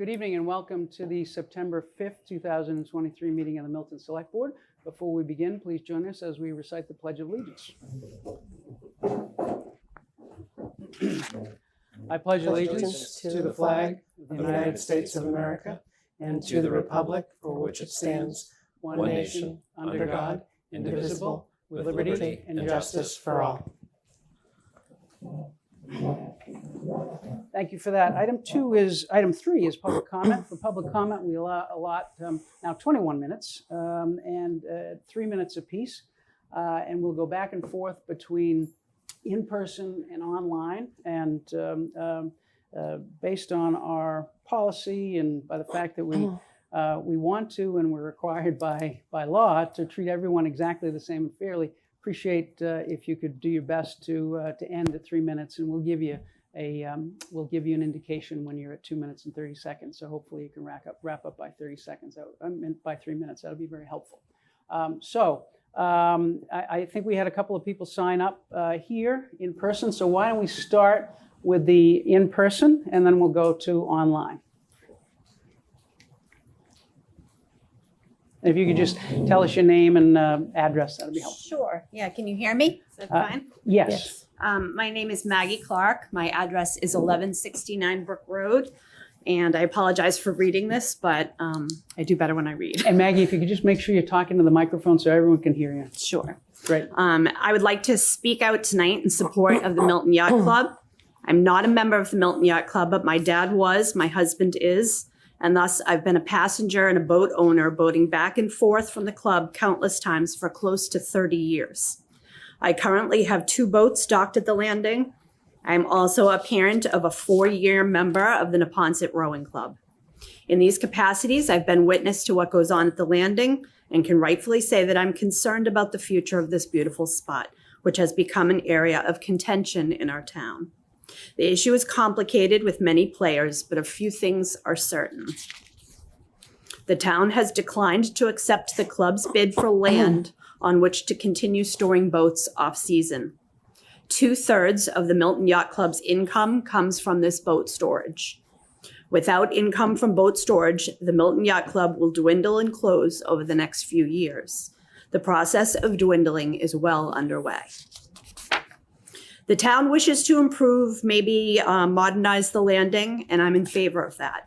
Good evening and welcome to the September 5th, 2023 meeting of the Milton Select Board. Before we begin, please join us as we recite the Pledge of Allegiance. I pledge allegiance to the flag of the United States of America and to the republic for which it stands, one nation, under God, indivisible, with liberty and justice for all. Thank you for that. Item 3 is public comment. For public comment, we allot now 21 minutes and 3 minutes apiece. And we'll go back and forth between in-person and online. And based on our policy and by the fact that we want to and we're required by law to treat everyone exactly the same and fairly, appreciate if you could do your best to end at 3 minutes, and we'll give you an indication when you're at 2 minutes and 30 seconds. So hopefully you can wrap up by 30 seconds. By 3 minutes. That would be very helpful. I think we had a couple of people sign up here in person. So why don't we start with the in person, and then we'll go to online. If you could just tell us your name and address, that would be helpful. Sure. Yeah. Can you hear me? Is that fine? Yes. My name is Maggie Clark. My address is 1169 Brook Road. And I apologize for reading this, but I do better when I read. And Maggie, if you could just make sure you're talking to the microphone so everyone can hear you. Sure. Great. I would like to speak out tonight in support of the Milton Yacht Club. I'm not a member of the Milton Yacht Club, but my dad was, my husband is. And thus, I've been a passenger and a boat owner, boating back and forth from the club countless times for close to 30 years. I currently have 2 boats docked at the landing. I'm also a parent of a 4-year member of the Neponset Rowing Club. In these capacities, I've been witness to what goes on at the landing and can rightfully say that I'm concerned about the future of this beautiful spot, which has become an area of contention in our town. The issue is complicated with many players, but a few things are certain. The town has declined to accept the club's bid for land on which to continue storing boats off-season. 2/3 of the Milton Yacht Club's income comes from this boat storage. Without income from boat storage, the Milton Yacht Club will dwindle and close over the next few years. The process of dwindling is well underway. The town wishes to improve, maybe modernize the landing, and I'm in favor of that.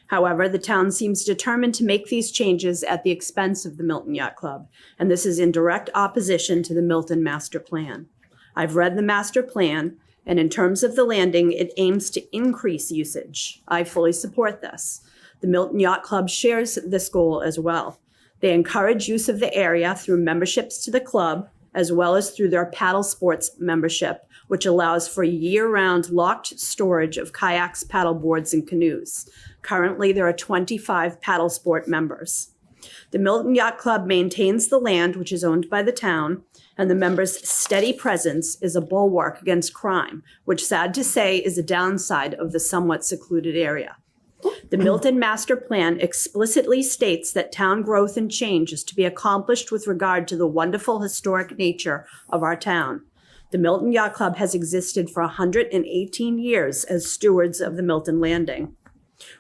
However, the town seems determined to make these changes at the expense of the Milton Yacht Club, and this is in direct opposition to the Milton Master Plan. I've read the master plan, and in terms of the landing, it aims to increase usage. I fully support this. The Milton Yacht Club shares this goal as well. They encourage use of the area through memberships to the club, as well as through their paddle sports membership, which allows for year-round locked storage of kayaks, paddle boards, and canoes. Currently, there are 25 paddle sport members. The Milton Yacht Club maintains the land, which is owned by the town, and the members' steady presence is a bulwark against crime, which, sad to say, is a downside of the somewhat secluded area. The Milton Master Plan explicitly states that town growth and change is to be accomplished with regard to the wonderful historic nature of our town. The Milton Yacht Club has existed for 118 years as stewards of the Milton Landing.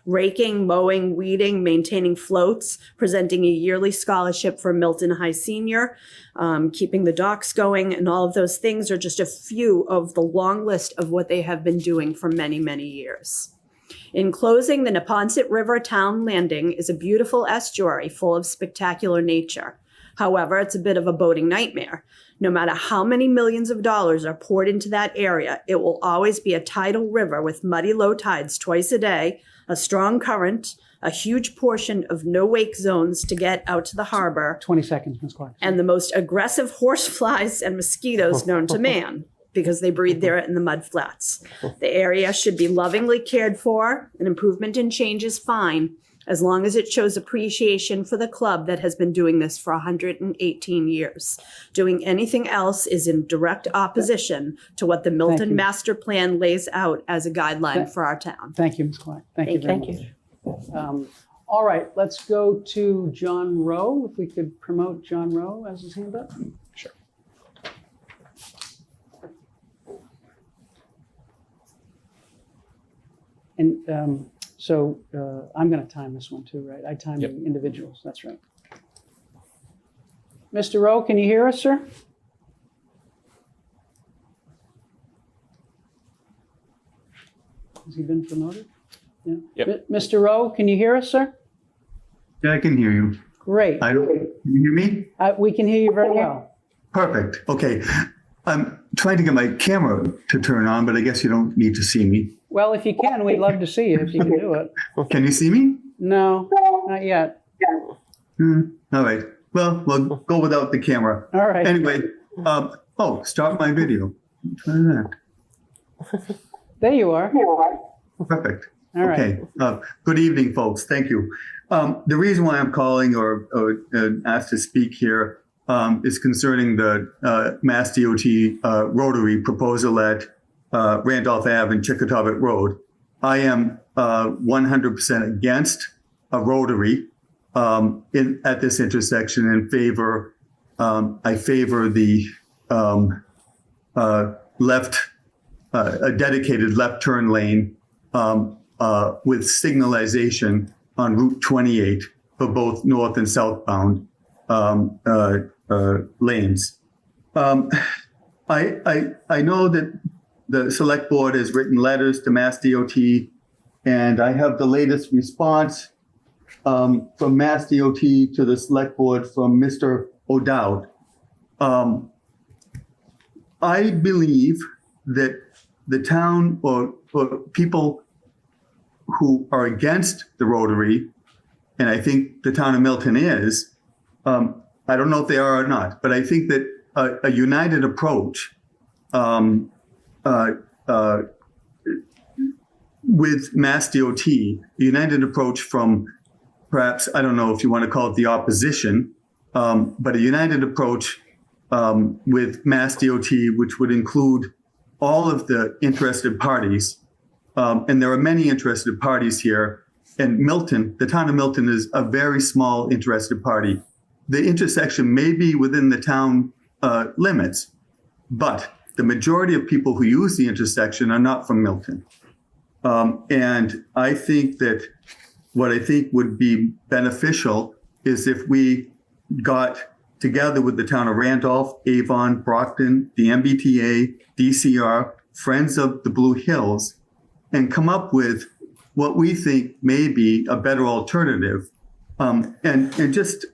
Raking, mowing, weeding, maintaining floats, presenting a yearly scholarship for Milton High Senior, keeping the docks going, and all of those things are just a few of the long list of what they have been doing for many, many years. In closing, the Neponset River Town Landing is a beautiful estuary full of spectacular nature. However, it's a bit of a boating nightmare. No matter how many millions of dollars are poured into that area, it will always be a tidal river with muddy low tides twice a day, a strong current, a huge portion of no-wake zones to get out to the harbor, 20 seconds, Ms. Clark. and the most aggressive horseflies and mosquitoes known to man, because they breed there in the mud flats. The area should be lovingly cared for. An improvement and change is fine, as long as it shows appreciation for the club that has been doing this for 118 years. Doing anything else is in direct opposition to what the Milton Master Plan lays out as a guideline for our town. Thank you, Ms. Clark. Thank you very much. All right, let's go to John Rowe. If we could promote John Rowe as his hand up. Sure. And So I'm going to time this one too, right? I time Yep. the individuals. That's right. Mr. Rowe, can you hear us, sir? Has he been promoted? Yeah. Yep. Mr. Rowe, can you hear us, sir? Yeah, I can hear you. Great. Can you hear me? We can hear you very well. Perfect. Okay. I'm trying to get my camera to turn on, but I guess you don't need to see me. Well, if you can, we'd love to see you if you can do it. Can you see me? No, not yet. All right. Well, we'll go without the camera. All right. Anyway, start my video. Try that. There you are. Perfect. All right. Okay. Good evening, folks. Thank you. The reason why I'm calling or asked to speak here is concerning the Mass DOT Rotary proposal at Randolph Ave and Chickatobit Road. I am 100% against a Rotary at this intersection and I favor the a dedicated left turn lane with signalization on Route 28 for both north and southbound lanes. I know that the select board has written letters to Mass DOT, and I have the latest response from Mass DOT to the select board from Mr. O'Dowd. I believe that the town or people who are against the Rotary, and I think the town of Milton is, I don't know if they are or not, but I think that a united approach with Mass DOT, a united approach from perhaps, I don't know if you want to call it the opposition, but a united approach with Mass DOT, which would include all of the interested parties. And there are many interested parties here. And Milton, the town of Milton is a very small interested party. The intersection may be within the town limits, but the majority of people who use the intersection are not from Milton. And I think that what I think would be beneficial is if we got together with the town of Randolph, Avon, Brockton, the MBTA, DCR, Friends of the Blue Hills, and come up with what we think may be a better alternative. And just,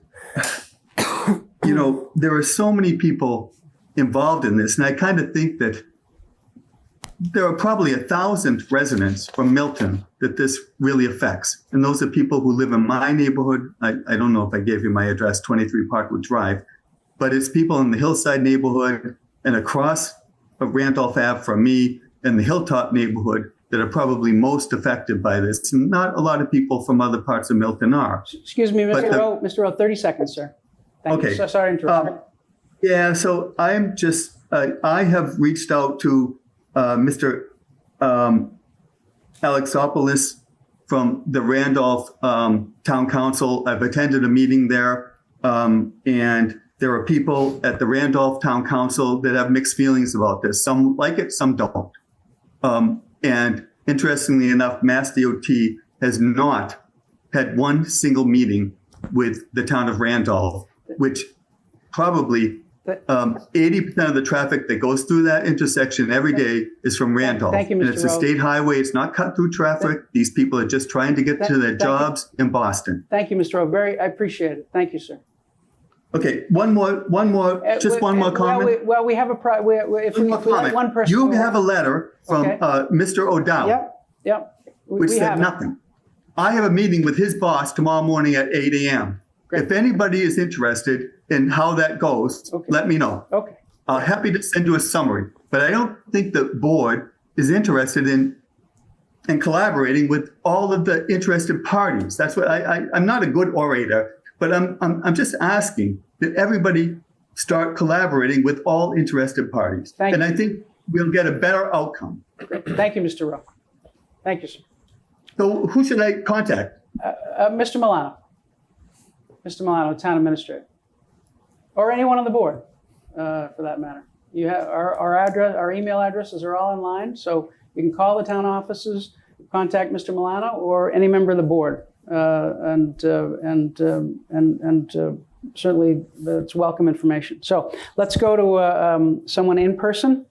there are so many people involved in this. And I kind of think that there are probably 1,000 residents from Milton that this really affects. And those are people who live in my neighborhood. I don't know if I gave you my address, 23 Parkwood Drive, but it's people in the Hillside neighborhood and across of Randolph Ave from me and the Hilltop neighborhood that are probably most affected by this. And not a lot of people from other parts of Milton are. Excuse me, But Mr. Rowe, 30 seconds, sir. Thank you. Okay. So sorry to interrupt. Yeah, so I'm just, I have reached out to Mr. Alexopoulos from the Randolph Town Council. I've attended a meeting there, and there are people at the Randolph Town Council that have mixed feelings about this. Some like it, some don't. And interestingly enough, Mass DOT has not had one single meeting with the town of Randolph, which probably 80% of the traffic that goes through that intersection every day is from Randolph. Thank you, Mr. And it's a Rowe. state highway. It's not cut through traffic. These people are just trying to get to their Thank you. jobs in Boston. Thank you, Mr. Rowe. I appreciate it. Thank you, sir. Okay, one more, just one more comment. Well, we have a, if we let one person. You have a letter from Okay. Mr. O'Dowd, Yep. which We said have it. nothing. I have a meeting with his boss tomorrow morning at 8 a.m. Great. If anybody is interested in how that goes, Okay. let me know. Okay. I'm happy to send you a summary, but I don't think the board is interested in collaborating with all of the interested parties. That's what I'm not a good orator, but I'm just asking that everybody start collaborating with all interested parties. Thank And you. I think we'll get a better outcome. Thank you, Mr. Rowe. Thank you, sir. So who should I contact? Mr. Milano. Mr. Milano, town administrator. Or anyone on the board, for that matter. You have our address, our email addresses are all online, so you can call the town offices, contact Mr. Milano or any member of the board. Certainly it's welcome information. So let's go to someone in person.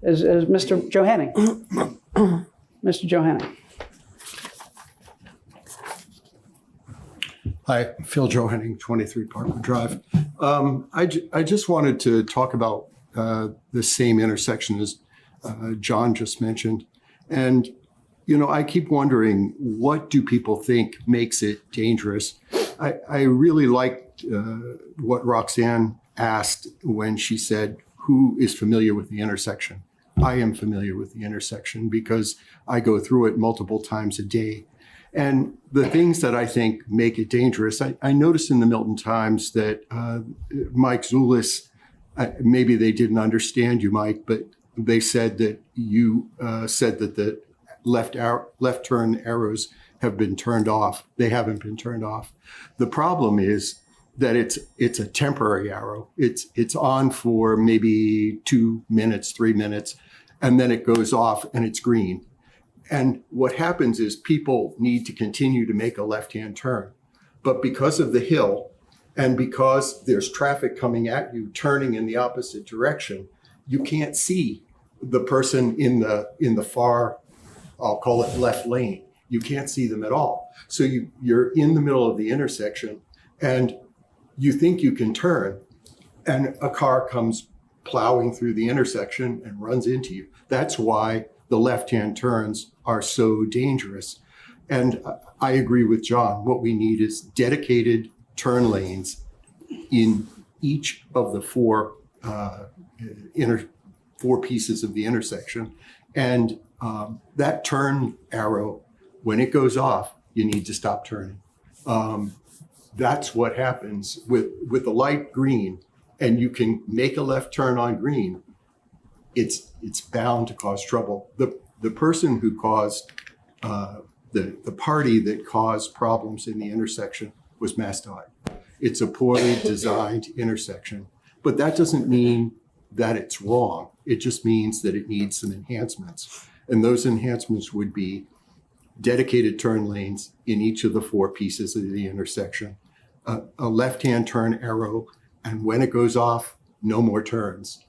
Is Mr. Joe Henning. Mr. Joe Henning. Hi, Phil Joe Henning, 23 Parkwood Drive. I just wanted to talk about the same intersection as John just mentioned. And, you know, I keep wondering, what do people think makes it dangerous? I really liked what Roxanne asked when she said, who is familiar with the intersection? I am familiar with the intersection because I go through it multiple times a day. And the things that I think make it dangerous, I noticed in the Milton Times that Mike Zulis, maybe they didn't understand you, Mike, but they said that you said that the left turn arrows have been turned off. They haven't been turned off. The problem is that it's a temporary arrow. It's on for maybe 2 minutes, 3 minutes, and then it goes off and it's green. And what happens is people need to continue to make a left-hand turn. But because of the hill and because there's traffic coming at you, turning in the opposite direction, you can't see the person in the far, I'll call it left lane. You can't see them at all. So you're in the middle of the intersection and you think you can turn and a car comes plowing through the intersection and runs into you. That's why the left-hand turns are so dangerous. And I agree with John. What we need is dedicated turn lanes in each of the four pieces of the intersection. And that turn arrow, when it goes off, you need to stop turning. That's what happens with the light green, and you can make a left turn on green. It's bound to cause trouble. The person who caused the party that caused problems in the intersection was MassDOT. It's a poorly designed intersection, but that doesn't mean that it's wrong. It just means that it needs some enhancements. And those enhancements would be dedicated turn lanes in each of the four pieces of the intersection, a left-hand turn arrow, and when it goes off, no more turns.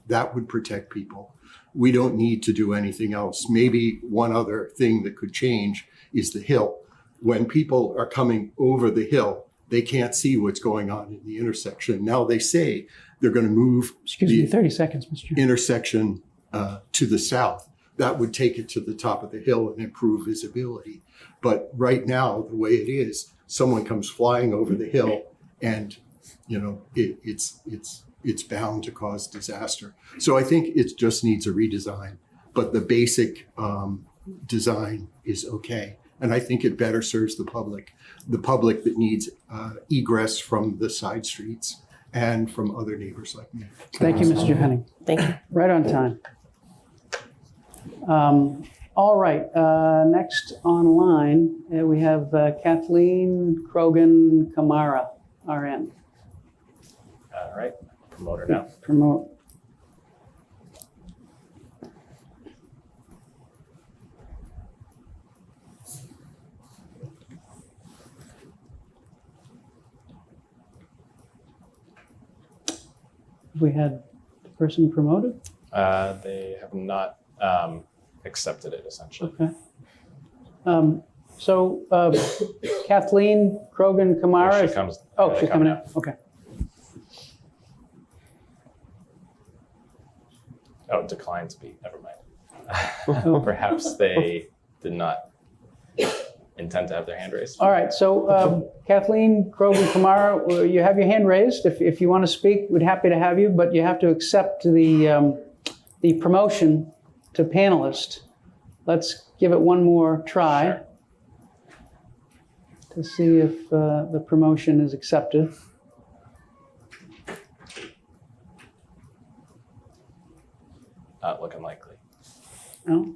That would protect people. We don't need to do anything else. Maybe one other thing that could change is the hill. When people are coming over the hill, they can't see what's going on in the intersection. Now they say they're going to move 30 seconds, Mr. Chairman. intersection to the south. That would take it to the top of the hill and improve visibility. But right now, the way it is, someone comes flying over the hill and, you know, it's bound to cause disaster. So I think it just needs a redesign, but the basic design is okay. And I think it better serves the public that needs egress from the side streets and from other neighbors like me. Thank you, Mr. Henning. Thank you. Right on time. All right, next online, we have Kathleen Krogan Kamara, RN. All right, promoter now. Promote. We had the person promoted? They have not accepted it, essentially. Okay. So Kathleen Krogan Kamara. She comes. Oh, she's coming out. Okay. Oh, declined to be. Never mind. Perhaps they did not intend to have their hand raised. All right. So Kathleen Krogan Kamara, you have your hand raised. If you want to speak, we'd happy to have you, but you have to accept the promotion to panelist. Let's give it one more try. Sure. To see if the promotion is accepted. Not looking likely. No?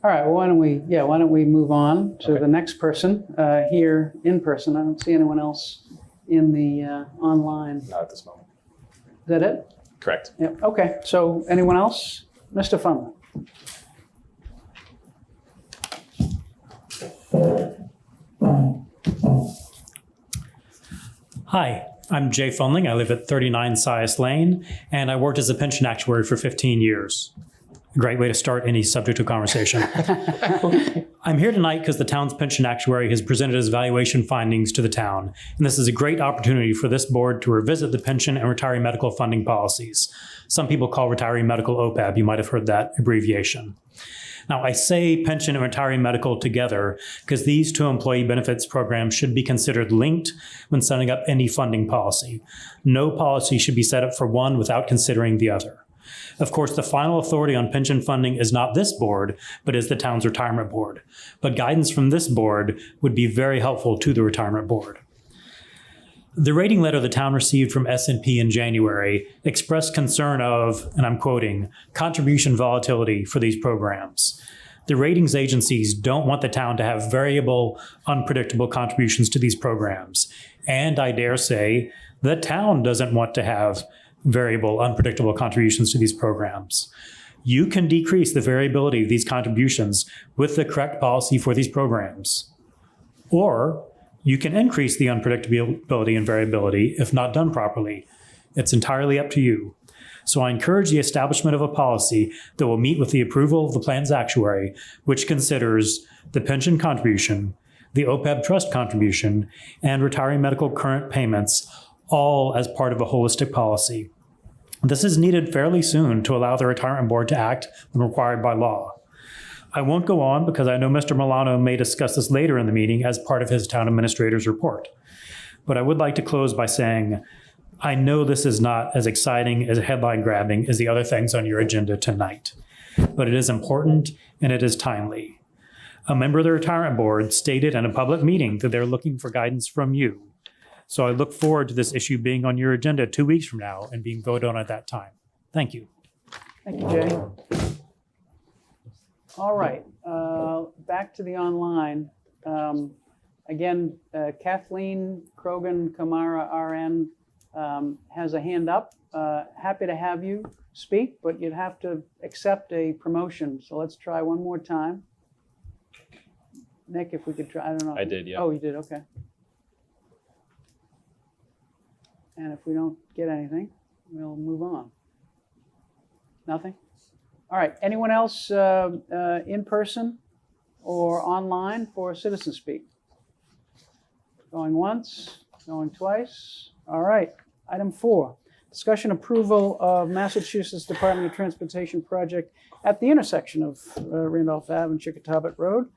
All right, well, why don't we move on to the next person here in person. I don't see anyone else in the online. Not at this moment. Is that it? Correct. Yep, okay. So anyone else? Mr. Funley. Hi, I'm Jay Funling. I live at 39 Sias Lane, and I worked as a pension actuary for 15 years. A great way to start any subject of conversation. I'm here tonight because the town's pension actuary has presented his valuation findings to the town, and this is a great opportunity for this board to revisit the pension and retiree medical funding policies. Some people call retiree medical OPEB. You might have heard that abbreviation. Now, I say pension and retiree medical together because these two employee benefits programs should be considered linked when setting up any funding policy. No policy should be set up for one without considering the other. Of course, the final authority on pension funding is not this board, but is the town's retirement board. But guidance from this board would be very helpful to the retirement board. The rating letter the town received from S&P in January expressed concern of, and I'm quoting, contribution volatility for these programs. The ratings agencies don't want the town to have variable, unpredictable contributions to these programs. And I dare say, the town doesn't want to have variable, unpredictable contributions to these programs. You can decrease the variability of these contributions with the correct policy for these programs. Or you can increase the unpredictability and variability if not done properly. It's entirely up to you. So I encourage the establishment of a policy that will meet with the approval of the plan's actuary, which considers the pension contribution, the OPEB trust contribution, and retiree medical current payments, all as part of a holistic policy. This is needed fairly soon to allow the retirement board to act when required by law. I won't go on because I know Mr. Milano may discuss this later in the meeting as part of his town administrator's report. But I would like to close by saying, I know this is not as exciting as headline grabbing as the other things on your agenda tonight, but it is important and it is timely. A member of the retirement board stated in a public meeting that they're looking for guidance from you. So I look forward to this issue being on your agenda 2 weeks from now and being voted on at that time. Thank you. Thank you, Jay. All right, back to the online. Again, Kathleen Krogan Kamara RN has a hand up. Happy to have you speak, but you'd have to accept a promotion. So let's try one more time. Nick, if we could try, I don't know. I did, yeah. Oh, you did, okay. And if we don't get anything, we'll move on. Nothing? All right, anyone else in person or online for citizen speak? Going once, going twice. All right, item 4, discussion approval of Massachusetts Department of Transportation project at the intersection of Randolph Ave and Chickatobit Road.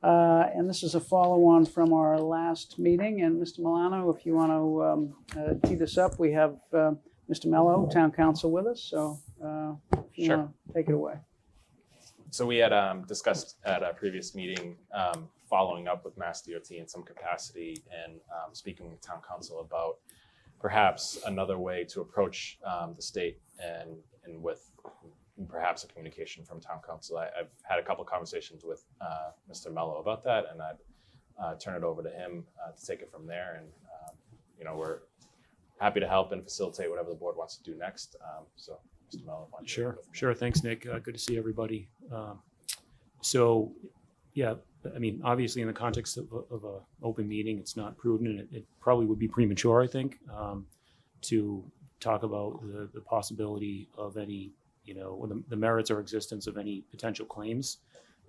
And this is a follow-on from our last meeting. And Mr. Milano, if you want to tee this up, we have Mr. Mello, Town Council, with us. So if you Sure. want to take it away. So we had discussed at a previous meeting, following up with Mass DOT in some capacity and speaking with Town Council about perhaps another way to approach the state and with perhaps a communication from Town Council. I've had a couple conversations with Mr. Mello about that, and I'd turn it over to him to take it from there. And we're happy to help and facilitate whatever the board wants to do next. So, Mr. Mello, why don't you go from there? Sure. Thanks, Nick. Good to see everybody. So, yeah, I mean, obviously, in the context of an open meeting, it's not prudent, and it probably would be premature, I think, to talk about the possibility of any, or the merits or existence of any potential claims.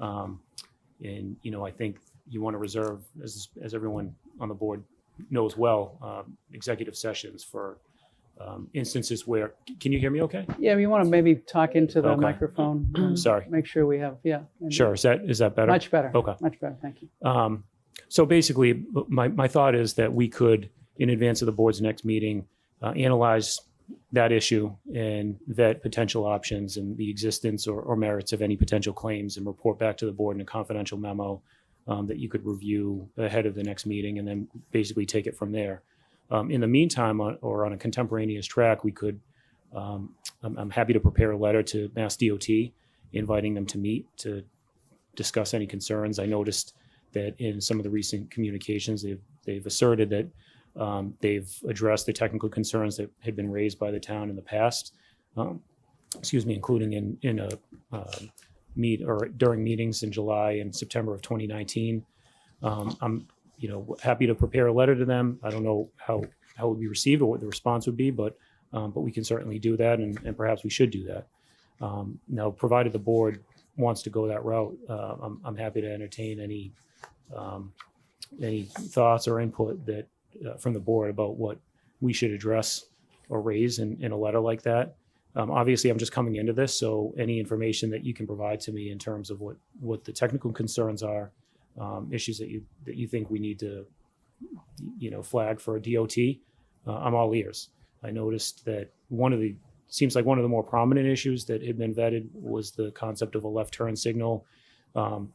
And I think you want to reserve, as everyone on the board knows well, executive sessions for instances where, can you hear me okay? Yeah, you want to maybe talk into the Okay. microphone. and Sorry. Make sure we have, maybe. Sure. Is that better? Much better. Okay. Much better. Thank you. So basically, my thought is that we could, in advance of the board's next meeting, analyze that issue and vet potential options and the existence or merits of any potential claims and report back to the board in a confidential memo that you could review ahead of the next meeting and then basically take it from there. In the meantime, on a contemporaneous track, we could, I'm happy to prepare a letter to Mass DOT inviting them to meet to discuss any concerns. I noticed that in some of the recent communications, they've asserted that they've addressed the technical concerns that had been raised by the town in the past, including in a during meetings in July and September of 2019. I'm, happy to prepare a letter to them. I don't know how it would be received or what the response would be, but we can certainly do that, and perhaps we should do that. Now, provided the board wants to go that route, I'm happy to entertain any thoughts or input that from the board about what we should address or raise in a letter like that. Obviously, I'm just coming into this, so any information that you can provide to me in terms of what the technical concerns are, issues that you think we need to, flag for a DOT, I'm all ears. I noticed that seems like one of the more prominent issues that had been vetted was the concept of a left turn signal.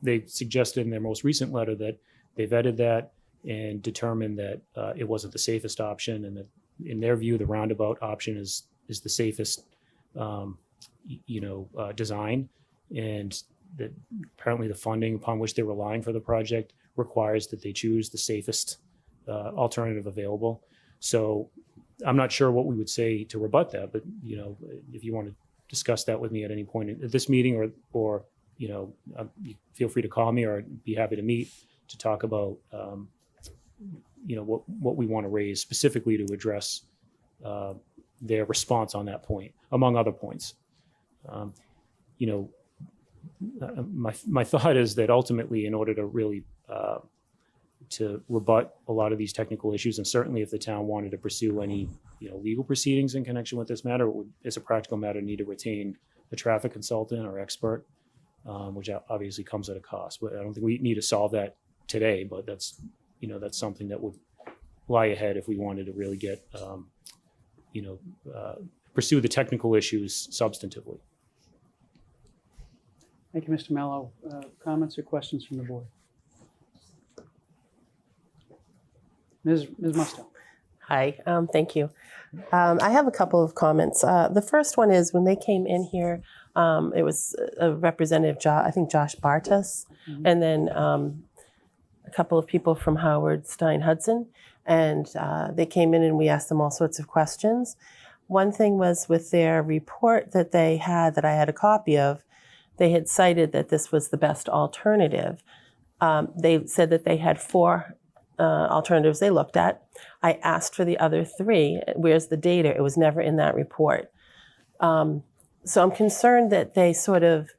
They suggested in their most recent letter that they vetted that and determined that it wasn't the safest option, and that in their view, the roundabout option is the safest, design, and that apparently the funding upon which they're relying for the project requires that they choose the safest alternative available. So I'm not sure what we would say to rebut that, but if you want to discuss that with me at any point at this meeting, or you feel free to call me, or I'd be happy to meet to talk about what we want to raise specifically to address their response on that point, among other points. My thought is that ultimately, in order to really to rebut a lot of these technical issues, and certainly if the town wanted to pursue any legal proceedings in connection with this matter, it would, as a practical matter, need to retain a traffic consultant or expert, which obviously comes at a cost. But I don't think we need to solve that today, but that's something that would lie ahead if we wanted to really get pursue the technical issues substantively. Thank you, Mr. Mello. Comments or questions from the board? Ms. Musto. Hi, thank you. I have a couple of comments. The first one is when they came in here, it was a representative, I think Josh Bartas, and then a couple of people from Howard Stein Hudson, and they came in and we asked them all sorts of questions. One thing was with their report that they had, that I had a copy of, they had cited that this was the best alternative. They said that they had 4 alternatives they looked at. I asked for the other 3. Where's the data? It was never in that report. So I'm concerned that they sort of,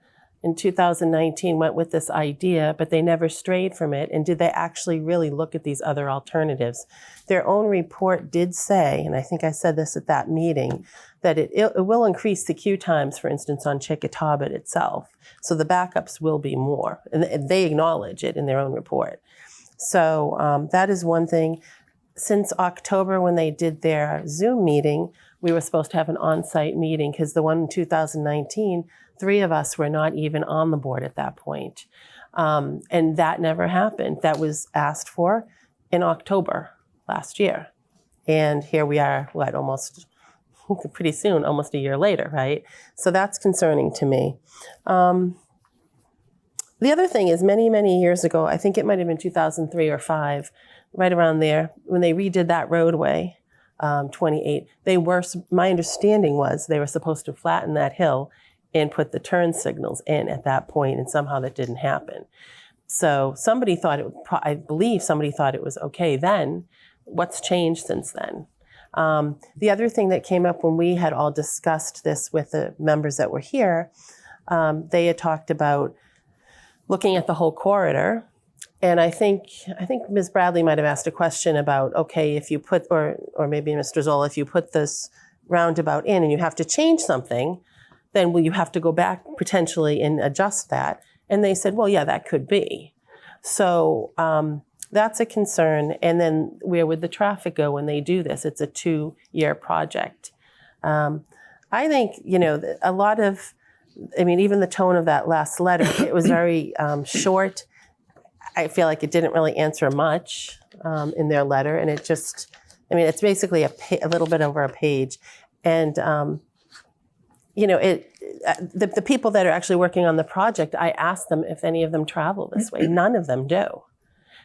in 2019, went with this idea, but they never strayed from it. And did they actually really look at these other alternatives? Their own report did say, and I think I said this at that meeting, that it will increase the queue times, for instance, on Chickatawbut itself. So the backups will be more. And they acknowledge it in their own report. So that is one thing. Since October, when they did their Zoom meeting, we were supposed to have an on-site meeting because the one in 2019, 3 of us were not even on the board at that point. And that never happened. That was asked for in October last year. And here we are, almost pretty soon, almost a year later, right? So that's concerning to me. The other thing is many, many years ago, I think it might have been 2003 or 5, right around there, when they redid that roadway, 28, my understanding was they were supposed to flatten that hill and put the turn signals in at that point, and somehow that didn't happen. So somebody thought I believe somebody thought it was okay then. What's changed since then? The other thing that came up when we had all discussed this with the members that were here, they had talked about looking at the whole corridor. And I think Ms. Bradley might have asked a question about, okay, if you put, or maybe Mr. Zoll, if you put this roundabout in and you have to change something, then will you have to go back potentially and adjust that? And they said, well, yeah, that could be. So that's a concern. And then where would the traffic go when they do this? It's a 2-year project. I think, a lot of, even the tone of that last letter, it was very short. I feel like it didn't really answer much in their letter. And it just, it's basically a little bit over a page. And, the people that are actually working on the project, I asked them if any of them travel this way. None of them do.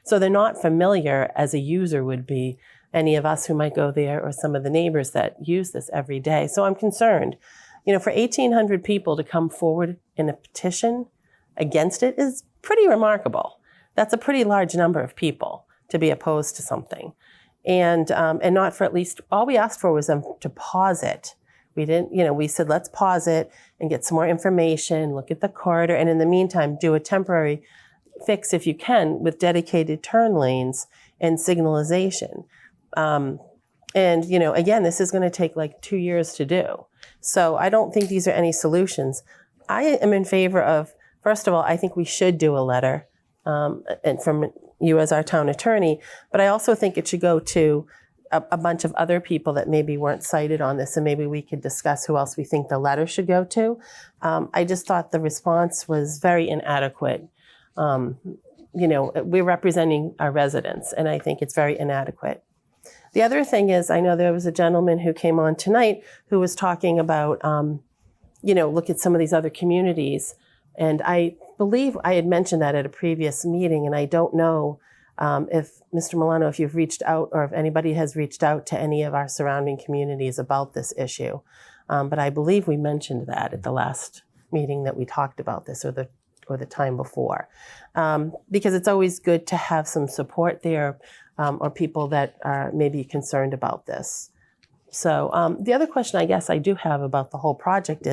So they're not familiar as a user would be, any of us who might go there or some of the neighbors that use this every day. So I'm concerned. For 1,800 people to come forward in a petition against it is pretty remarkable. That's a pretty large number of people to be opposed to something. And not for at least, all we asked for was them to pause it. We didn't, we said, let's pause it and get some more information, look at the corridor, and in the meantime, do a temporary fix if you can with dedicated turn lanes and signalization. And, again, this is going to take like 2 years to do. So I don't think these are any solutions. I am in favor of, first of all, I think we should do a letter and from you as our town attorney, but I also think it should go to a bunch of other people that maybe weren't cited on this, and maybe we could discuss who else we think the letter should go to. I just thought the response was very inadequate. We're representing our residents, and I think it's very inadequate. The other thing is, I know there was a gentleman who came on tonight who was talking about, look at some of these other communities. And I believe I had mentioned that at a previous meeting, and I don't know if, Mr. Milano, if you've reached out or if anybody has reached out to any of our surrounding communities about this issue. But I believe we mentioned that at the last meeting that we talked about this, or the time before. Because it's always good to have some support there, or people that are maybe concerned about this. So the other question I guess I do have about the whole project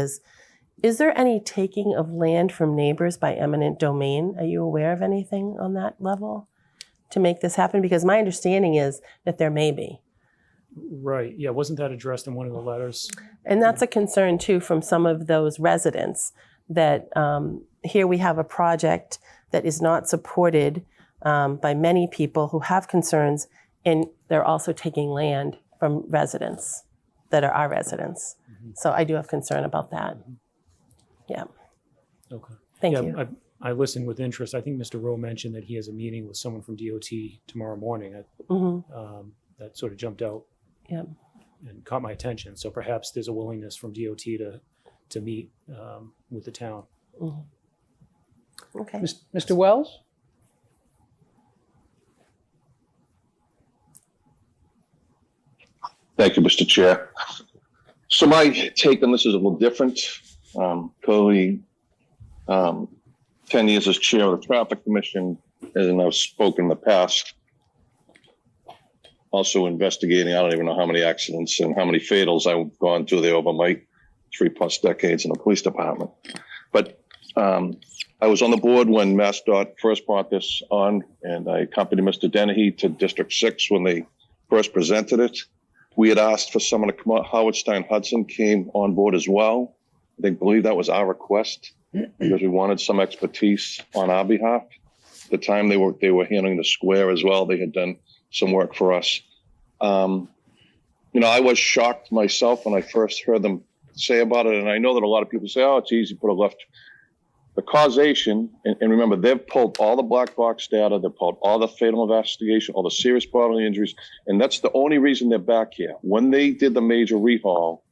is there any taking of land from neighbors by eminent domain? Are you aware of anything on that level to make this happen? Because my understanding is that there may be. Right. Yeah. Wasn't that addressed in one of the letters? And that's a concern too from some of those residents that here we have a project that is not supported by many people who have concerns, and they're also taking land from residents that are our residents. Mm-hmm. So I do have concern about that. Mm-hmm. Yeah. Okay. Thank you. I listened with interest. I think Mr. Rowe mentioned that he has a meeting with someone from DOT tomorrow morning. That sort of jumped out and caught my attention. So perhaps there's a willingness from DOT to meet with the town. Mm-hmm. Okay. Mr. Wells? Thank you, Mr. Chair. So my take on this is a little different. Clearly, 10 years as chair of the Traffic Commission, and I've spoken in the past, also investigating, I don't even know how many accidents and how many fatals I've gone through there over my 3+ decades in the police department. But I was on the board when MassDOT first brought this on, and I accompanied Mr. Dennehy to District 6 when they first presented it. We had asked for someone to come out. Howard Stein Hudson came on board as well. I believe that was our request because we wanted some expertise on our behalf. At the time they were handling the square as well. They had done some work for us. I was shocked myself when I first heard them say about it. And I know that a lot of people say, oh, it's easy to put a left. The causation, and remember, they've pulled all the black box data, they've pulled all the fatal investigation, all the serious bodily injuries, and that's the only reason they're back here. When they did the major rehaul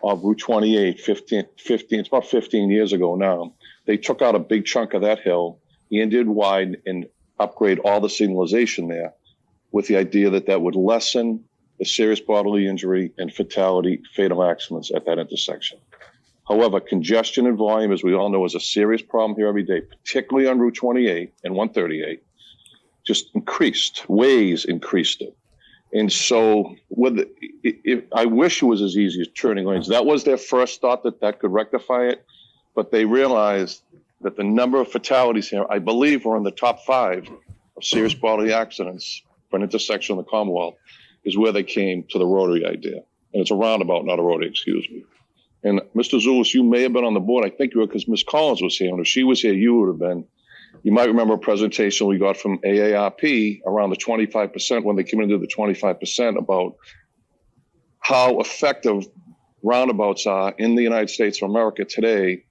of Route 28, it's about 15 years ago now, they took out a big chunk of that hill and did widen and upgrade all the signalization there with the idea that that would lessen the serious bodily injury and fatal accidents at that intersection. However, congestion and volume, as we all know, is a serious problem here every day, particularly on Route 28 and 138, just increased. Ways increased it. And so I wish it was as easy as turning lanes. That was their first thought that could rectify it, but they realized that the number of fatalities here, I believe, are in the top 5 of serious bodily accidents for an intersection in the Commonwealth, is where they came to the rotary idea. And it's a roundabout, not a rotary, excuse me. And Mr. Zulus, you may have been on the board. I think you were, because Ms. Collins was here. And if she was here, you would have been. You might remember a presentation we got from AARP around the 25% when they came into the 25% about how effective roundabouts are in the United States of America today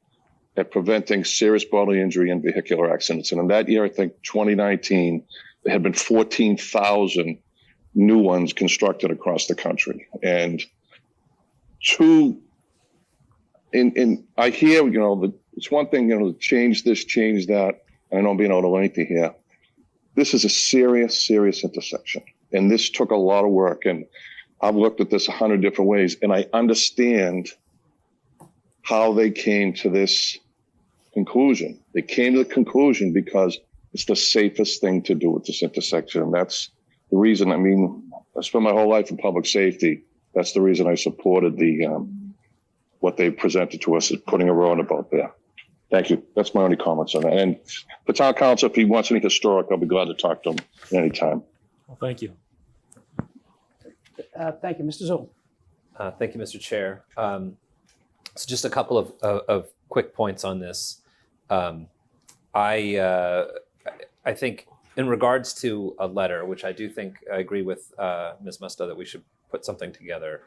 at preventing serious bodily injury and vehicular accidents. And in that year, I think 2019, there had been 14,000 new ones constructed across the country. And I hear, it's one thing, to change this, change that. I know I'm being a little lengthy here. This is a serious, serious intersection. And this took a lot of work. And I've looked at this 100 different ways. And I understand how they came to this conclusion. They came to the conclusion because it's the safest thing to do at this intersection. And that's the reason, I mean, I spent my whole life in public safety. That's the reason I supported what they presented to us as putting a roundabout there. Thank you. That's my only comments on that. And the town council, if he wants any historic, I'll be glad to talk to him anytime. Well, thank you. Thank you, Mr. Zoll. Thank you, Mr. Chair. So just a couple of quick points on this. I think in regards to a letter, which I do think I agree with Ms. Musto that we should put something together.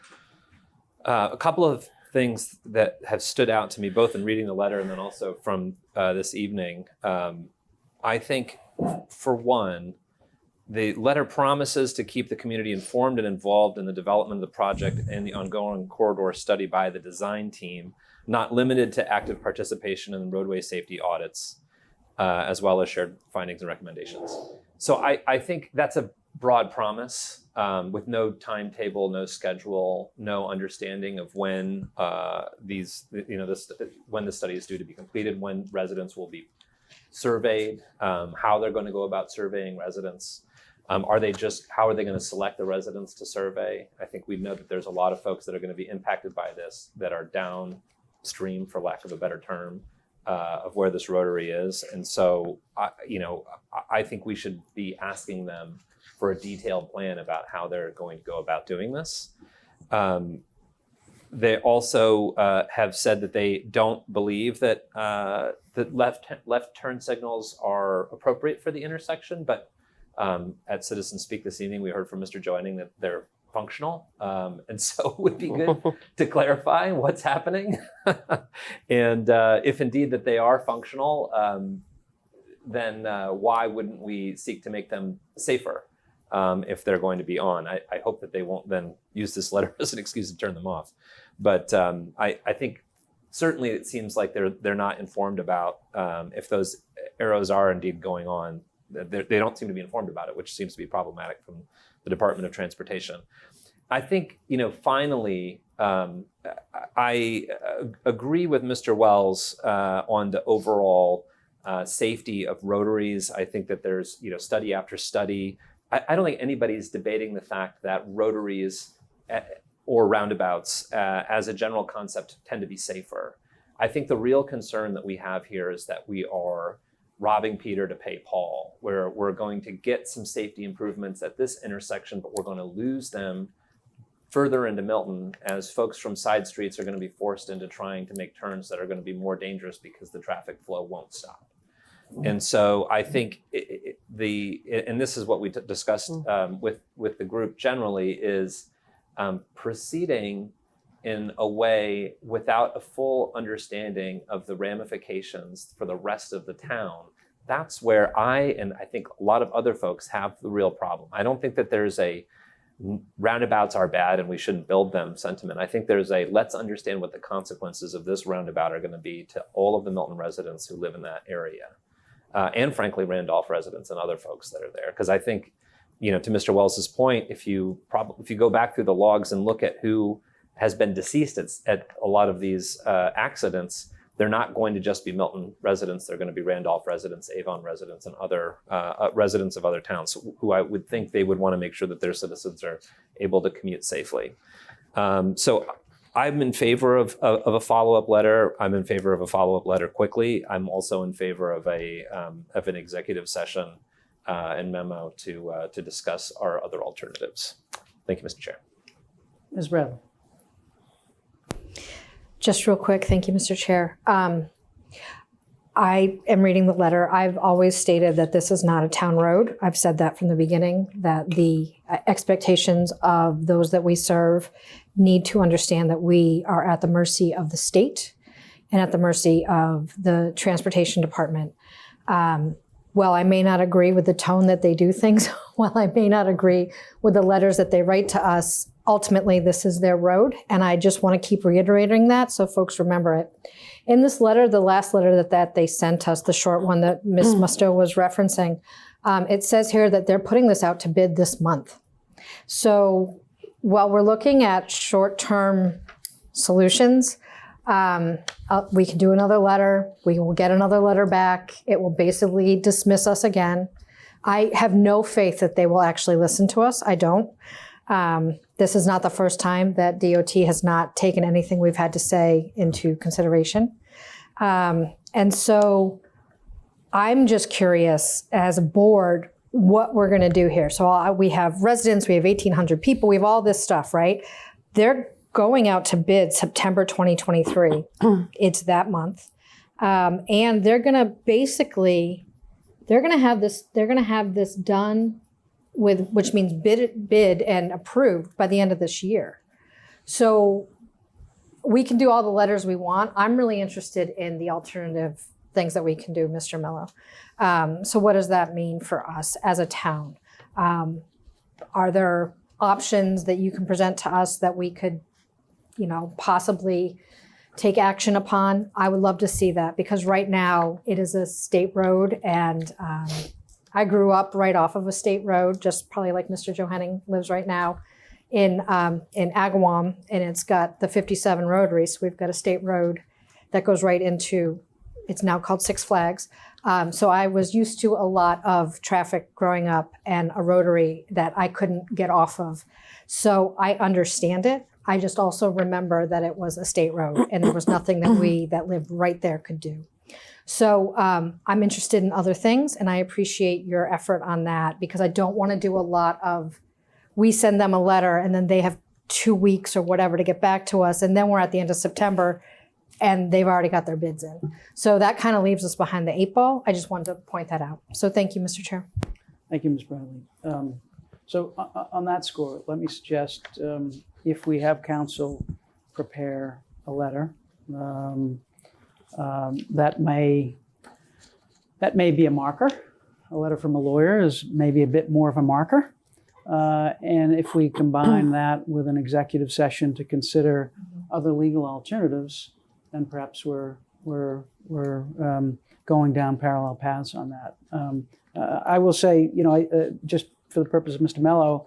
A couple of things that have stood out to me, both in reading the letter and then also from this evening. I think, for one, the letter promises to keep the community informed and involved in the development of the project and the ongoing corridor study by the design team, not limited to active participation in roadway safety audits, as well as shared findings and recommendations. So I think that's a broad promise with no timetable, no schedule, no understanding of when when the study is due to be completed, when residents will be surveyed, how they're going to go about surveying residents. How are they going to select the residents to survey? I think we know that there's a lot of folks that are going to be impacted by this that are downstream, for lack of a better term, of where this rotary is. And so, I think we should be asking them for a detailed plan about how they're going to go about doing this. They also have said that they don't believe that that left turn signals are appropriate for the intersection, but at Citizen Speak this evening, we heard from Mr. Joining that they're functional. And so it would be good to clarify what's happening. And if indeed that they are functional, then why wouldn't we seek to make them safer if they're going to be on? I hope that they won't then use this letter as an excuse to turn them off. But I think certainly it seems like they're not informed about if those arrows are indeed going on. They don't seem to be informed about it, which seems to be problematic from the Department of Transportation. I think, finally, I agree with Mr. Wells on the overall safety of rotaries. I think that there's, study after study. I don't think anybody's debating the fact that rotaries or roundabouts as a general concept tend to be safer. I think the real concern that we have here is that we are robbing Peter to pay Paul, where we're going to get some safety improvements at this intersection, but we're going to lose them further into Milton as folks from side streets are going to be forced into trying to make turns that are going to be more dangerous because the traffic flow won't stop. And so I think and this is what we discussed with the group generally, is proceeding in a way without a full understanding of the ramifications for the rest of the town. That's where I think a lot of other folks have the real problem. I don't think that there's a roundabouts are bad and we shouldn't build them sentiment. I think there's a let's understand what the consequences of this roundabout are going to be to all of the Milton residents who live in that area. And frankly, Randolph residents and other folks that are there. Because I think, to Mr. Wells's point, if you go back through the logs and look at who has been deceased at a lot of these accidents, they're not going to just be Milton residents. They're going to be Randolph residents, Avon residents, and other residents of other towns who I would think they would want to make sure that their citizens are able to commute safely. So I'm in favor of a follow-up letter. I'm in favor of a follow-up letter quickly. I'm also in favor of an executive session and memo to discuss our other alternatives. Thank you, Mr. Chair. Ms. Bradley. Just real quick, thank you, Mr. Chair. I am reading the letter. I've always stated that this is not a town road. I've said that from the beginning, that the expectations of those that we serve need to understand that we are at the mercy of the state and at the mercy of the transportation department. While I may not agree with the tone that they do things, while I may not agree with the letters that they write to us, ultimately this is their road. And I just want to keep reiterating that so folks remember it. In this letter, the last letter that they sent us, the short one that Ms. Musto was referencing, it says here that they're putting this out to bid this month. So while we're looking at short-term solutions, We can do another letter. We will get another letter back. It will basically dismiss us again. I have no faith that they will actually listen to us. I don't. This is not the first time that DOT has not taken anything we've had to say into consideration. And so I'm just curious as a board what we're going to do here. So we have residents, we have 1,800 people, we have all this stuff, right? They're going out to bid September 2023. It's that month. And they're going to basically, they're going to have this done with, which means bid and approved by the end of this year. So we can do all the letters we want. I'm really interested in the alternative things that we can do, Mr. Mello. So what does that mean for us as a town? Are there options that you can present to us that we could, possibly take action upon? I would love to see that, because right now it is a state road, and I grew up right off of a state road, just probably like Mr. Johanning lives right now in Agawam, and it's got the 57 rotary. So we've got a state road that goes right into, it's now called Six Flags. So I was used to a lot of traffic growing up and a rotary that I couldn't get off of. So I understand it. I just also remember that it was a state road and there was nothing that we that lived right there could do. So I'm interested in other things, and I appreciate your effort on that, because I don't want to do a lot of, we send them a letter and then they have 2 weeks or whatever to get back to us, and then we're at the end of September and they've already got their bids in. So that kind of leaves us behind the 8 ball. I just wanted to point that out. So thank you, Mr. Chair. Thank you, Ms. Bradley. So on that score, let me suggest if we have council prepare a letter, that may be a marker. A letter from a lawyer is maybe a bit more of a marker. And if we combine that with an executive session to consider other legal alternatives, then perhaps we're going down parallel paths on that. I will say, just for the purpose of Mr. Mello,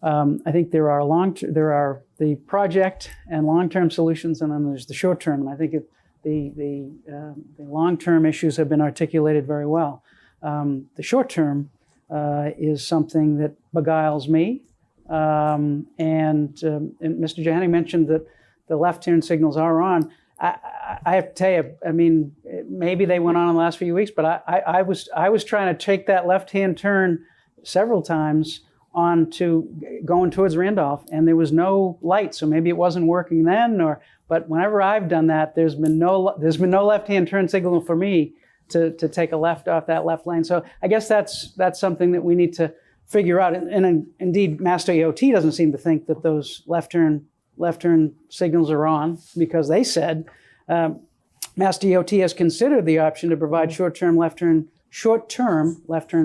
I think there are the project and long-term solutions, and then there's the short-term. And I think the long-term issues have been articulated very well. The short-term is something that beguiles me. And Mr. Johanning mentioned that the left turn signals are on. I have to tell you, I mean, maybe they went on in the last few weeks, but I was trying to take that left-hand turn several times on to going towards Randolph, and there was no light, so maybe it wasn't working then. But whenever I've done that, there's been no left-hand turn signal for me to take a left off that left lane. So I guess that's something that we need to figure out. And indeed, Mass DOT doesn't seem to think that those left turn signals are on, because they said Mass DOT has considered the option to provide short-term left turn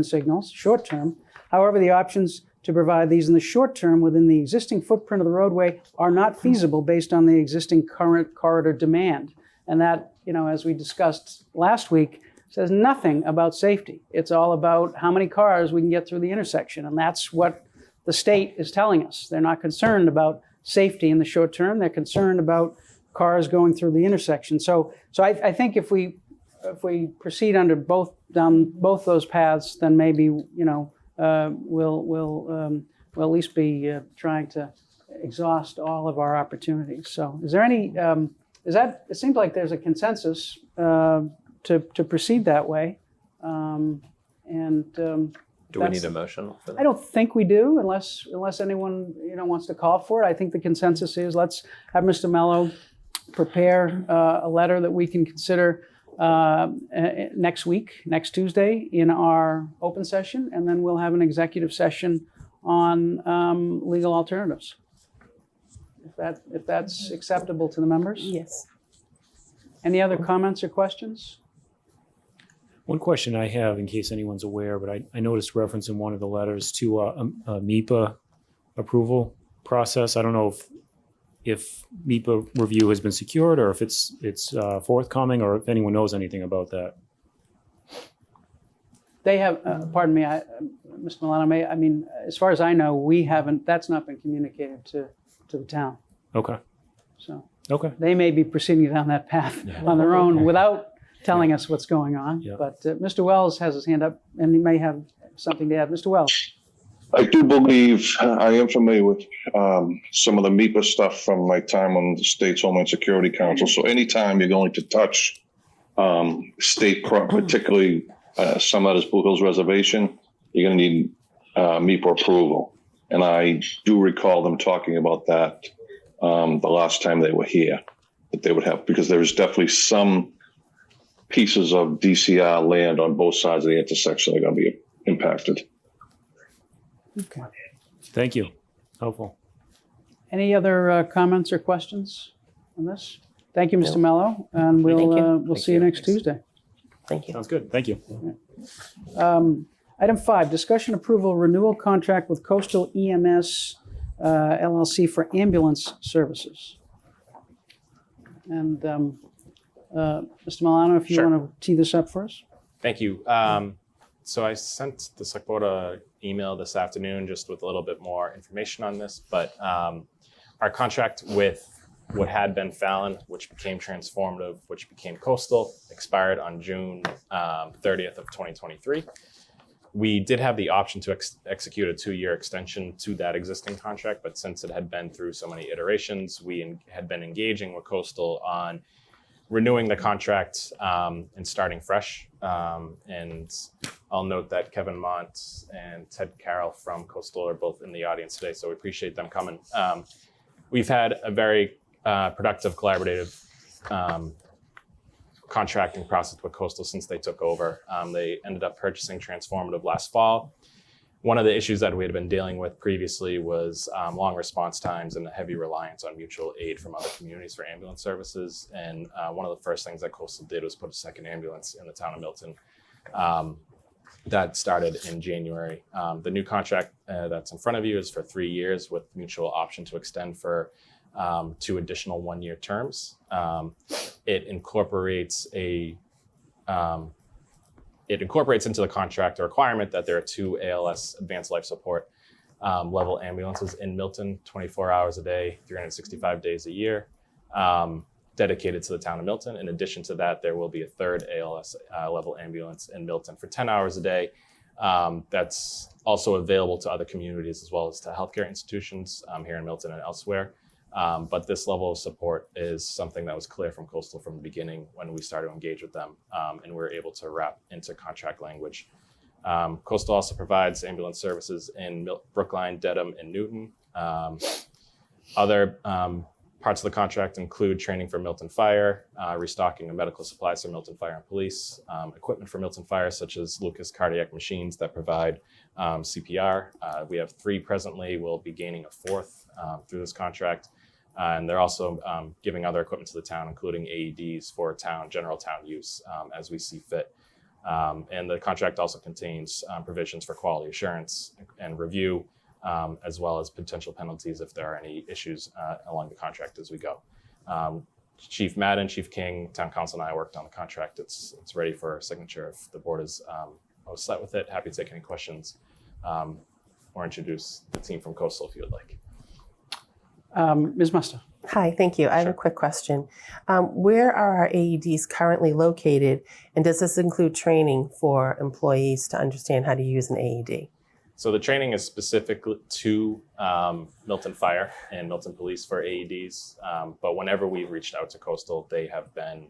signals, short-term. However, the options to provide these in the short term within the existing footprint of the roadway are not feasible based on the existing current corridor demand. And that, as we discussed last week, says nothing about safety. It's all about how many cars we can get through the intersection. And that's what the state is telling us. They're not concerned about safety in the short term. They're concerned about cars going through the intersection. So I think if we proceed down both those paths, then maybe, we'll at least be trying to exhaust all of our opportunities. So is there any, it seems like there's a consensus to proceed that way. Do we need a motion for that? I don't think we do, unless anyone wants to call for it. I think the consensus is let's have Mr. Mello prepare a letter that we can consider next week, next Tuesday, in our open session, and then we'll have an executive session on legal alternatives. If that's acceptable to the members. Yes. Any other comments or questions? One question I have, in case anyone's aware, but I noticed reference in one of the letters to a MIPA approval process. I don't know if MIPA review has been secured, or if it's forthcoming, or if anyone knows anything about that. They have, pardon me, Mr. Milano, as far as I know, we haven't, that's not been communicated to the town. Okay. So Okay. they may be proceeding down that path on their own without telling us what's going on. Yeah. But Mr. Wells has his hand up, and he may have something to add. Mr. Wells. I do believe I am familiar with some of the MIPA stuff from my time on the state's Homeland Security Council. So anytime you're going to touch state crop, particularly some of this Blue Hills Reservation, you're going to need MIPA approval. And I do recall them talking about that the last time they were here, that they would have, because there is definitely some pieces of DCR land on both sides of the intersection that are going to be impacted. Okay. Thank you. Helpful. Any other comments or questions on this? Thank you, Mr. Mello, and Thank you. we'll see you next Tuesday. Thank you. Sounds good. Thank you. Item 5, discussion approval renewal contract with Coastal EMS LLC for ambulance services. And Mr. Milano, if you Sure. want to tee this up for us. Thank you. So I sent the select board an email this afternoon just with a little bit more information on this, but our contract with what had been Fallon, which became Transformative, which became Coastal, expired on June 30th of 2023. We did have the option to execute a 2-year extension to that existing contract, but since it had been through so many iterations, we had been engaging with Coastal on renewing the contract and starting fresh. And I'll note that Kevin Mont and Ted Carroll from Coastal are both in the audience today, so we appreciate them coming. We've had a very productive collaborative contracting process with Coastal since they took over. They ended up purchasing Transformative last fall. One of the issues that we had been dealing with previously was long response times and a heavy reliance on mutual aid from other communities for ambulance services. And one of the first things that Coastal did was put a second ambulance in the town of Milton. That started in January. The new contract that's in front of you is for 3 years with mutual option to extend for 2 additional 1-year terms. It incorporates into the contract a requirement that there are 2 ALS advanced life support level ambulances in Milton, 24 hours a day, 365 days a year, dedicated to the town of Milton. In addition to that, there will be a 3rd ALS level ambulance in Milton for 10 hours a day. That's also available to other communities as well as to healthcare institutions here in Milton and elsewhere. But this level of support is something that was clear from Coastal from the beginning when we started to engage with them, and we were able to wrap into contract language. Coastal also provides ambulance services in Brookline, Dedham, and Newton. Other parts of the contract include training for Milton Fire, restocking of medical supplies for Milton Fire and Police, equipment for Milton Fire, such as Lucas cardiac machines that provide CPR. We have 3 presently. We'll be gaining a 4th through this contract. And they're also giving other equipment to the town, including AEDs for general town use as we see fit. And the contract also contains provisions for quality assurance and review, as well as potential penalties if there are any issues along the contract as we go. Chief Madden, Chief King, Town Council, and I worked on the contract. It's ready for signature. If the board is set with it, happy to take any questions or introduce the team from Coastal if you would like. Ms. Musto. Hi, thank you. I have a quick question. Where are our AEDs currently located, and does this include training for employees to understand how to use an AED? So the training is specific to Milton Fire and Milton Police for AEDs, but whenever we've reached out to Coastal, they have been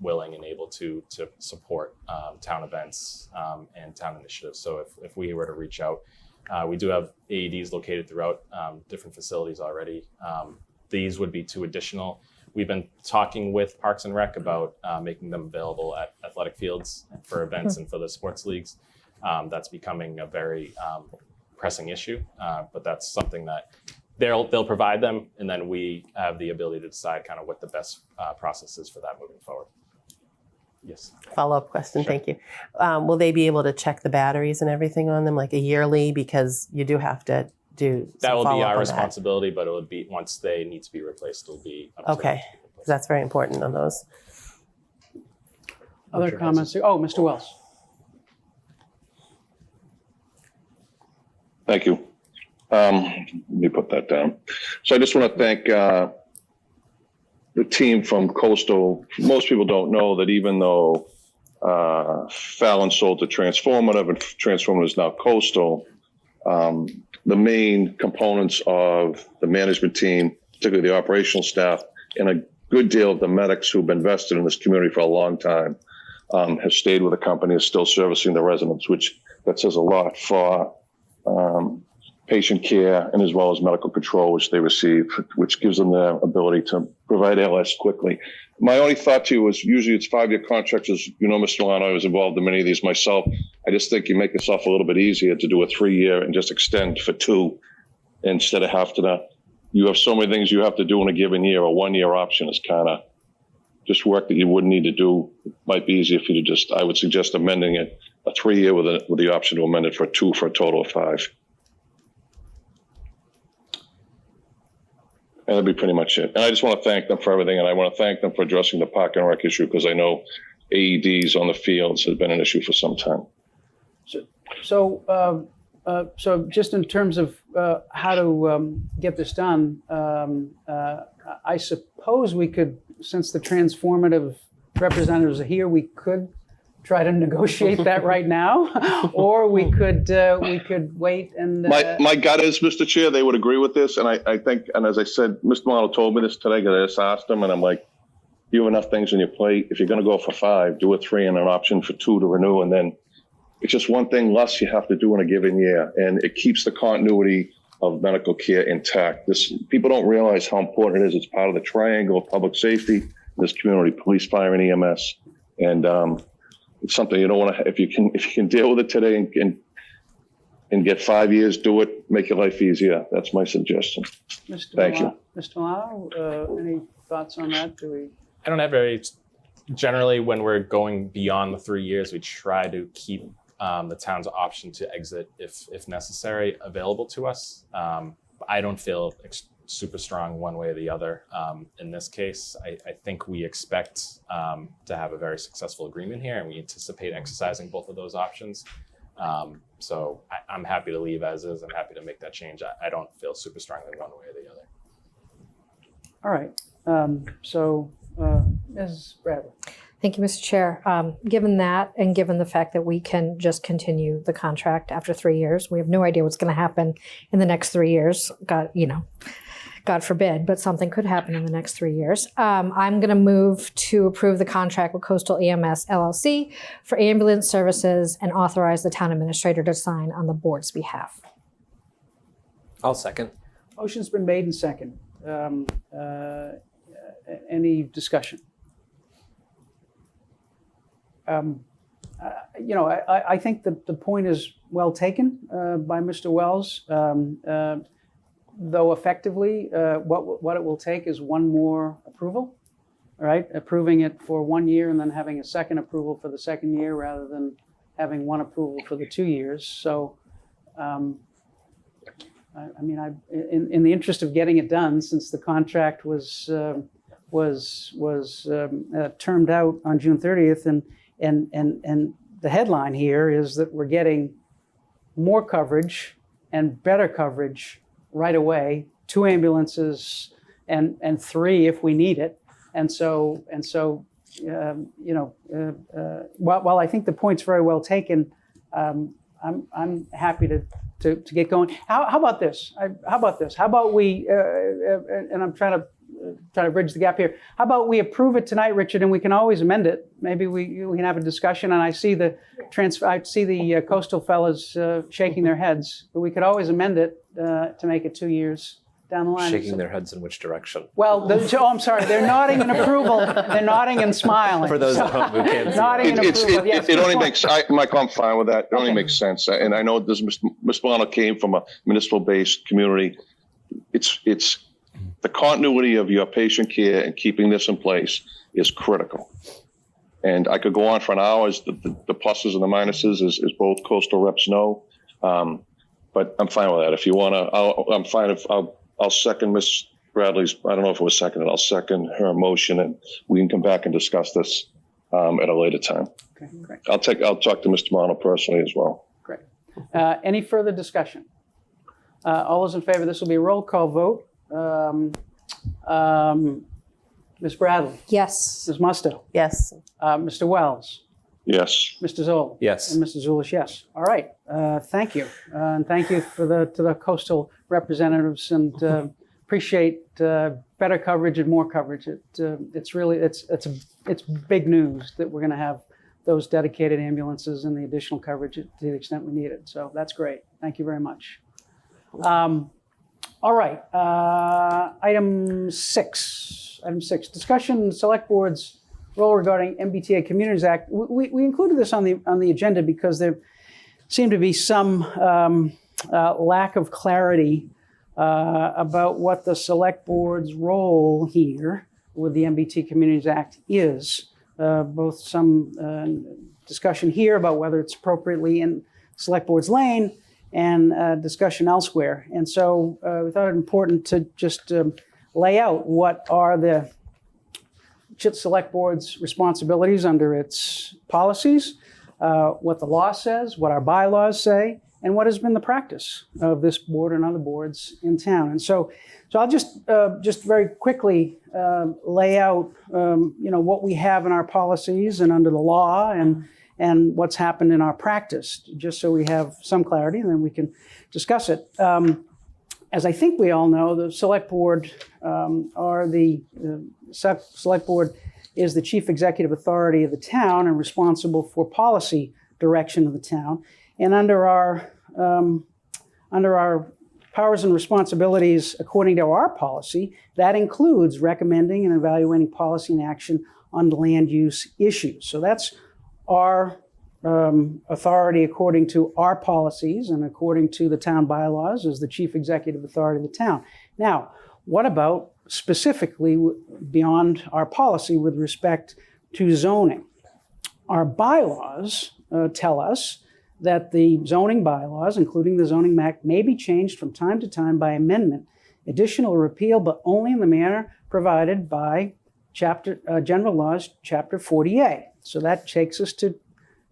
willing and able to support town events and town initiatives. So if we were to reach out, we do have AEDs located throughout different facilities already. These would be 2 additional. We've been talking with Parks and Rec about making them available at athletic fields for events and for the sports leagues. That's becoming a very pressing issue, but that's something that they'll provide them, and then we have the ability to decide kind of what the best process is for that moving forward. Yes. Follow-up question, Sure. thank you. Will they be able to check the batteries and everything on them, like a yearly, because you do have to do some That will be follow-up our on that. responsibility, but it would be once they need to be replaced, it'll be up to Okay. them to be replaced. That's very important on those. Other comments? Oh, Mr. Wells. Thank you. Let me put that down. So I just want to thank the team from Coastal, most people don't know that even though Fallon sold to Transformative and Transformative is now Coastal, the main components of the management team, particularly the operational staff, and a good deal of the medics who've been invested in this community for a long time, have stayed with the company, is still servicing the residents, which that says a lot for patient care and as well as medical control, which they receive, which gives them the ability to provide ALS quickly. My only thought to you was usually it's 5-year contracts. As you know, Mr. Milano, I was involved in many of these myself. I just think you make yourself a little bit easier to do a 3-year and just extend for 2 instead of having to. You have so many things you have to do in a given year. A 1-year option is kind of just work that you wouldn't need to do. Might be easier for you to just, I would suggest amending it a 3-year with the option to amend it for 2 for a total of 5. And that'd be pretty much it. And I just want to thank them for everything. And I want to thank them for addressing the park and rec issue, because I know AEDs on the fields has been an issue for some time. So just in terms of how to get this done, I suppose we could, since the Transformative representatives are here, we could try to negotiate that right now, or we could wait and. My gut is, Mr. Chair, they would agree with this, and I think, and as I said, Mr. Milano told me this today, because I just asked him, and I'm like, you have enough things on your plate. If you're going to go for 5, do a 3 and an option for 2 to renew, and then it's just one thing less you have to do in a given year, and it keeps the continuity of medical care intact. People don't realize how important it is. It's part of the triangle of public safety in this community: police, fire, and EMS, and it's something you don't want to. If you can deal with it today and get 5 years, do it. Make your life easier. That's my suggestion. Thank you. Mr. Milano, any thoughts on that? I don't have very. Generally, when we're going beyond the 3 years, we try to keep the town's option to exit, if necessary, available to us. I don't feel super strong one way or the other. In this case, I think we expect to have a very successful agreement here, and we anticipate exercising both of those options. So I'm happy to leave as is. I'm happy to make that change. I don't feel super strongly one way or the other. All right. Ms. Bradley. Thank you, Mr. Chair. Given that, and given the fact that we can just continue the contract after 3 years, we have no idea what's going to happen in the next 3 years. God forbid, but something could happen in the next 3 years. I'm going to move to approve the contract with Coastal EMS LLC for ambulance services and authorize the town administrator to sign on the board's behalf. I'll second. Motion's been made and second. Any discussion? I think that the point is well taken by Mr. Wells. Though effectively, what it will take is one more approval, right? Approving it for 1 year and then having a second approval for the second year rather than having one approval for the 2 years. So, in the interest of getting it done, since the contract was termed out on June 30th, and the headline here is that we're getting more coverage and better coverage right away, 2 ambulances and 3 if we need it. And so while I think the point's very well taken, I'm happy to get going. How about this? How about we? And I'm trying to bridge the gap here. How about we approve it tonight, Richard, and we can always amend it. Maybe we can have a discussion. And I see the Coastal fellas shaking their heads, but we could always amend it to make it 2 years down the line. Shaking their heads in which direction? Well, I'm sorry. They're nodding in approval. They're nodding and smiling. For those at home who can't see. Nodding in approval. Yes, it only makes, Michael, I'm fine with that. It only makes sense. And I know this, Ms. Milano came from a municipal-based community. It's the continuity of your patient care and keeping this in place is critical. And I could go on for an hour. The pluses and the minuses, as both Coastal reps know. But I'm fine with that. If you want to, I'm fine if I'll second Ms. Bradley's. I don't know if it was seconded. I'll second her motion, and we can come back and discuss this at a later time. Okay, great. I'll talk to Mr. Milano personally as well. Great. Any further discussion? All those in favor? This will be a roll call vote. Ms. Bradley, Yes. Ms. Musto, Yes. Mr. Wells, Yes. Mr. Zoll. Yes. And Mr. Zulish, yes. All right. Thank you. And thank you to the coastal representatives, and appreciate better coverage and more coverage. It's really, it's big news that we're going to have those dedicated ambulances and the additional coverage to the extent we need it. So that's great. Thank you very much. All right. Item six, discussion select board's role regarding MBTA Communities Act. We included this on the agenda because there seemed to be some lack of clarity about what the select board's role here with the MBTA Communities Act is. Both some discussion here about whether it's appropriately in select board's lane, and discussion elsewhere. And so we thought it important to just lay out what are the select board's responsibilities under its policies, what the law says, what our bylaws say, and what has been the practice of this board and other boards in town. And so I'll just very quickly lay out, what we have in our policies and under the law, and what's happened in our practice, just so we have some clarity, and then we can discuss it. As I think we all know, the select board select board is the chief executive authority of the town and responsible for policy direction of the town. And under our powers and responsibilities, according to our policy, that includes recommending and evaluating policy and action on land use issues. So that's our authority according to our policies and according to the town bylaws as the chief executive authority of the town. Now, what about specifically beyond our policy with respect to zoning? Our bylaws tell us that the zoning bylaws, including the zoning map, may be changed from time to time by amendment, additional or repeal, but only in the manner provided by General Laws, Chapter 40A. So that takes us to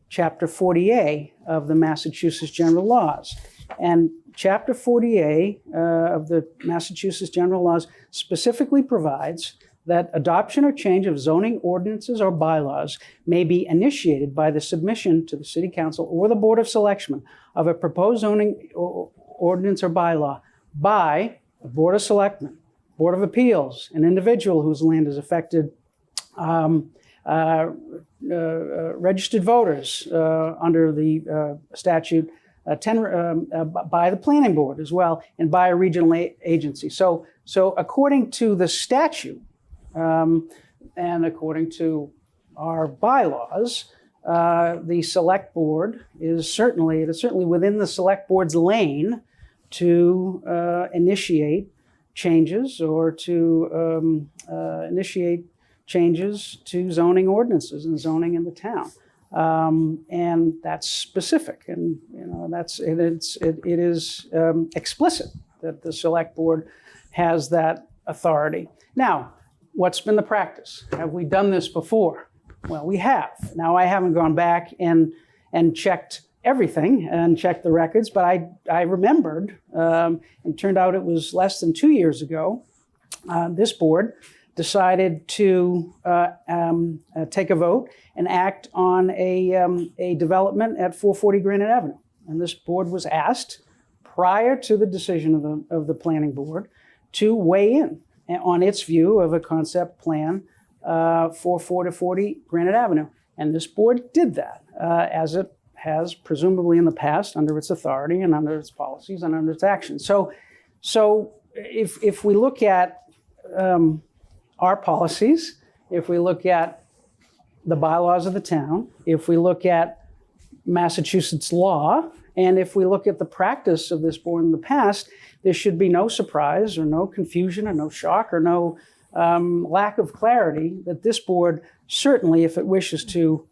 Chapter 40A of the Massachusetts General Laws. And Chapter 40A of the Massachusetts General Laws specifically provides that adoption or change of zoning ordinances or bylaws may be initiated by the submission to the City Council or the Board of Selectmen of a proposed zoning ordinance or bylaw by the Board of Selectmen, Board of Appeals, an individual whose land is affected, registered voters under the statute, by the planning board as well, and by a regional agency. So according to the statute and according to our bylaws, the select board is certainly within the select board's lane to initiate changes or to initiate changes to zoning ordinances and zoning in the town. And that's specific, and it is explicit that the select board has that authority. Now, what's been the practice? Have we done this before? Well, we have. Now, I haven't gone back and checked everything and checked the records, but I remembered, and turned out it was less than 2 years ago, this board decided to take a vote and act on a development at 440 Granite Avenue. And this board was asked, prior to the decision of the planning board, to weigh in on its view of a concept plan for 440 Granite Avenue. And this board did that, as it has presumably in the past under its authority and under its policies and under its actions. So if we look at our policies, if we look at the bylaws of the town, if we look at Massachusetts law, and if we look at the practice of this board in the past, there should be no surprise or no confusion or no shock or no lack of clarity that this board certainly, if it wishes to,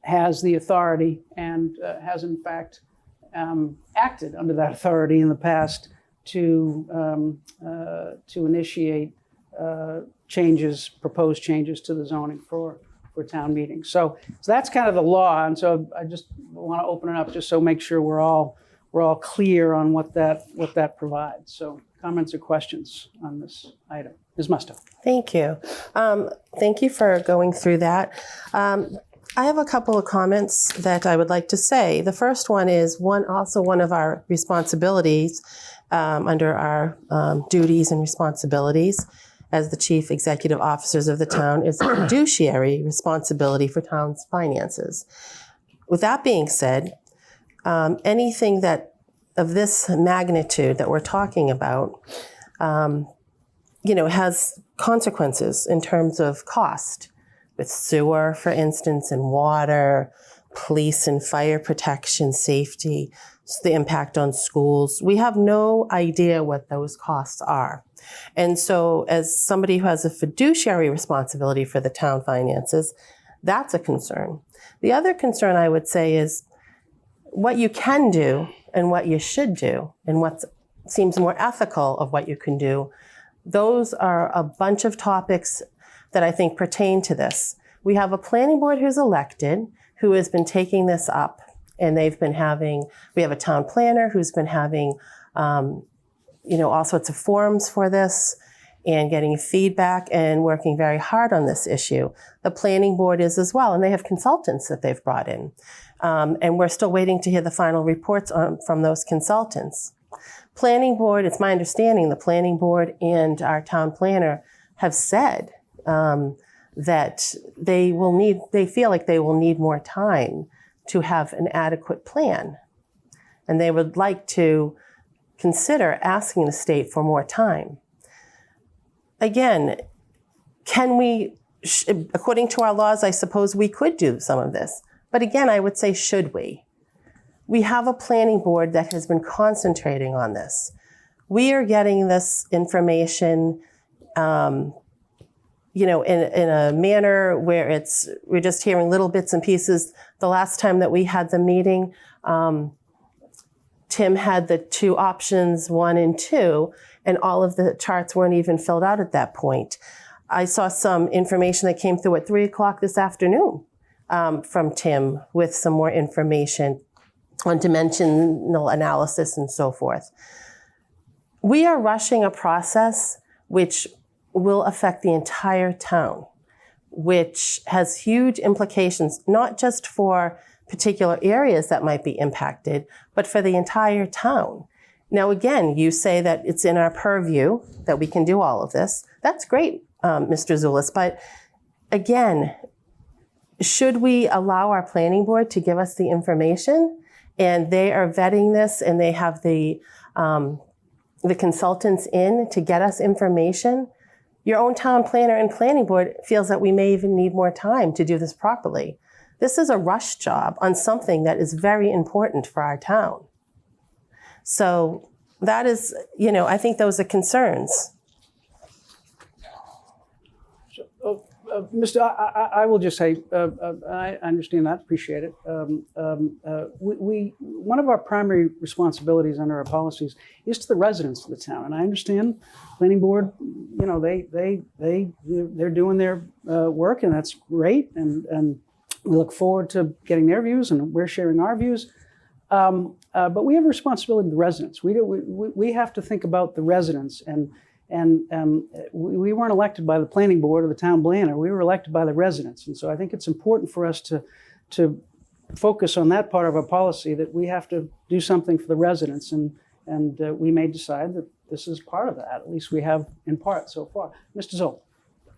has the authority and has in fact acted under that authority in the past to initiate proposed changes to the zoning for town meetings. So that's kind of the law, and so I just want to open it up just so make sure we're all clear on what that provides. So comments or questions on this item? Ms. Musto. Thank you. Thank you for going through that. I have a couple of comments that I would like to say. The first one is one of our responsibilities under our duties and responsibilities as the chief executive officers of the town is a fiduciary responsibility for town's finances. With that being said, anything that of this magnitude that we're talking about, has consequences in terms of cost, with sewer, for instance, and water, police and fire protection, safety, the impact on schools. We have no idea what those costs are. And so as somebody who has a fiduciary responsibility for the town finances, that's a concern. The other concern I would say is what you can do and what you should do and what seems more ethical of what you can do. Those are a bunch of topics that I think pertain to this. We have a planning board who's elected, who has been taking this up, and we have a town planner who's been having, all sorts of forums for this and getting feedback and working very hard on this issue. The planning board is as well, and they have consultants that they've brought in. And we're still waiting to hear the final reports from those consultants. Planning board, it's my understanding, the planning board and our town planner have said that they feel like they will need more time to have an adequate plan. And they would like to consider asking the state for more time. Again, according to our laws, I suppose we could do some of this. But again, I would say, should we? We have a planning board that has been concentrating on this. We are getting this information, in a manner where we're just hearing little bits and pieces. The last time that we had the meeting, Tim had the two options, 1 and 2, and all of the charts weren't even filled out at that point. I saw some information that came through at 3:00 this afternoon from Tim with some more information on dimensional analysis and so forth. We are rushing a process which will affect the entire town, which has huge implications, not just for particular areas that might be impacted, but for the entire town. Now, again, you say that it's in our purview that we can do all of this. That's great, Mr. Zulus, but again, should we allow our planning board to give us the information? And they are vetting this, and they have the consultants in to get us information. Your own town planner and planning board feels that we may even need more time to do this properly. This is a rush job on something that is very important for our town. So that is, I think those are concerns. Mr. I will just say, I understand that, appreciate it. One of our primary responsibilities under our policies is to the residents of the town, and I understand planning board, they're doing their work, and that's great, and we look forward to getting their views, and we're sharing our views. But we have a responsibility to the residents. We have to think about the residents, and we weren't elected by the planning board or the town planner. We were elected by the residents. And so I think it's important for us to focus on that part of our policy, that we have to do something for the residents. And we may decide that this is part of that. At least we have in part so far. Mr. Zoll.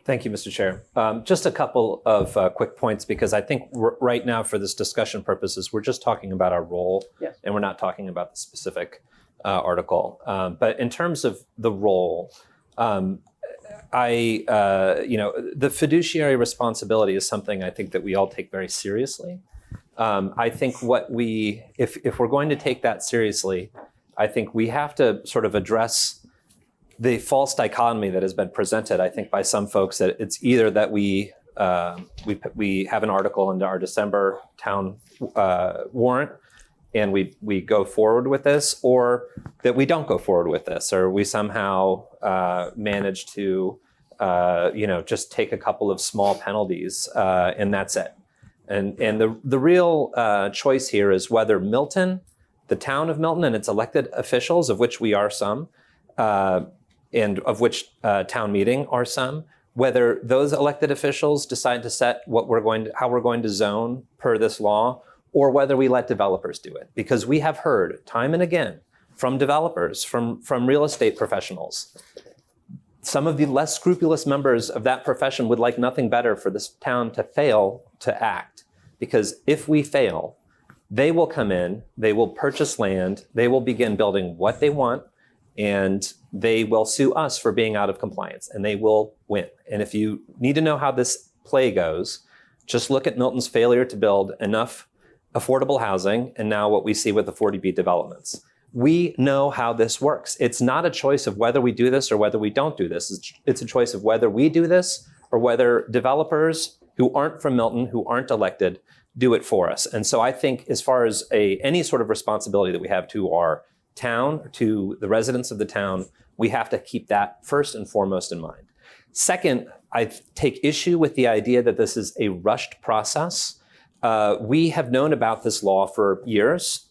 Thank you, Mr. Chair. Just a couple of quick points, because I think right now for this discussion purposes, we're just talking about our role, yes, and we're not talking about the specific article. But in terms of the role, the fiduciary responsibility is something I think that we all take very seriously. I think if we're going to take that seriously, I think we have to sort of address the false dichotomy that has been presented, I think, by some folks, that it's either that we have an article into our December town warrant and we go forward with this, or that we don't go forward with this, or we somehow manage to just take a couple of small penalties and that's it. And the real choice here is whether Milton, the town of Milton and its elected officials, of which we are some, and of which town meeting are some, whether those elected officials decide to set how we're going to zone per this law, or whether we let developers do it. Because we have heard time and again from developers, from real estate professionals, some of the less scrupulous members of that profession would like nothing better for this town to fail to act. Because if we fail, they will come in, they will purchase land, they will begin building what they want, and they will sue us for being out of compliance, and they will win. And if you need to know how this play goes, just look at Milton's failure to build enough affordable housing, and now what we see with the 40B developments. We know how this works. It's not a choice of whether we do this or whether we don't do this. It's a choice of whether we do this or whether developers who aren't from Milton, who aren't elected, do it for us. And so I think as far as any sort of responsibility that we have to our town, to the residents of the town, we have to keep that first and foremost in mind. Second, I take issue with the idea that this is a rushed process. We have known about this law for years.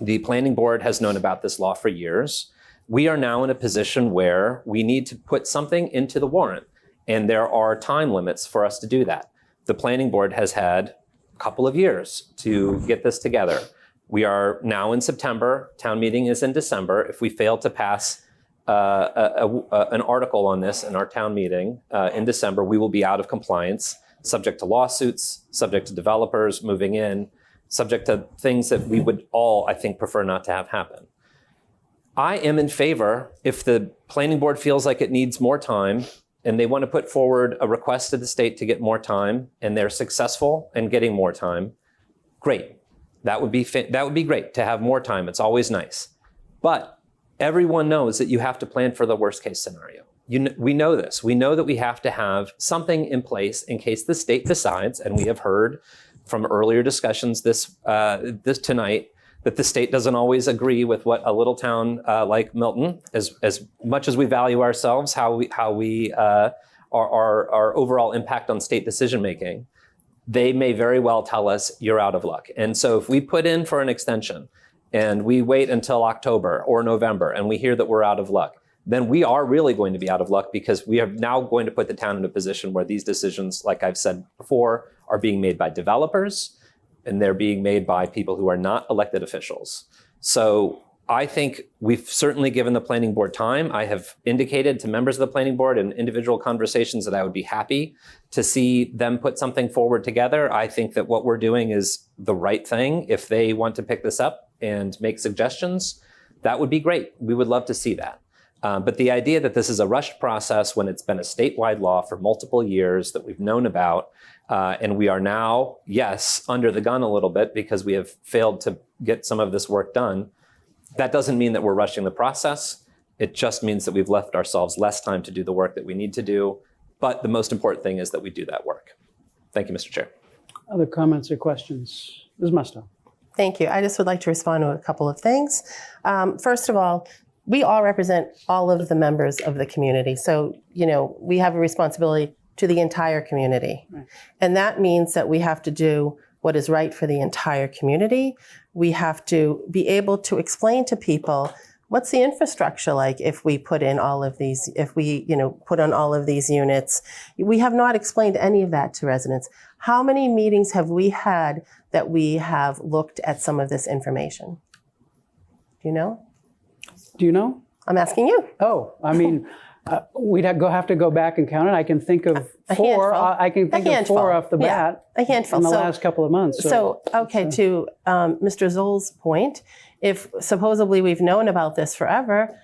The planning board has known about this law for years. We are now in a position where we need to put something into the warrant, and there are time limits for us to do that. The planning board has had a couple of years to get this together. We are now in September. Town meeting is in December. If we fail to pass an article on this in our town meeting in December, we will be out of compliance, subject to lawsuits, subject to developers moving in, subject to things that we would all, I think, prefer not to have happen. I am in favor, if the planning board feels like it needs more time and they want to put forward a request to the state to get more time and they're successful in getting more time, great. That would be great to have more time. It's always nice. But everyone knows that you have to plan for the worst case scenario. We know this. We know that we have to have something in place in case the state decides, and we have heard from earlier discussions this tonight, that the state doesn't always agree with what a little town like Milton, as much as we value ourselves, our overall impact on state decision making, they may very well tell us you're out of luck. And so if we put in for an extension and we wait until October or November and we hear that we're out of luck, then we are really going to be out of luck, because we are now going to put the town in a position where these decisions, like I've said before, are being made by developers, and they're being made by people who are not elected officials. So I think we've certainly given the planning board time. I have indicated to members of the planning board in individual conversations that I would be happy to see them put something forward together. I think that what we're doing is the right thing. If they want to pick this up and make suggestions, that would be great. We would love to see that. But the idea that this is a rushed process when it's been a statewide law for multiple years that we've known about, and we are now, yes, under the gun a little bit because we have failed to get some of this work done, that doesn't mean that we're rushing the process. It just means that we've left ourselves less time to do the work that we need to do. But the most important thing is that we do that work. Thank you, Mr. Chair. Other comments or questions? Ms. Musto. Thank you. I just would like to respond to a couple of things. First of all, we all represent all of the members of the community. So, we have a responsibility to the entire community. Right. And that means that we have to do what is right for the entire community. We have to be able to explain to people, what's the infrastructure like if we put in all of these, put on all of these units? We have not explained any of that to residents. How many meetings have we had that we have looked at some of this information? Do you know? Do you know? I'm asking you. Oh, I mean, we'd have to go back and count it. I can think of four. I can think of four off the bat. A handful. In the last couple of months. To Mr. Zoll's point, if supposedly we've known about this forever,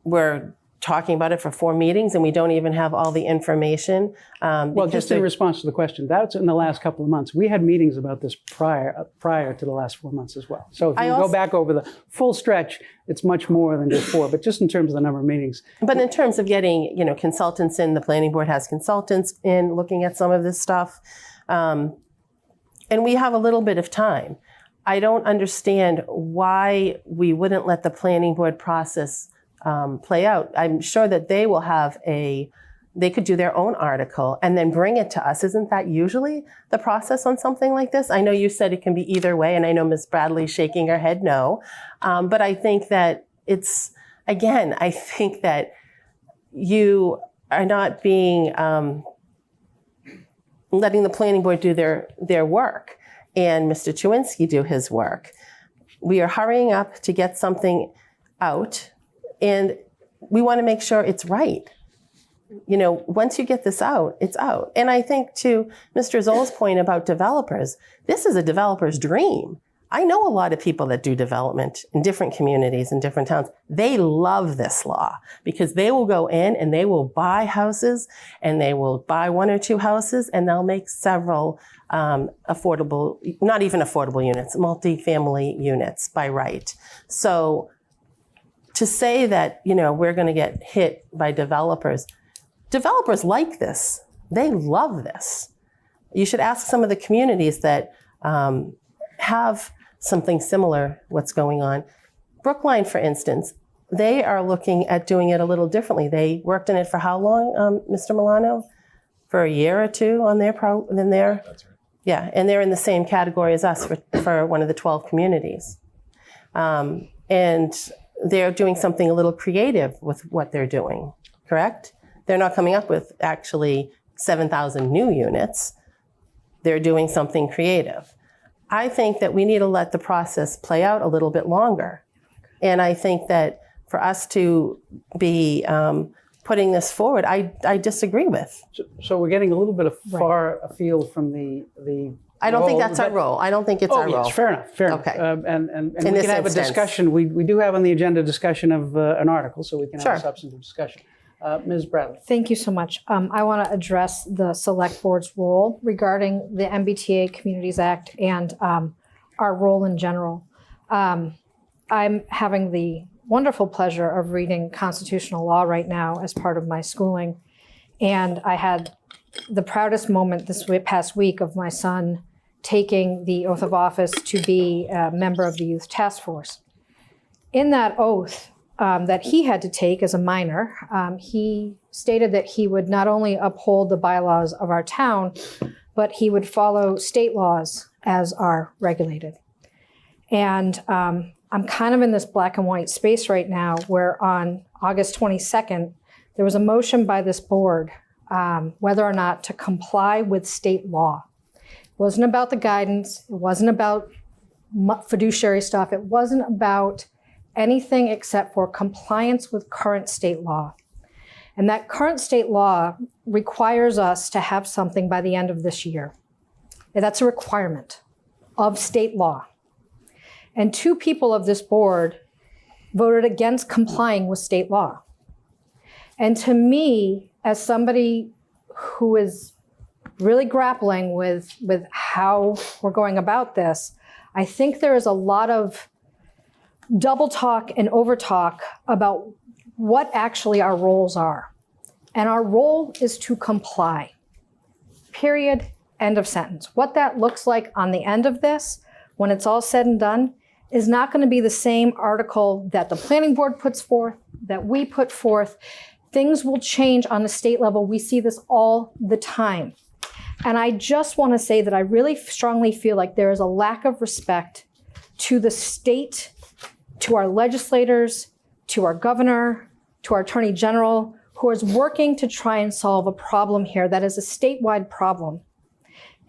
we're talking about it for 4 meetings and we don't even have all the information. Well, just in response to the question, that's in the last couple of months. We had meetings about this prior to the last 4 months as well. So if you go back over the full stretch, it's much more than just 4, but just in terms of the number of meetings. But in terms of getting, consultants in, the planning board has consultants in looking at some of this stuff. And we have a little bit of time. I don't understand why we wouldn't let the planning board process play out. I'm sure that they will have they could do their own article and then bring it to us. Isn't that usually the process on something like this? I know you said it can be either way, and I know Ms. Bradley's shaking her head no. But I think that it's again, I think that you are not being, letting the planning board do their work and Mr. Chewinski do his work. We are hurrying up to get something out, and we want to make sure it's right. You know, once you get this out, it's out. And I think to Mr. Zoll's point about developers, this is a developer's dream. I know a lot of people that do development in different communities in different towns. They love this law because they will go in and they will buy houses, and they will buy 1 or 2 houses, and they'll make several affordable, not even affordable units, multifamily units by right. So to say that, you know, we're going to get hit by developers like this. They love this. You should ask some of the communities that have something similar, what's going on. Brookline, for instance, they are looking at doing it a little differently. They worked in it for how long, Mr. Milano? For a year or 2 on their That's right. Yeah, and they're in the same category as us for one of the 12 communities. And they're doing something a little creative with what they're doing, correct? They're not coming up with actually 7,000 new units. They're doing something creative. I think that we need to let the process play out a little bit longer. And I think that for us to be putting this forward, I disagree with. So we're getting a little bit of far afield from the. I don't think that's our role. I don't think it's our role. Yes, fair enough. Fair Okay. enough. And we this can have instance. a discussion. We do have on the agenda discussion of an article, so we can have Sure. a substantive discussion. Ms. Bradley. Thank you so much. I want to address the select board's role regarding the MBTA Communities Act and our role in general. I'm having the wonderful pleasure of reading constitutional law right now as part of my schooling. And I had the proudest moment this past week of my son taking the oath of office to be a member of the Youth Task Force. In that oath, that he had to take as a minor, he stated that he would not only uphold the bylaws of our town, but he would follow state laws as are regulated. And I'm kind of in this black and white space right now where on August 22nd, there was a motion by this board whether or not to comply with state law. It wasn't about the guidance. It wasn't about fiduciary stuff. It wasn't about anything except for compliance with current state law. And that current state law requires us to have something by the end of this year. And that's a requirement of state law. And 2 people of this board voted against complying with state law. And to me, as somebody who is really grappling with how we're going about this, I think there is a lot of double talk and over talk about what actually our roles are. And our role is to comply. Period. End of sentence. What that looks like on the end of this, when it's all said and done, is not going to be the same article that the planning board puts forth, that we put forth. Things will change on the state level. We see this all the time. And I just want to say that I really strongly feel like there is a lack of respect to the state, to our legislators, to our governor, to our attorney general, who is working to try and solve a problem here that is a statewide problem.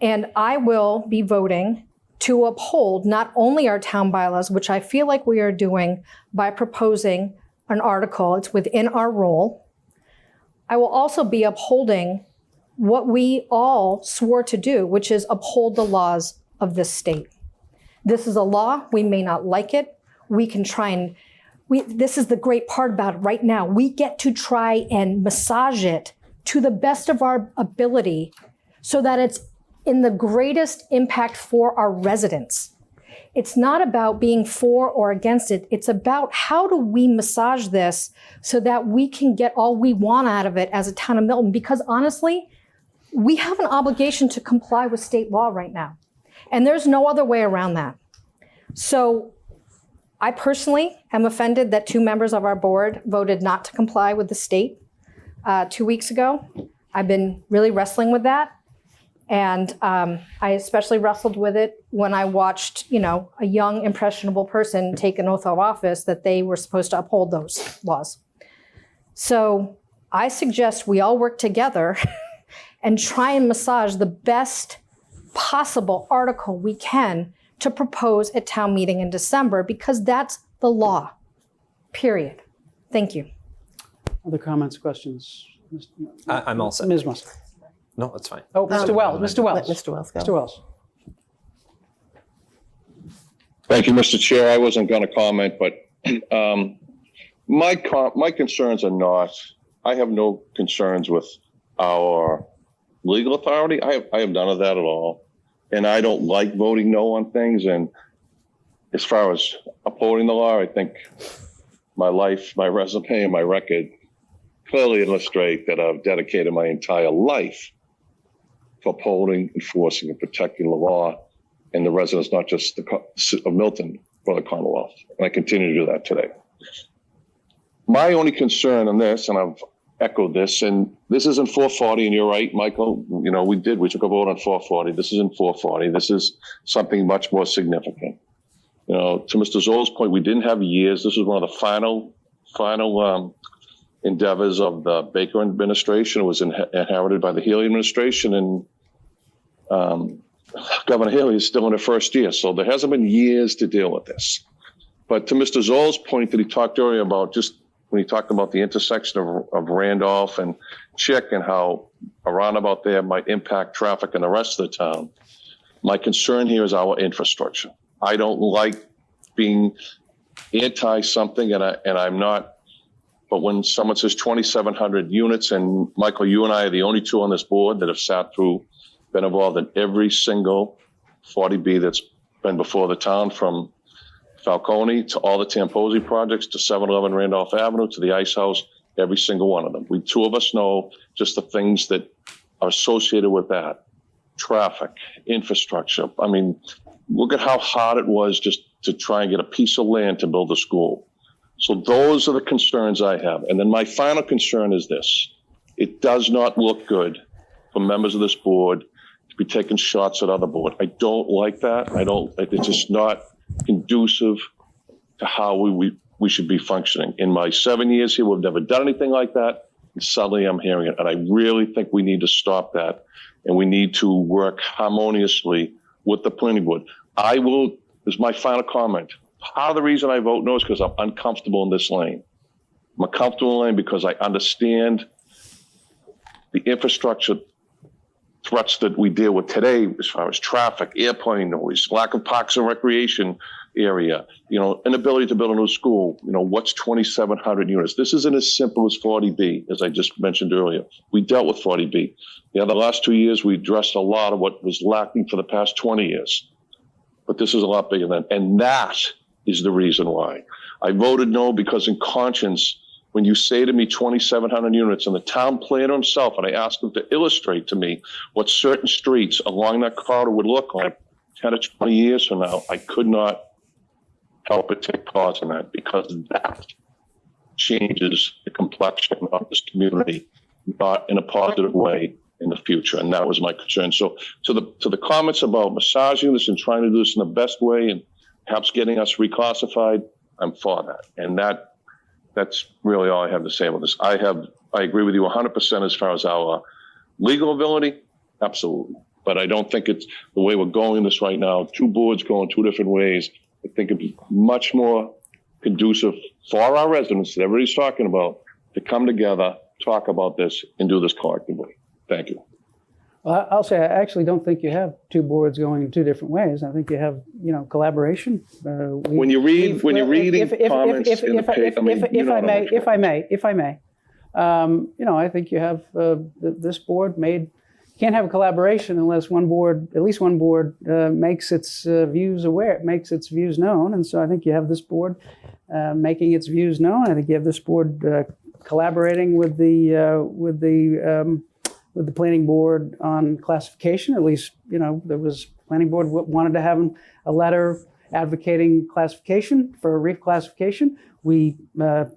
And I will be voting to uphold not only our town bylaws, which I feel like we are doing by proposing an article, it's within our role. I will also be upholding what we all swore to do, which is uphold the laws of this state. This is a law. We may not like it. We can try and, this is the great part about it right now. We get to try and massage it to the best of our ability so that it's in the greatest impact for our residents. It's not about being for or against it. It's about how do we massage this so that we can get all we want out of it as a town of Milton. Because honestly, we have an obligation to comply with state law right now. And there's no other way around that. So I personally am offended that 2 members of our board voted not to comply with the state 2 weeks ago. I've been really wrestling with that. And I especially wrestled with it when I watched, a young, impressionable person take an oath of office that they were supposed to uphold those laws. So I suggest we all work together and try and massage the best possible article we can to propose at town meeting in December, because that's the law, period. Thank you. Other comments, questions? I'm all set. Ms. Musk. No, that's fine. Oh, Mr. Wells. Mr. Wells. Let Mr. Wells go. Mr. Wells. Thank you, Mr. Chair. I wasn't going to comment, but my concerns are not, I have no concerns with our legal authority. I have none of that at all. And I don't like voting no on things. And as far as upholding the law, I think my life, my resume, and my record clearly illustrate that I've dedicated my entire life to upholding, enforcing, and protecting the law and the residents, not just of Milton, but the Commonwealth. And I continue to do that today. My only concern on this, and I've echoed this, and this isn't 440, and you're right, Michael, we took a vote on 440. This isn't 440. This is something much more significant. To Mr. Zoll's point, we didn't have years. This was one of the final endeavors of the Baker administration. It was inherited by the Healy administration, and Governor Healy is still in her first year, so there hasn't been years to deal with this. But to Mr. Zoll's point that he talked earlier about, just when he talked about the intersection of Randolph and Chick and how a roundabout there might impact traffic in the rest of the town, my concern here is our infrastructure. I don't like being anti-something, and I'm not. But when someone says 2,700 units, and Michael, you and I are the only two on this board that have been involved in every single 40B that's been before the town, from Falcone to all the Tamposi projects to 711 Randolph Avenue to the Ice House, every single one of them. We two of us know just the things that are associated with that. Traffic, infrastructure. I mean, look at how hard it was just to try and get a piece of land to build a school. So those are the concerns I have. And then my final concern is this. It does not look good for members of this board to be taking shots at other board. I don't like that. It's just not conducive to how we should be functioning. In my 7 years here, we've never done anything like that. And suddenly I'm hearing it. And I really think we need to stop that. And we need to work harmoniously with the planning board. This is my final comment. Part of the reason I vote no is because I'm uncomfortable in this lane. I'm uncomfortable in the lane because I understand the infrastructure threats that we deal with today, as far as traffic, airplane noise, lack of parks and recreation area, inability to build a new school. What's 2,700 units? This isn't as simple as 40B, as I just mentioned earlier. We dealt with 40B. The last 2 years, we addressed a lot of what was lacking for the past 20 years. But this is a lot bigger than, and that is the reason why. I voted no because in conscience, when you say to me 2,700 units and the town planner himself, and I asked him to illustrate to me what certain streets along that corridor would look like 10 or 20 years from now, I could not help but take pause on that, because that changes the complexion of this community, not in a positive way in the future. And that was my concern. So to the comments about massaging this and trying to do this in the best way and perhaps getting us reclassified, I'm for that. And that's really all I have to say about this. I agree with you 100% as far as our legal ability, absolutely. But I don't think it's the way we're going this right now. Two boards going two different ways. I think it'd be much more conducive for our residents that everybody's talking about to come together, talk about this, and do this collectively. Thank you. Well, I'll say I actually don't think you have two boards going in two different ways. I think you have, collaboration. When you're reading comments in the paper, if I may, I think you have this board can't have a collaboration unless at least one board makes its views aware, makes its views known. And so I think you have this board making its views known. I think you have this board collaborating with the planning board on classification. At least, there was planning board wanted to have a letter advocating classification for reclassification. We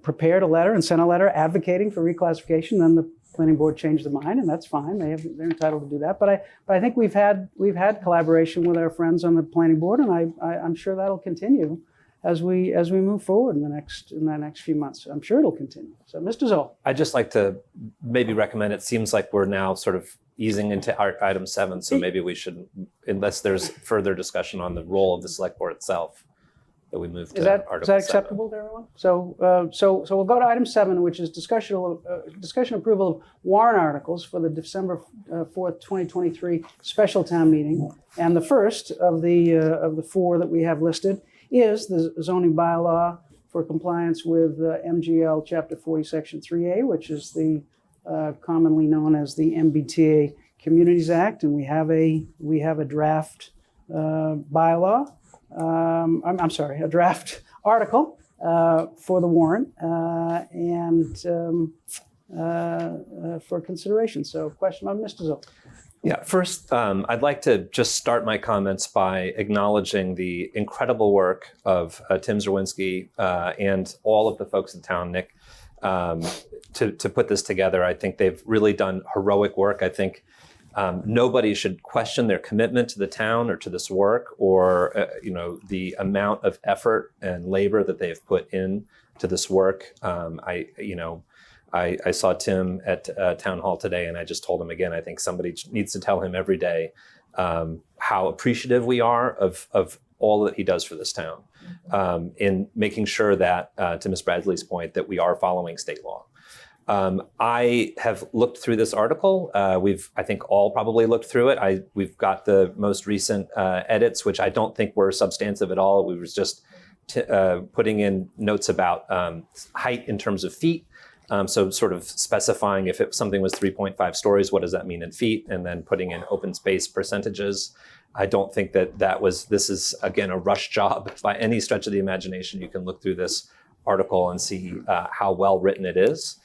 prepared a letter and sent a letter advocating for reclassification. Then the planning board changed their mind, and that's fine. They're entitled to do that. But I think we've had collaboration with our friends on the planning board, and I'm sure that'll continue as we move forward in the next few months. I'm sure it'll continue. So, Mr. Zoll. I'd just like to maybe recommend, it seems like we're now sort of easing into item 7, so maybe we should, unless there's further discussion on the role of the select board itself, that we move to Article 7. Is that acceptable to everyone? So we'll go to item 7, which is discussion approval of warrant articles for the December 4th, 2023 special town meeting. And the first of the 4 that we have listed is the zoning bylaw for compliance with MGL Chapter 40, Section 3A, which is the commonly known as the MBTA Communities Act, and we have a draft bylaw. I'm sorry, a draft article for the warrant and for consideration. So, question on Mr. Zoll. Yeah, first, I'd like to just start my comments by acknowledging the incredible work of Tim Zerwinski and all of the folks in town, Nick, to put this together. I think they've really done heroic work. I think nobody should question their commitment to the town or to this work, or the amount of effort and labor that they've put in to this work. I saw Tim at town hall today, and I just told him again, I think somebody needs to tell him every day how appreciative we are of all that he does for this town, in making sure that, to Ms. Bradley's point, that we are following state law. I have looked through this article. I think all probably looked through it. We've got the most recent edits, which I don't think were substantive at all. We was just putting in notes about height in terms of feet. So sort of specifying if something was 3.5 stories, what does that mean in feet? And then putting in open space percentages. I don't think this is, again, a rush job by any stretch of the imagination. You can look through this article and see how well written it is.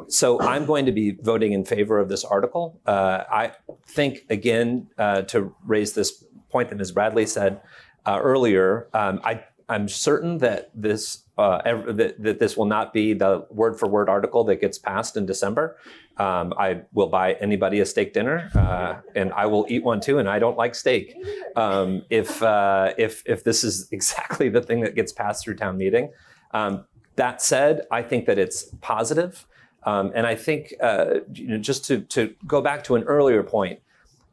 So I'm going to be voting in favor of this article. I think, again, to raise this point that Ms. Bradley said earlier, I'm certain that this will not be the word-for-word article that gets passed in December. I will buy anybody a steak dinner, and I will eat one too. And I don't like steak. If this is exactly the thing that gets passed through town meeting. That said, I think that it's positive, and I think just to go back to an earlier point,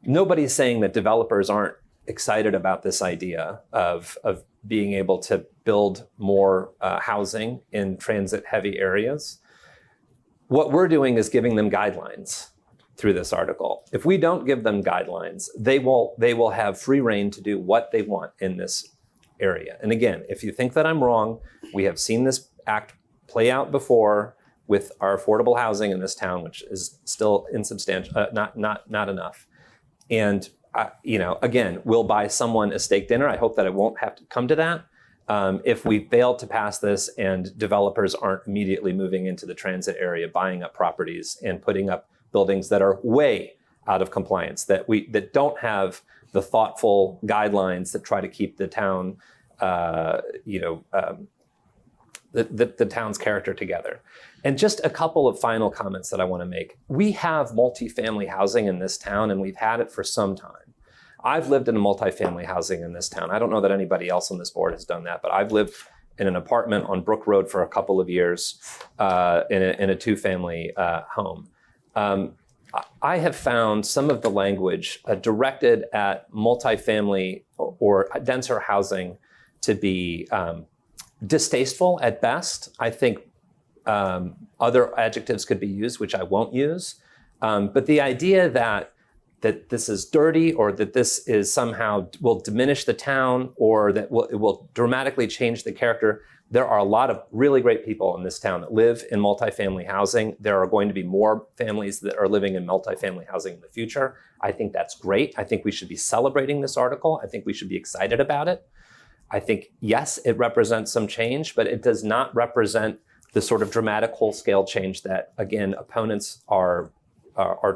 nobody's saying that developers aren't excited about this idea of being able to build more housing in transit-heavy areas. What we're doing is giving them guidelines through this article. If we don't give them guidelines, they will have free rein to do what they want in this area. And again, if you think that I'm wrong, we have seen this act play out before with our affordable housing in this town, which is still insubstantial, not enough. And again, we'll buy someone a steak dinner. I hope that it won't have to come to that. If we fail to pass this and developers aren't immediately moving into the transit area, buying up properties and putting up buildings that are way out of compliance, that don't have the thoughtful guidelines that try to keep the town, the town's character together. And just a couple of final comments that I want to make. We have multifamily housing in this town, and we've had it for some time. I've lived in a multifamily housing in this town. I don't know that anybody else on this board has done that, but I've lived in an apartment on Brook Road for a couple of years in a two-family home. I have found some of the language directed at multifamily or denser housing to be distasteful at best. I think other adjectives could be used, which I won't use. But the idea that this is dirty, or that this is somehow will diminish the town, or that it will dramatically change the character. There are a lot of really great people in this town that live in multifamily housing. There are going to be more families that are living in multifamily housing in the future. I think that's great. I think we should be celebrating this article. I think we should be excited about it. I think, yes, it represents some change, but it does not represent the sort of dramatic whole-scale change that, again, opponents are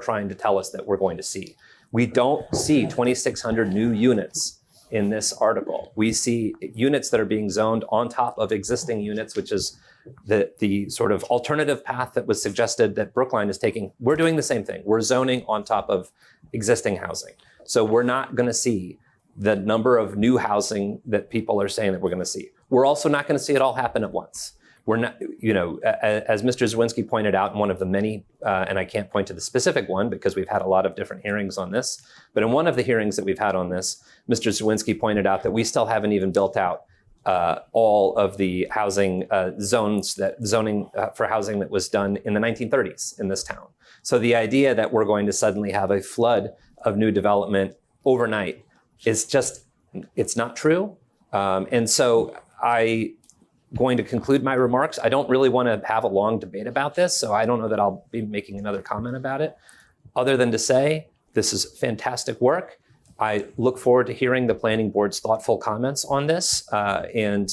trying to tell us that we're going to see. We don't see 2,600 new units in this article. We see units that are being zoned on top of existing units, which is the sort of alternative path that was suggested that Brookline is taking, we're doing the same thing. We're zoning on top of existing housing. So we're not going to see the number of new housing that people are saying that we're going to see. We're also not going to see it all happen at once. We're not, as Mr. Zawinski pointed out in one of the many, and I can't point to the specific one because we've had a lot of different hearings on this, but in one of the hearings that we've had on this, Mr. Zawinski pointed out that we still haven't even built out all of the housing zoning for housing that was done in the 1930s in this town. So the idea that we're going to suddenly have a flood of new development overnight is just, it's not true. And so I'm going to conclude my remarks. I don't really want to have a long debate about this, so I don't know that I'll be making another comment about it, other than to say this is fantastic work. I look forward to hearing the planning board's thoughtful comments on this and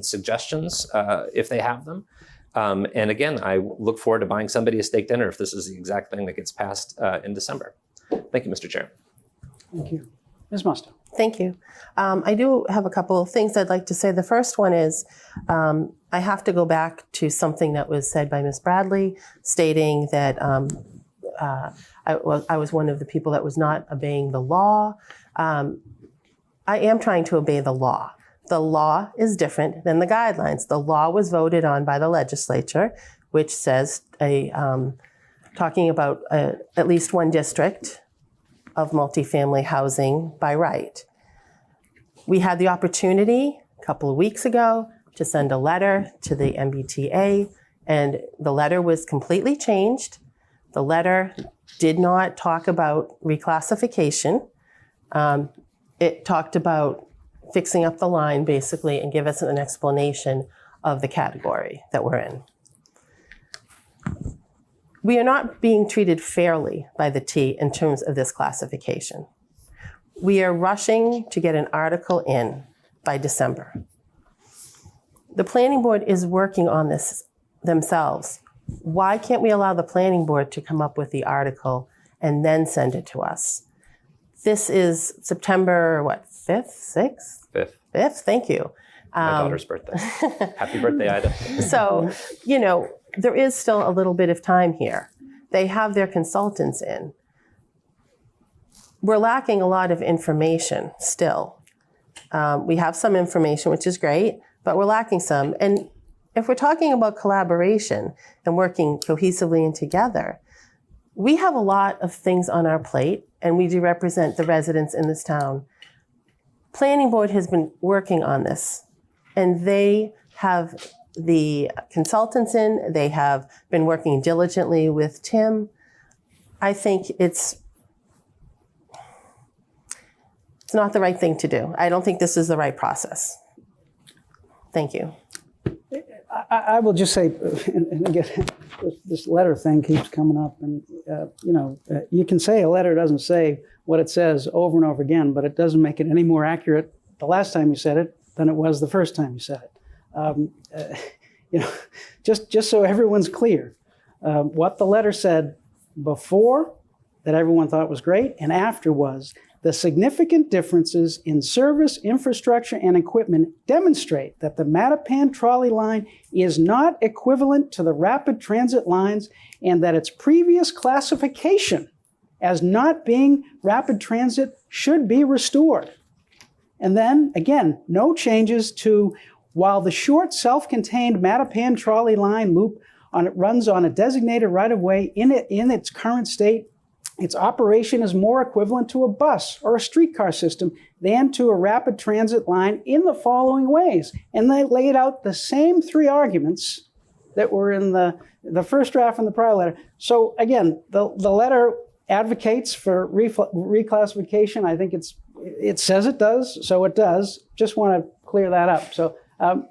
suggestions if they have them. And again, I look forward to buying somebody a steak dinner if this is the exact thing that gets passed in December. Thank you, Mr. Chair. Thank you. Ms. Musto. Thank you. I do have a couple of things I'd like to say. The first one is I have to go back to something that was said by Ms. Bradley, stating that I was one of the people that was not obeying the law. I am trying to obey the law. The law is different than the guidelines. The law was voted on by the legislature, which says talking about at least one district of multifamily housing by right. We had the opportunity a couple of weeks ago to send a letter to the MBTA, and the letter was completely changed. The letter did not talk about reclassification. It talked about fixing up the line, basically, and give us an explanation of the category that we're in. We are not being treated fairly by the T in terms of this classification. We are rushing to get an article in by December. The planning board is working on this themselves. Why can't we allow the planning board to come up with the article and then send it to us? This is September, 5th, 6th? 5th. 5th, thank you. My daughter's birthday. Happy birthday, Ida. So, there is still a little bit of time here. They have their consultants in. We're lacking a lot of information still. We have some information, which is great, but we're lacking some. And if we're talking about collaboration and working cohesively and together, we have a lot of things on our plate, and we do represent the residents in this town. Planning board has been working on this, and they have the consultants in, they have been working diligently with Tim. I think it's not the right thing to do. I don't think this is the right process. Thank you. I will just say, and again, this letter thing keeps coming up, and you can say a letter doesn't say what it says over and over again, but it doesn't make it any more accurate the last time you said it than it was the first time you said it. Just so everyone's clear, what the letter said before that everyone thought was great, and after was the significant differences in service, infrastructure, and equipment demonstrate that the Mattapan trolley line is not equivalent to the rapid transit lines, and that its previous classification as not being rapid transit should be restored. And then, again, no changes to, while the short self-contained Mattapan trolley line loop runs on a designated right-of-way in its current state, its operation is more equivalent to a bus or a streetcar system than to a rapid transit line in the following ways. And they laid out the same three arguments that were in the first draft and the prior letter. So again, the letter advocates for reclassification. I think it says it does, so it does. Just want to clear that up. So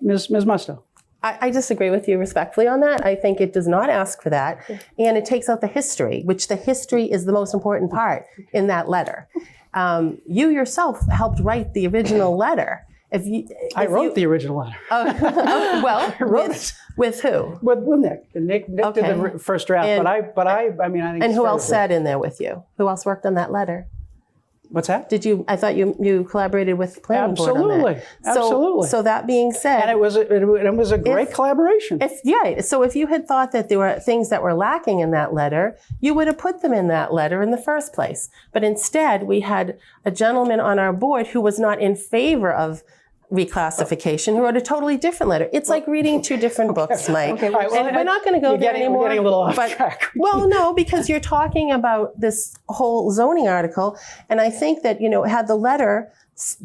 Ms. Musto. I disagree with you respectfully on that. I think it does not ask for that. And it takes out the history, which the history is the most important part in that letter. You yourself helped write the original letter. I wrote the original letter. Well, with who? With Nick. Nick Okay. did the first draft, And- but I mean, I think. And it's who fair else to- sat in there with you? Who else worked on that letter? What's that? I thought you collaborated with the planning board on that. Absolutely. So that being said. And it was a great collaboration. So if you had thought that there were things that were lacking in that letter, you would have put them in that letter in the first place. But instead, we had a gentleman on our board who was not in favor of reclassification, who wrote a totally different letter. It's like reading two different books, Mike. Okay, well, and we're not going to go there anymore. We're getting a little off track. Well, no, because you're talking about this whole zoning article, and I think that, had the letter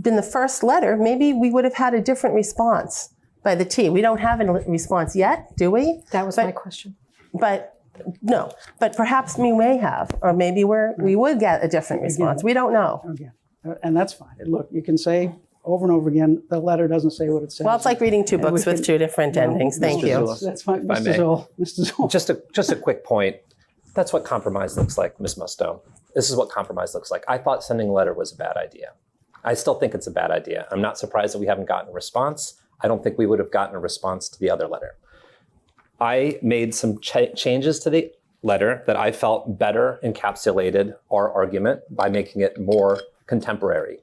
been the first letter, maybe we would have had a different response by the T. We don't have a response yet, do we? That was my question. But perhaps we may have, or maybe we would get a different response. We don't know. Okay. And that's fine. Look, you can say over and over again, the letter doesn't say what it says. Well, it's like reading two books with two different endings. Thank you. That's fine. I may. Mr. Zoll. Just a quick point. That's what compromise looks like, Ms. Musto. This is what compromise looks like. I thought sending a letter was a bad idea. I still think it's a bad idea. I'm not surprised that we haven't gotten a response. I don't think we would have gotten a response to the other letter. I made some changes to the letter that I felt better encapsulated our argument by making it more contemporary.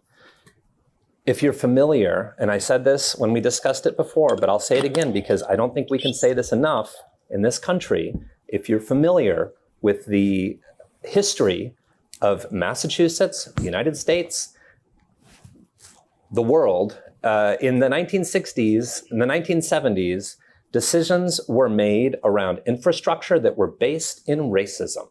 If you're familiar, and I said this when we discussed it before, but I'll say it again because I don't think we can say this enough in this country. If you're familiar with the history of Massachusetts, the United States, the world, in the 1960s, in the 1970s, decisions were made around infrastructure that were based in racism.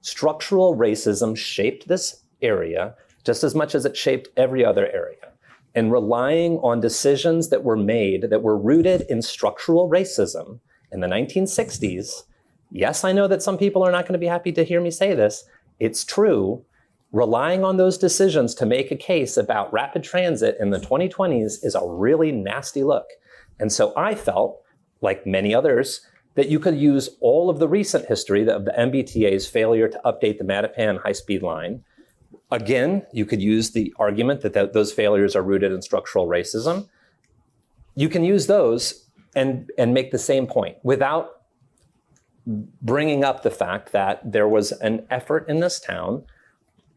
Structural racism shaped this area just as much as it shaped every other area. And relying on decisions that were made that were rooted in structural racism in the 1960s, yes, I know that some people are not going to be happy to hear me say this. It's true. Relying on those decisions to make a case about rapid transit in the 2020s is a really nasty look. And so I felt, like many others, that you could use all of the recent history of the MBTA's failure to update the Mattapan high-speed line. Again, you could use the argument that those failures are rooted in structural racism. You can use those and make the same point without bringing up the fact that there was an effort in this town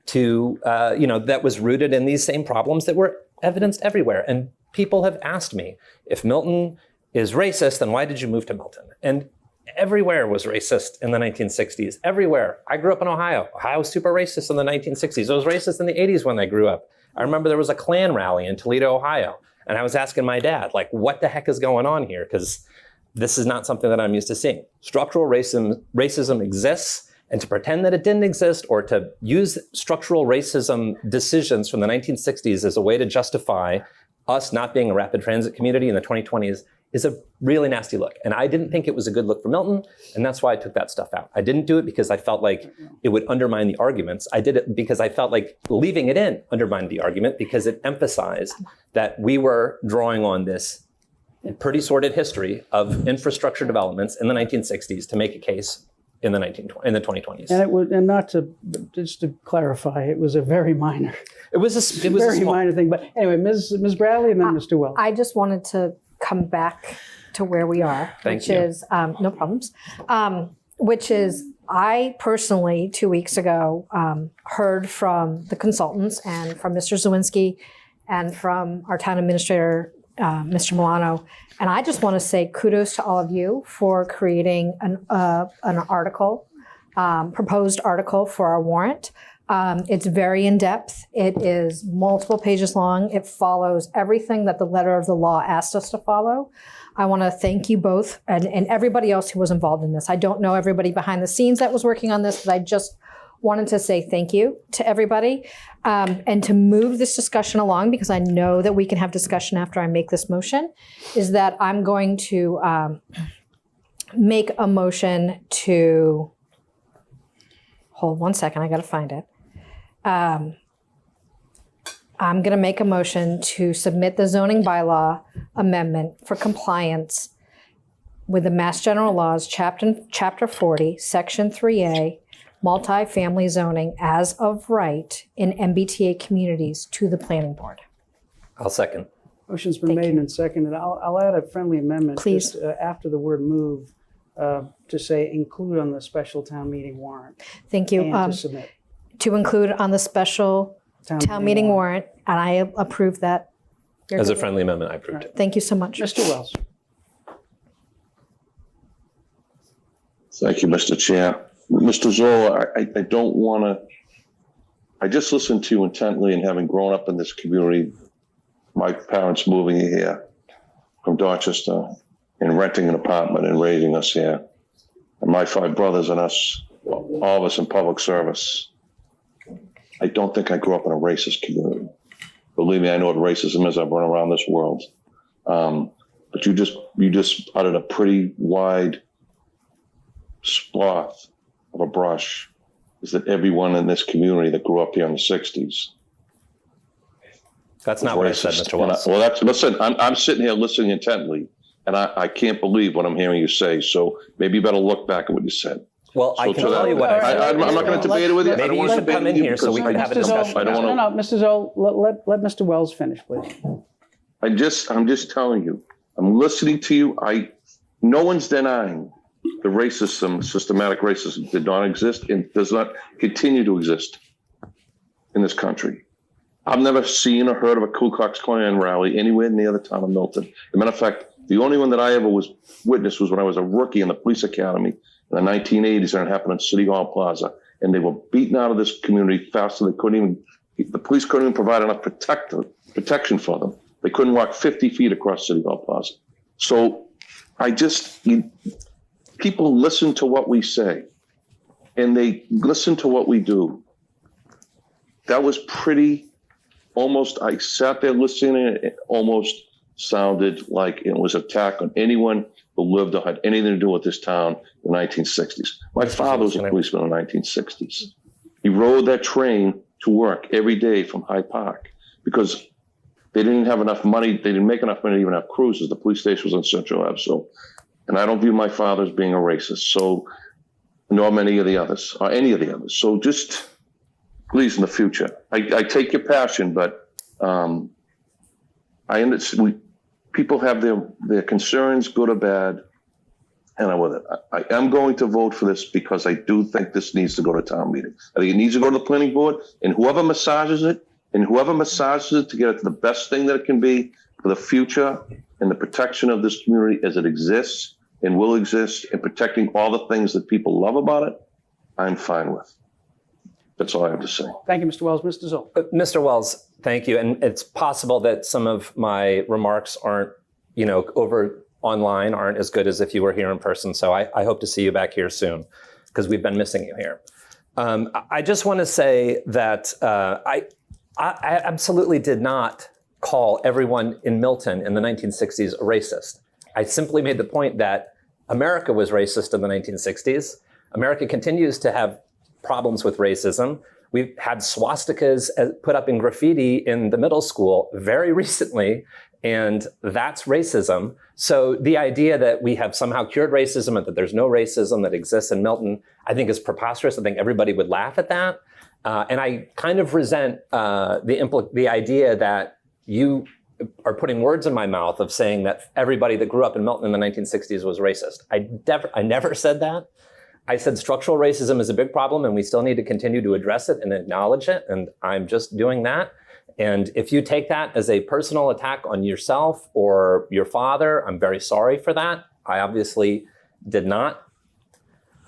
to, that was rooted in these same problems that were evidenced everywhere. And people have asked me, if Milton is racist, then why did you move to Milton? And everywhere was racist in the 1960s. Everywhere. I grew up in Ohio. Ohio was super racist in the 1960s. It was racist in the 80s when I grew up. I remember there was a Klan rally in Toledo, Ohio. And I was asking my dad, what the heck is going on here? Because this is not something that I'm used to seeing. Structural racism exists. And to pretend that it didn't exist or to use structural racism decisions from the 1960s as a way to justify us not being a rapid transit community in the 2020s is a really nasty look. And I didn't think it was a good look for Milton, and that's why I took that stuff out. I didn't do it because I felt like it would undermine the arguments. I did it because I felt like leaving it in undermined the argument because it emphasized that we were drawing on this pretty sordid history of infrastructure developments in the 1960s to make a case in the 2020s. And just to clarify, it was a very minor. It was a very minor thing. But anyway, Ms. Bradley and then Mr. Wells. I just wanted to come back to where we are, which is no problems. Which is, I personally 2 weeks ago heard from the consultants and from Mr. Zawinski and from our town administrator, Mr. Milano. And I just want to say kudos to all of you for creating an article, proposed article for our warrant. It's very in-depth. It is multiple pages long. It follows everything that the letter of the law asked us to follow. I want to thank you both and everybody else who was involved in this. I don't know everybody behind the scenes that was working on this, but I just wanted to say thank you to everybody and to move this discussion along, because I know that we can have discussion after I make this motion, is that I'm going to make a motion to, hold one second, I got to find it. I'm going to make a motion to submit the zoning bylaw amendment for compliance with the Mass General Laws, Chapter 40, Section 3A, multifamily zoning as of right in MBTA communities to the planning board. I'll second. Motion's been made and seconded. I'll add a friendly amendment. Please. Just, after the word move, to say include on the special town meeting warrant. Thank you. And to submit. To include on the special town meeting warrant, and I approve that. You're As a good. friendly amendment, I approved it. Thank you so much. Mr. Wells. Thank you, Mr. Chair. Mr. Zoll, I don't want to, I just listened to you intently, and having grown up in this community, my parents moving here from Dorchester and renting an apartment and raising us here, and my 5 brothers and us, all of us in public service. I don't think I grew up in a racist community. Believe me, I know what racism is. I've run around this world. But you just uttered a pretty wide swath of a brush, is that everyone in this community that grew up here in the 60s. That's not what I said, Mr. Wells. Listen, I'm sitting here listening intently, and I can't believe what I'm hearing you say. So maybe you better look back at what you said. Well, I can tell you what I said. I'm not going to debate it with you. Maybe you should come in here so we can have a discussion. No, Mr. Zoll, let Mr. Wells finish, please. I'm just telling you. I'm listening to you. No one's denying the racism, systematic racism did not exist and does not continue to exist in this country. I've never seen or heard of a Ku Klux Klan rally anywhere near the town of Milton. As a matter of fact, the only one that I ever witnessed was when I was a rookie in the police academy in the 1980s, and it happened at City Hall Plaza. And they were beaten out of this community faster. The police couldn't even provide enough protection for them. They couldn't walk 50 feet across City Hall Plaza. So people listen to what we say, and they listen to what we do. That was I sat there listening, and it almost sounded like it was an attack on anyone who lived or had anything to do with this town in the 1960s. My father was a policeman in the 1960s. He rode that train to work every day from Hyde Park because they didn't have enough money. They didn't make enough money to even have cruises. The police station was on Central Ave. And I don't view my father as being a racist, nor many of the others, or any of the others. So just please, in the future, I take your passion, but I understand people have their concerns, good or bad, and I'm with it. I am going to vote for this because I do think this needs to go to town meeting. I think it needs to go to the planning board, and whoever massages it to get it to the best thing that it can be for the future and the protection of this community as it exists and will exist, and protecting all the things that people love about it, I'm fine with. That's all I have to say. Thank you, Mr. Wells. Mr. Zoll. Mr. Wells, thank you. And it's possible that some of my remarks aren't, over online aren't as good as if you were here in person. So I hope to see you back here soon because we've been missing you here. I just want to say that I absolutely did not call everyone in Milton in the 1960s a racist. I simply made the point that America was racist in the 1960s. America continues to have problems with racism. We've had swastikas put up in graffiti in the middle school very recently, and that's racism. So the idea that we have somehow cured racism and that there's no racism that exists in Milton, I think is preposterous. I think everybody would laugh at that. And I kind of resent the idea that you are putting words in my mouth of saying that everybody that grew up in Milton in the 1960s was racist. I never said that. I said structural racism is a big problem and we still need to continue to address it and acknowledge it. And I'm just doing that. And if you take that as a personal attack on yourself or your father, I'm very sorry for that. I obviously did not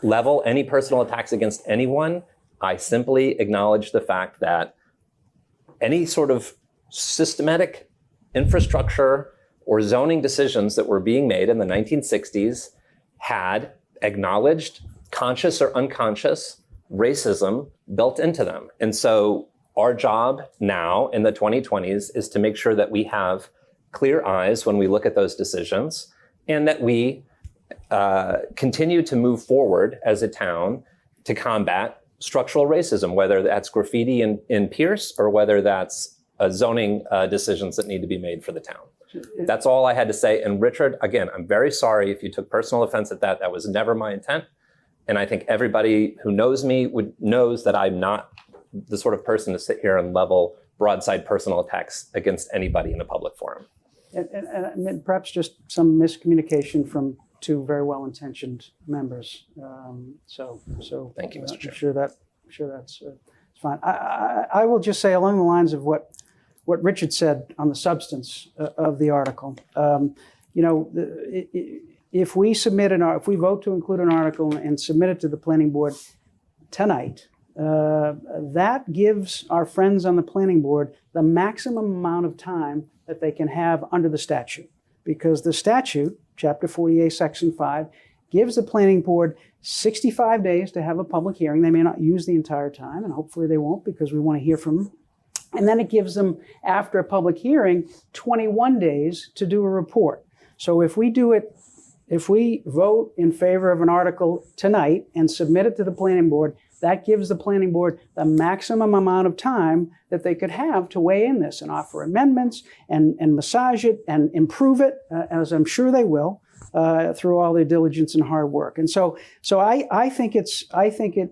level any personal attacks against anyone. I simply acknowledge the fact that any sort of systematic infrastructure or zoning decisions that were being made in the 1960s had acknowledged conscious or unconscious racism built into them. And so our job now in the 2020s is to make sure that we have clear eyes when we look at those decisions and that we continue to move forward as a town to combat structural racism, whether that's graffiti in Pierce or whether that's zoning decisions that need to be made for the town. That's all I had to say. And Richard, again, I'm very sorry if you took personal offense at that. That was never my intent. And I think everybody who knows me knows that I'm not the sort of person to sit here and level broadside personal attacks against anybody in a public forum. And perhaps just some miscommunication from two very well-intentioned members. So Thank you, Mr. Chair. I'm sure that's fine. I will just say along the lines of what Richard said on the substance of the article. If we vote to include an article and submit it to the planning board tonight, that gives our friends on the planning board the maximum amount of time that they can have under the statute. Because the statute, Chapter 48, Section 5, gives the planning board 65 days to have a public hearing. They may not use the entire time, and hopefully they won't, because we want to hear from them. And then it gives them, after a public hearing, 21 days to do a report. So if we vote in favor of an article tonight and submit it to the planning board, that gives the planning board the maximum amount of time that they could have to weigh in this and offer amendments and massage it and improve it, as I'm sure they will, through all their diligence and hard work. And so I think it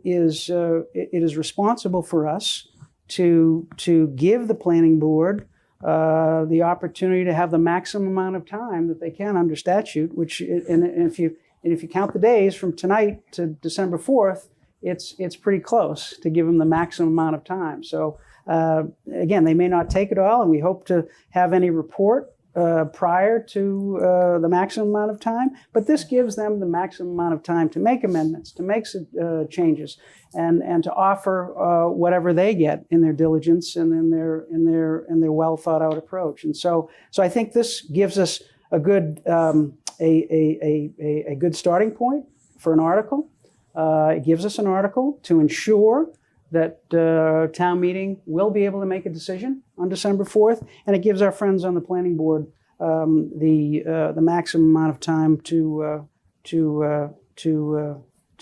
is responsible for us to give the planning board the opportunity to have the maximum amount of time that they can under statute. Which, and if you count the days from tonight to December 4th, it's pretty close to give them the maximum amount of time. So again, they may not take it all, and we hope to have any report prior to the maximum amount of time. But this gives them the maximum amount of time to make amendments, to make changes, and to offer whatever they get in their diligence and in their well thought out approach. And so I think this gives us a good a good starting point for an article. It gives us an article to ensure that town meeting will be able to make a decision on December 4th, and it gives our friends on the planning board the maximum amount of time to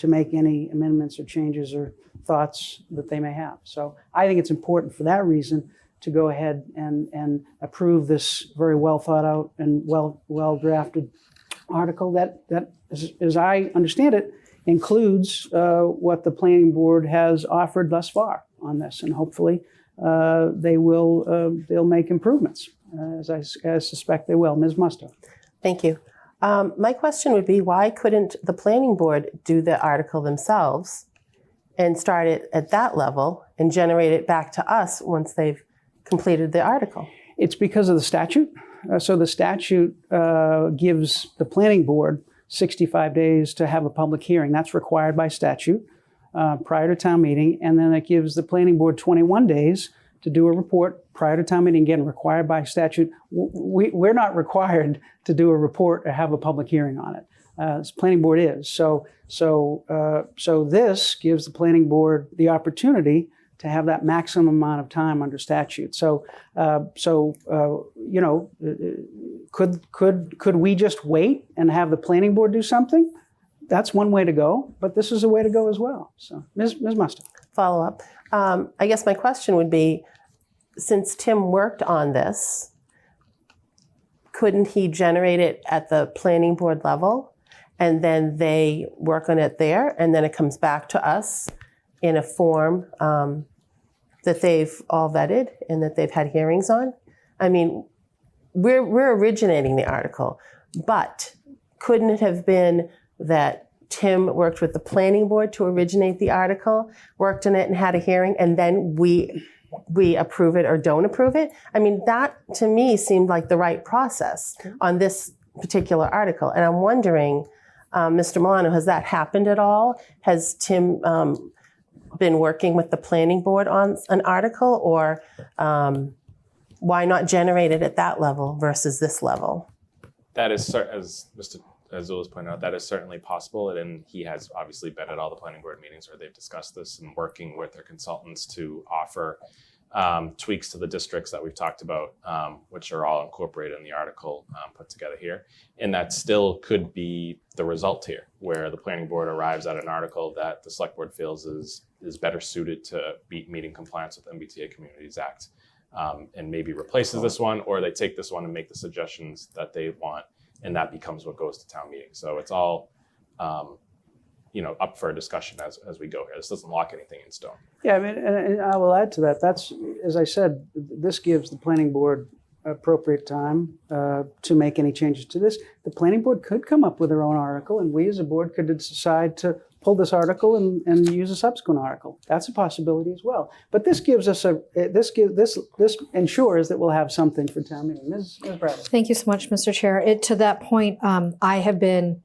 make any amendments or changes or thoughts that they may have. So I think it's important for that reason to go ahead and approve this very well thought out and well drafted article that as I understand it, includes what the planning board has offered thus far on this, and hopefully they'll make improvements, as I suspect they will. Ms. Musto. Thank you. My question would be, why couldn't the planning board do the article themselves and start it at that level and generate it back to us once they've completed the article? It's because of the statute. So the statute gives the planning board 65 days to have a public hearing. That's required by statute prior to town meeting. And then it gives the planning board 21 days to do a report prior to town meeting, again, required by statute. We're not required to do a report or have a public hearing on it. The planning board is. So this gives the planning board the opportunity to have that maximum amount of time under statute. Could we just wait and have the planning board do something? That's one way to go, but this is a way to go as well. So, Ms. Musto. Follow up. I guess my question would be, since Tim worked on this, couldn't he generate it at the planning board level, and then they work on it there, and then it comes back to us in a form that they've all vetted and that they've had hearings on? I mean, we're originating the article, but couldn't it have been that Tim worked with the planning board to originate the article, worked on it and had a hearing, and then we approve it or don't approve it? I mean, that to me seemed like the right process on this particular article. And I'm wondering, Mr. Milano, has that happened at all? Has Tim been working with the planning board on an article, or why not generate it at that level versus this level? That is, as Mr. Zulus pointed out, that is certainly possible. And he has obviously been at all the planning board meetings where they've discussed this and working with their consultants to offer tweaks to the districts that we've talked about, which are all incorporated in the article put together here. And that still could be the result here, where the planning board arrives at an article that the select board feels is better suited to meeting compliance with MBTA Communities Act, and maybe replaces this one, or they take this one and make the suggestions that they want, and that becomes what goes to town meeting. So it's all up for discussion as we go here. This doesn't lock anything in stone. Yeah, I mean, and I will add to that. That's, as I said, this gives the planning board appropriate time to make any changes to this. The planning board could come up with their own article, and we as a board could decide to pull this article and use a subsequent article. That's a possibility as well. But this gives us this ensures that we'll have something for town meeting. Ms. Bradley. Thank you so much, Mr. Chair. To that point, I have been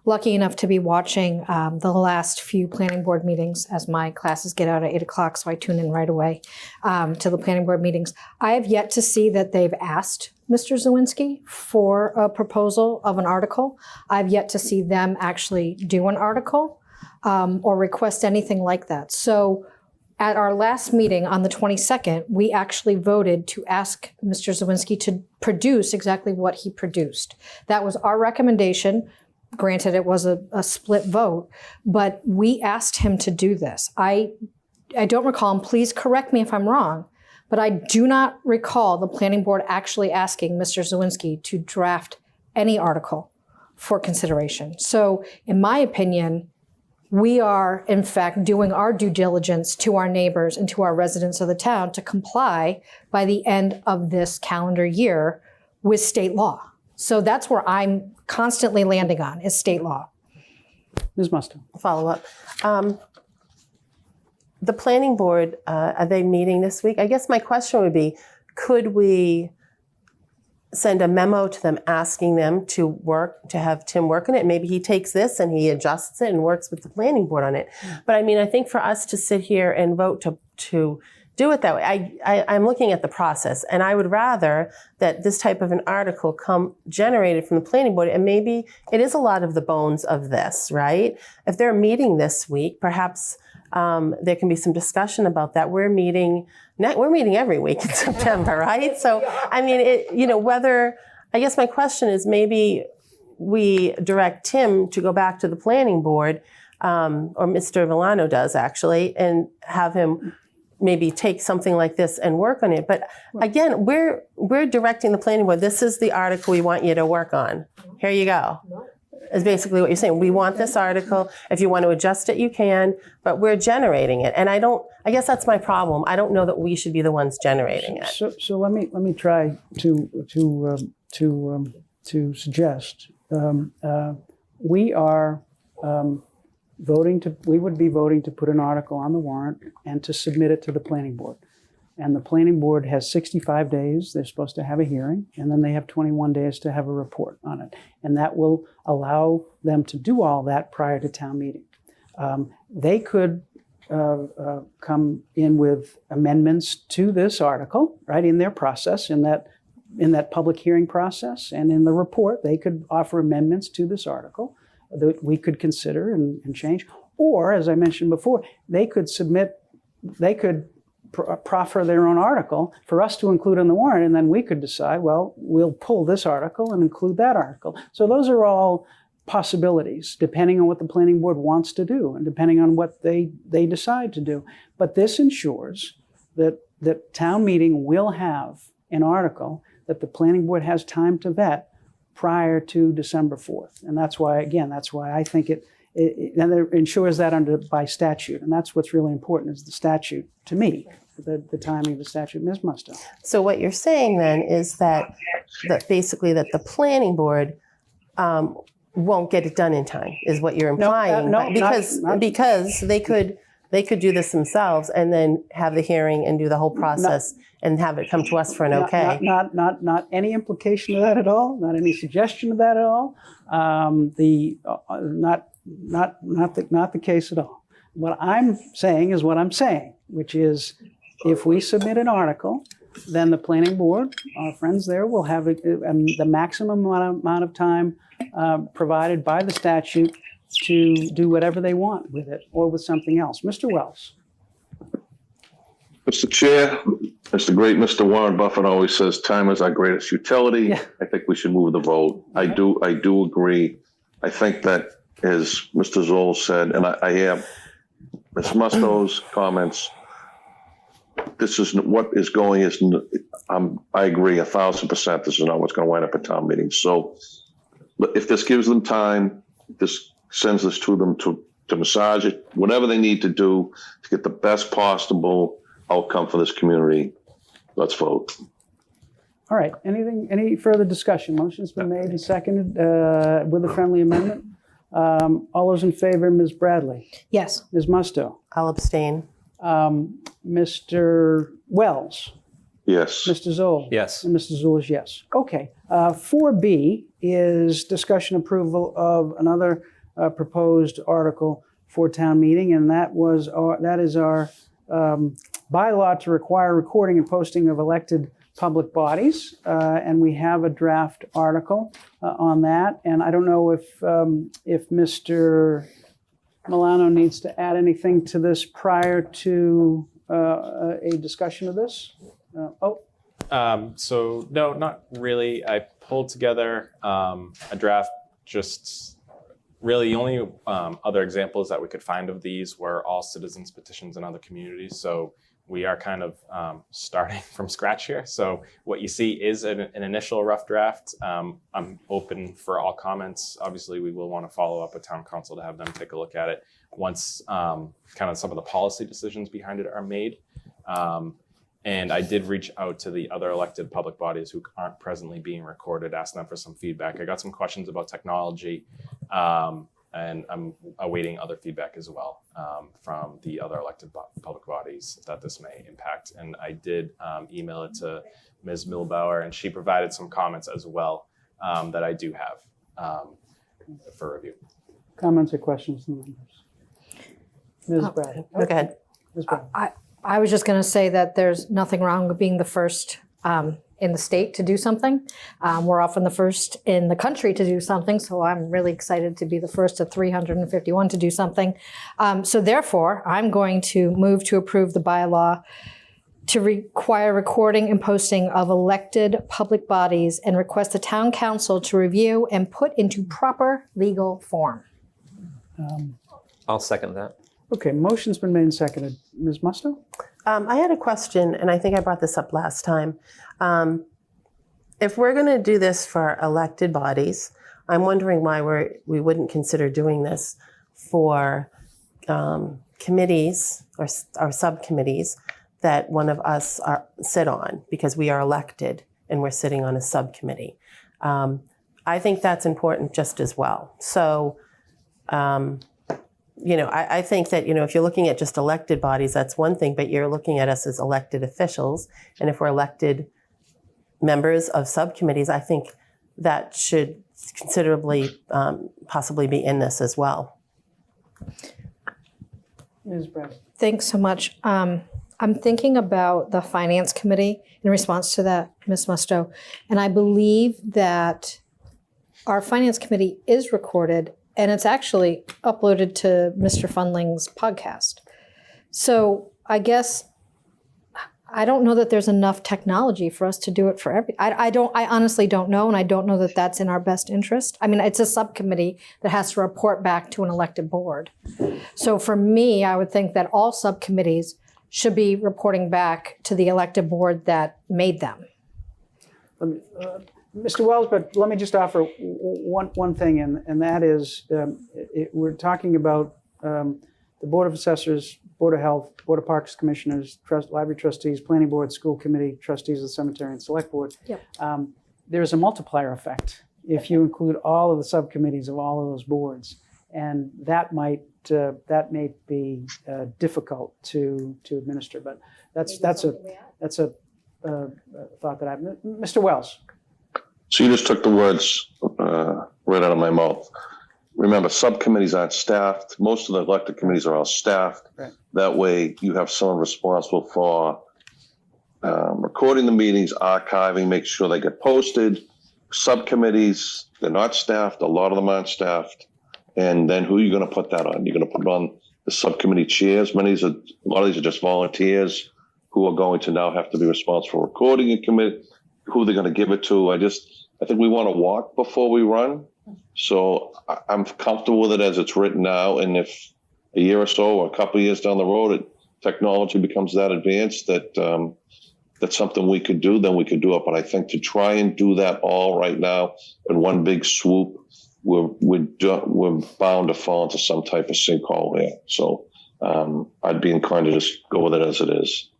lucky enough to be watching the last few planning board meetings as my classes get out at 8 o'clock, so I tune in right away to the planning board meetings. I have yet to see that they've asked Mr. Zawinski for a proposal of an article. I've yet to see them actually do an article or request anything like that. So at our last meeting on the 22nd, we actually voted to ask Mr. Zawinski to produce exactly what he produced. That was our recommendation. Granted, it was a split vote, but we asked him to do this. I don't recall, and please correct me if I'm wrong, but I do not recall the planning board actually asking Mr. Zawinski to draft any article for consideration. So in my opinion, we are in fact doing our due diligence to our neighbors and to our residents of the town to comply by the end of this calendar year with state law. So that's where I'm constantly landing on, is state law. Ms. Musto. Follow up. The planning board, are they meeting this week? I guess my question would be, could we send a memo to them asking them to have Tim work on it? Maybe he takes this and he adjusts it and works with the planning board on it. But I mean, I think for us to sit here and vote to do it that way, I'm looking at the process, and I would rather that this type of an article come generated from the planning board, and maybe it is a lot of the bones of this, right? If they're meeting this week, perhaps there can be some discussion about that. We're meeting every week in September, right? So, I mean, I guess my question is, maybe we direct Tim to go back to the planning board, or Mr. Villano does actually, and have him maybe take something like this and work on it. But again, we're directing the planning board. This is the article we want you to work on. Here you go. Is basically what you're saying. We want this article. If you want to adjust it, you can, but we're generating it. And I guess that's my problem. I don't know that we should be the ones generating it. So let me try to suggest we are we would be voting to put an article on the warrant and to submit it to the planning board. And the planning board has 65 days. They're supposed to have a hearing, and then they have 21 days to have a report on it. And that will allow them to do all that prior to town meeting. They could come in with amendments to this article, right, in their process, in that public hearing process, and in the report, they could offer amendments to this article that we could consider and change. Or, as I mentioned before, they could proffer their own article for us to include in the warrant, and then we could decide, well, we'll pull this article and include that article. So those are all possibilities, depending on what the planning board wants to do and depending on what they decide to do. But this ensures that town meeting will have an article that the planning board has time to vet prior to December 4th. And that's why I think it ensures that by statute. And that's what's really important, is the statute, to me, the timing of the statute. Ms. Musto. So what you're saying then is that basically that the planning board won't get it done in time, is what you're implying. No, because they could do this themselves and then have the hearing and do the whole process and have it come to us for an okay. Not any implication of that at all. Not any suggestion of that at all. Not the case at all. What I'm saying is what I'm saying, which is, if we submit an article, then the planning board, our friends there, will have the maximum amount of time provided by the statute to do whatever they want with it or with something else. Mr. Wells. Mr. Chair, as the great Mr. Warren Buffett always says, time is our greatest utility. Yeah. I think we should move the vote. Okay. I do agree. I think that, as Mr. Zoll said, and I have Ms. Musto's comments, this is what is going is, I agree 1,000%. This is not what's going to wind up at town meetings. So if this gives them time, this sends this to them to massage it, whatever they need to do to get the best possible outcome for this community. Let's vote. All right. Any further discussion? Motion's been made and seconded with a friendly amendment. All those in favor, Ms. Bradley, Yes. Ms. Musto, I'll abstain. Mr. Wells, Yes. Mr. Zoll. Yes. And Mr. Zoll is yes. Okay. 4B is discussion approval of another proposed article for town meeting, and that is our bylaw to require recording and posting of elected public bodies, and we have a draft article on that. And I don't know if Mr. Milano needs to add anything to this prior to a discussion of this. So no, not really. I pulled together a draft. Just really the only other examples that we could find of these were all citizens petitions in other communities. So we are kind of starting from scratch here. So what you see is an initial rough draft. I'm open for all comments. Obviously, we will want to follow up with town council to have them take a look at it once kind of some of the policy decisions behind it are made. And I did reach out to the other elected public bodies who aren't presently being recorded, asked them for some feedback. I got some questions about technology, and I'm awaiting other feedback as well from the other elected public bodies that this may impact. And I did email it to Ms. Milbauer, and she provided some comments as well that I do have for review. Comments or questions from members? Ms. Bradley. Go ahead. Ms. Bradley. I was just going to say that there's nothing wrong with being the first in the state to do something. We're often the first in the country to do something, so I'm really excited to be the first of 351 to do something. So therefore, I'm going to move to approve the bylaw to require recording and posting of elected public bodies and request the town council to review and put into proper legal form. I'll second that. Okay, motion's been made and seconded. Ms. Musto? I had a question, and I think I brought this up last time. If we're going to do this for elected bodies, I'm wondering why we wouldn't consider doing this for committees or subcommittees that one of us sit on, because we are elected and we're sitting on a subcommittee. I think that's important just as well. So, I think that, if you're looking at just elected bodies, that's one thing, but you're looking at us as elected officials. And if we're elected members of subcommittees, I think that should considerably possibly be in this as well. Ms. Bradley. Thanks so much. I'm thinking about the Finance Committee in response to that, Ms. Musto. And I believe that our Finance Committee is recorded, and it's actually uploaded to Mr. Fundling's podcast. So I guess I don't know that there's enough technology for us to do it for I honestly don't know, and I don't know that that's in our best interest. I mean, it's a subcommittee that has to report back to an elected board. So for me, I would think that all subcommittees should be reporting back to the elected board that made them. Mr. Wells, but let me just offer one thing, and that is we're talking about the Board of Assessors, Board of Health, Board of Parks Commissioners, Library Trustees, Planning Board, School Committee, Trustees of the Cemetery and Select Board. Yep. There's a multiplier effect if you include all of the subcommittees of all of those boards, and that may be difficult to administer. But that's a thought that I have. Mr. Wells. So you just took the words right out of my mouth. Remember, subcommittees aren't staffed. Most of the elected committees are all staffed. Right. That way you have someone responsible for recording the meetings, archiving, make sure they get posted. Subcommittees, they're not staffed. A lot of them aren't staffed. And then who are you going to put that on? You're going to put it on the subcommittee chairs. A lot of these are just volunteers who are going to now have to be responsible for recording a committee, who they're going to give it to. I think we want to walk before we run. So I'm comfortable with it as it's written now. And if a year or so or a couple of years down the road, technology becomes that advanced that that's something we could do, then we could do it. But I think to try and do that all right now in one big swoop, we're bound to fall into some type of sinkhole here. So I'd be inclined to just go with it as it is.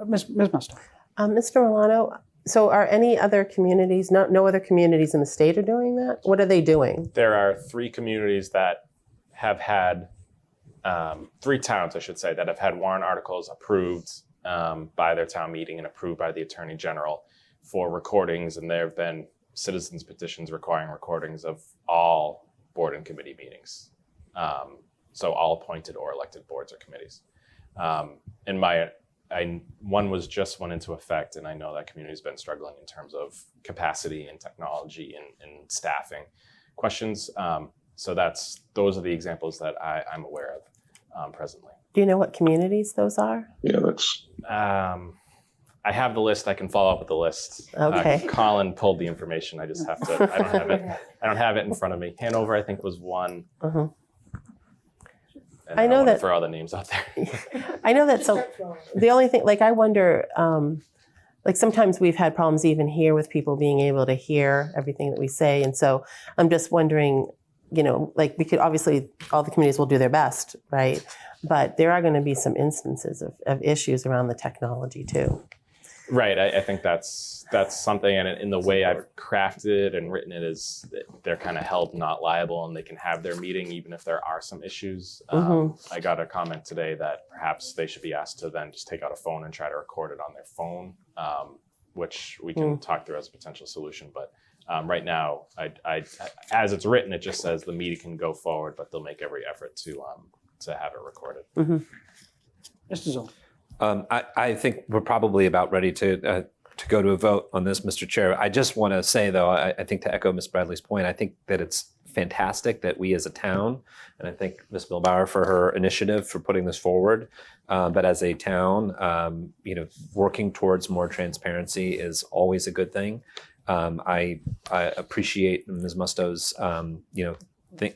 Ms. Musto. Mr. Milano, So are any other communities, no other communities in the state are doing that? What are they doing? There are 3 communities that have had, 3 towns, I should say, that have had warrant articles approved by their town meeting and approved by the Attorney General for recordings. And there have been citizens petitions requiring recordings of all board and committee meetings. So all appointed or elected boards or committees. One went into effect, and I know that community's been struggling in terms of capacity and technology and staffing questions. So those are the examples that I'm aware of presently. Do you know what communities those are? Yeah, that's, I have the list. I can follow up with the list. Okay. Colin pulled the information. I just have to. I don't have it. I don't have it in front of me. Hanover, I think, was one. Uh-huh. And I know don't wanna that- throw all the names out there. I know that. So the only thing, like, I wonder, like sometimes we've had problems even here with people being able to hear everything that we say. And so I'm just wondering, like we could, obviously all the communities will do their best, right? But there are going to be some instances of issues around the technology too. Right. I think that's something, and in the way I've crafted and written it is that they're kind of held not liable, and they can have their meeting even if there are some issues. I got a comment today that perhaps they should be asked to then just take out a phone and try to record it on their phone, which we can talk through as a potential solution. But right now, I as it's written, it just says the meeting can go forward, but they'll make every effort to have it recorded. Mr. Zoll. I think we're probably about ready to go to a vote on this, Mr. Chair. I just want to say, though, I think to echo Ms. Bradley's point, I think that it's fantastic that we as a town, and I thank Ms. Milbauer for her initiative for putting this forward, but as a town, working towards more transparency is always a good thing. I appreciate Ms. Musto's,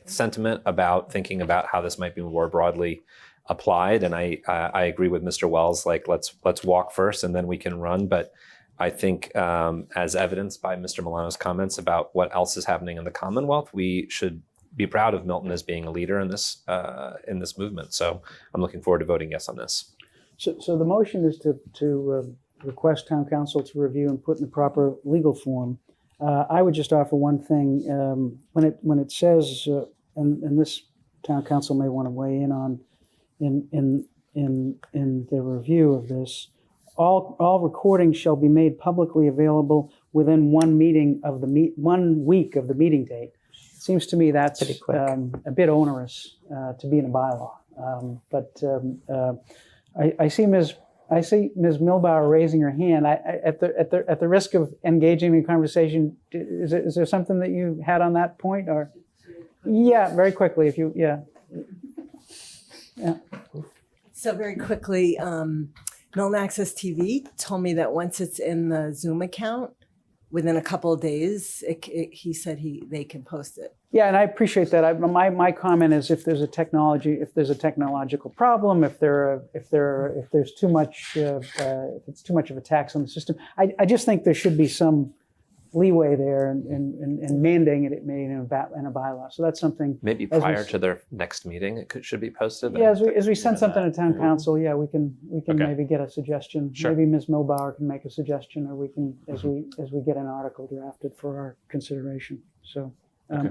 sentiment about thinking about how this might be more broadly applied, and I agree with Mr. Wells. Like, let's walk first, and then we can run. But I think, as evidenced by Mr. Milano's comments about what else is happening in the Commonwealth, we should be proud of Milton as being a leader in this movement. So I'm looking forward to voting yes on this. So the motion is to request town council to review and put in the proper legal form. I would just offer one thing. When it says, and this town council may want to weigh in on, in the review of this, all recordings shall be made publicly available within 1 week of the meeting date. Seems to me that's pretty quick. A bit onerous to be in a bylaw. But I see Ms. Milbauer raising her hand. At the risk of engaging in conversation, is there something that you had on that point? Or yeah, very quickly, if you yeah. So very quickly, Milton Access TV told me that once it's in the Zoom account, within a couple of days, he said they can post it. Yeah, and I appreciate that. My comment is if there's a technological problem, if there's too much if it's too much of a tax on the system, I just think there should be some leeway there in mandating it made in a bylaw. So that's something. Maybe prior to their next meeting, it should be posted. Yeah, as we send something to town council, yeah, we can Okay. maybe get a suggestion. Sure. Maybe Ms. Milbauer can make a suggestion, or we can as we get an article drafted for our consideration. So,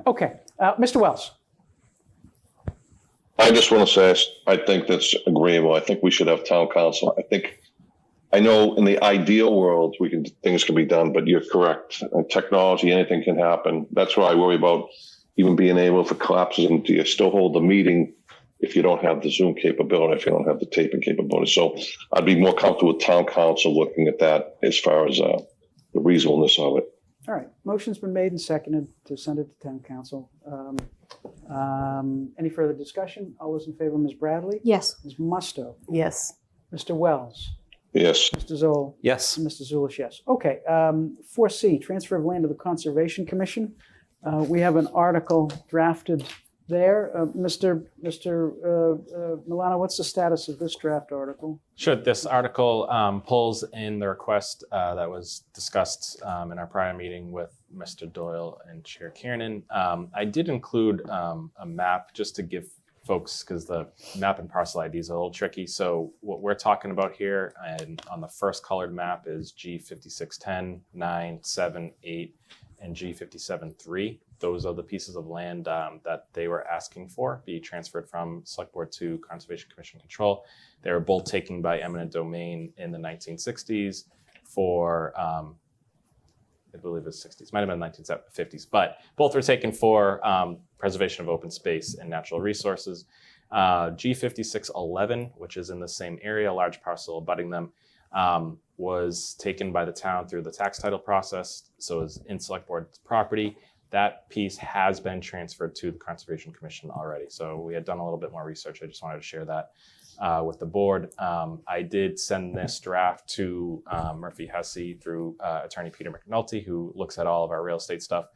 okay, Mr. Wells. I just want to say, I think that's agreeable. I think we should have town council. I know in the ideal world, things can be done, but you're correct. Technology, anything can happen. That's why I worry about even being able, if it collapses, and do you still hold the meeting if you don't have the Zoom capability, if you don't have the taping capability? So I'd be more comfortable with town council looking at that as far as the reasonableness of it. All right, motion's been made and seconded to send it to town council. Any further discussion? All those in favor, Ms. Bradley? Yes. Ms. Musto? Yes. Mr. Wells? Yes. Mr. Zoll? Yes. And Mr. Zulish, yes. Okay, 4C, transfer of land to the Conservation Commission. We have an article drafted there. Mr. Milano, what's the status of this draft article? Sure. This article pulls in the request that was discussed in our prior meeting with Mr. Doyle and Chair Kiernan. I did include a map just to give folks, because the map and parcel ID is a little tricky. So what we're talking about here and on the first colored map is G5610, 9, 7, 8, and G57-3. Those are the pieces of land that they were asking for be transferred from Select Board to Conservation Commission control. They were both taken by eminent domain in the 1960s for, I believe it's 60s, might have been 1950s, but both were taken for preservation of open space and natural resources. G5611, which is in the same area, a large parcel abutting them, was taken by the town through the tax title process, so it's in Select Board's property. That piece has been transferred to the Conservation Commission already. So we had done a little bit more research. I just wanted to share that with the board. I did send this draft to Murphy Hesse through attorney Peter McNulty, who looks at all of our real estate stuff.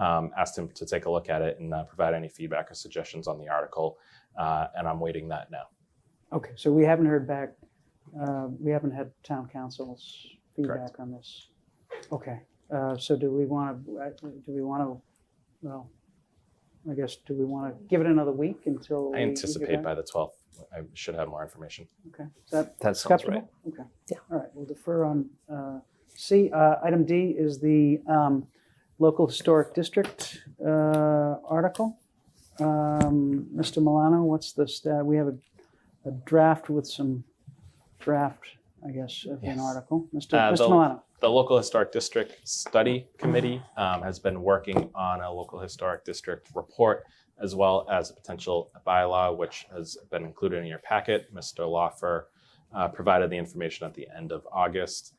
Asked him to take a look at it and provide any feedback or suggestions on the article. And I'm waiting that now. Okay, so we haven't heard back. We haven't had town council's feedback Correct. on this. Okay, so do we want to, well, I guess, do we want to give it another week until? I anticipate by the 12th, I should have more information. Okay, is that That sounds right. acceptable? Okay. Yeah. All right, we'll defer on C. Item D is the local historic district article. Mr. Milano, what's the we have a draft with some draft, I guess, of an Yes. article. Mr. The- Milano. The Local Historic District Study Committee has been working on a local historic district report, as well as a potential bylaw, which has been included in your packet. Mr. Lawfer provided the information at the end of August.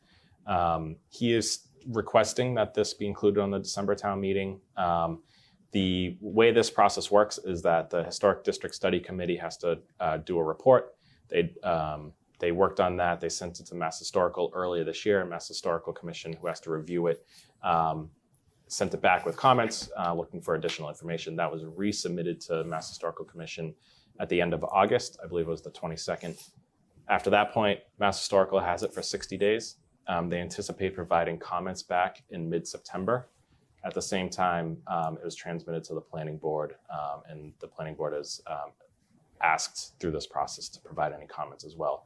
He is requesting that this be included on the December town meeting. The way this process works is that the Historic District Study Committee has to do a report. They worked on that. They sent it to Mass Historical earlier this year, and Mass Historical Commission, who has to review it, sent it back with comments, looking for additional information. That was resubmitted to Mass Historical Commission at the end of August. I believe it was the 22nd. After that point, Mass Historical has it for 60 days. They anticipate providing comments back in mid-September. At the same time, it was transmitted to the planning board, and the planning board has asked through this process to provide any comments as well.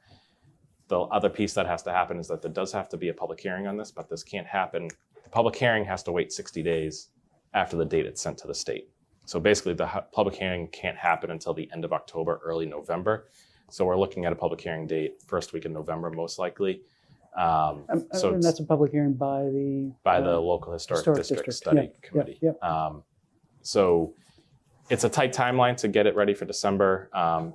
The other piece that has to happen is that there does have to be a public hearing on this, but this can't happen. The public hearing has to wait 60 days after the date it's sent to the state. So basically the public hearing can't happen until the end of October, early November. So we're looking at a public hearing date first week in November, most likely. So And that's a public hearing by the local historic district study Yep, committee. yep, yep. So it's a tight timeline to get it ready for December.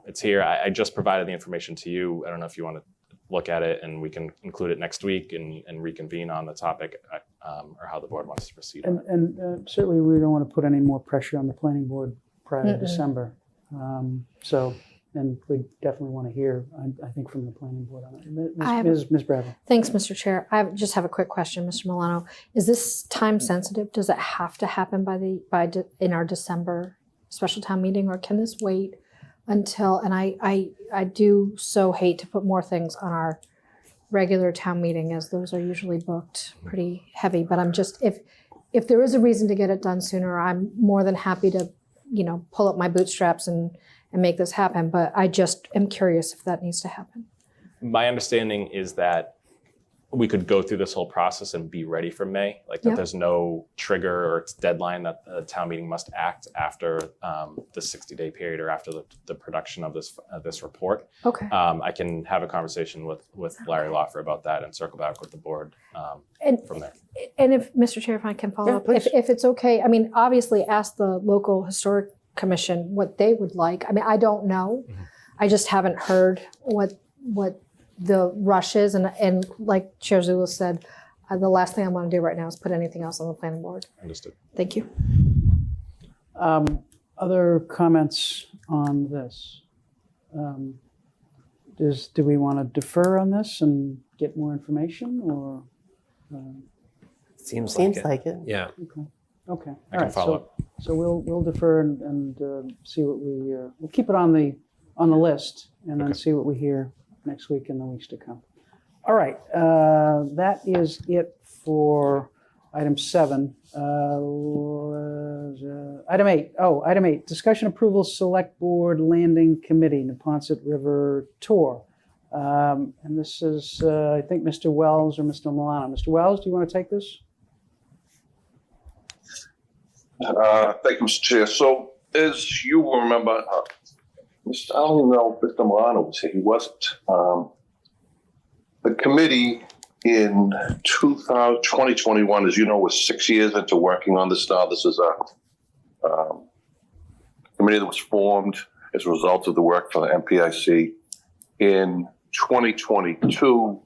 It's here. I just provided the information to you. I don't know if you want to look at it, and we can include it next week and reconvene on the topic, or how the board wants to proceed on it. And certainly we don't want to put any more pressure on the planning board prior to December. And we definitely want to hear, I think, from the planning board on it. Ms. Bradley. Thanks, Mr. Chair. I just have a quick question, Mr. Milano. Is this time sensitive? Does it have to happen in our December special town meeting, or can this wait until? And I do so hate to put more things on our regular town meeting, as those are usually booked pretty heavy. But I'm just, if there is a reason to get it done sooner, I'm more than happy to, pull up my bootstraps and make this happen. But I just am curious if that needs to happen. My understanding is that we could go through this whole process and be ready for May, like that Yeah. there's no trigger or deadline that the town meeting must act after the 60-day period or after the production of this report. Okay. I can have a conversation with Larry Lawfer about that and circle back with the board from there. And if, Mr. Chair, if I can follow Yeah, up, please. if it's okay, I mean, obviously ask the local historic commission what they would like. I mean, I don't know. I just haven't heard what the rush is. And like Chair Zulus said, the last thing I want to do right now is put anything else on the planning board. Understood. Thank you. Other comments on this? Do we want to defer on this and get more information, or? Seems Seems like it. like it. Yeah. Okay. I can follow up. So we'll defer and see what we'll keep it on the list, and then Okay. see what we hear next week and the weeks to come. All right, that is it for item 7. Item 8. Item 8. Discussion approval select board landing committee, Neponset River tour. And this is, I think, Mr. Wells or Mr. Milano. Mr. Wells, do you want to take this? Thank you, Mr. Chair. So, as you will remember, I don't even know if Mr. Milano was here. He wasn't. The committee in 2021, as you know, was 6 years into working on this now. This is a committee that was formed as a result of the work for the MPIC. In 2022,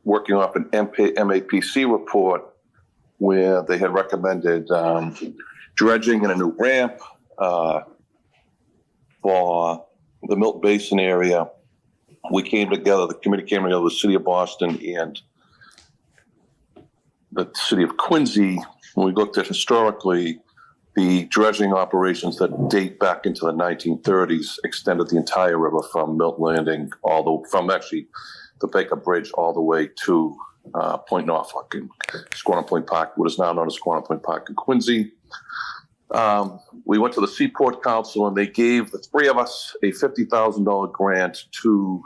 working off an MAPC report where they had recommended dredging and a new ramp for the Milton Basin area. We came together, the committee came together with the city of Boston and the city of Quincy. When we looked at historically, the dredging operations that date back into the 1930s extended the entire river from Milton Landing, from actually the Baker Bridge all the way to Point Norfolk and Squantum Point Park, what is now known as Squantum Point Park in Quincy. We went to the Seaport Council and they gave the three of us a $50,000 grant to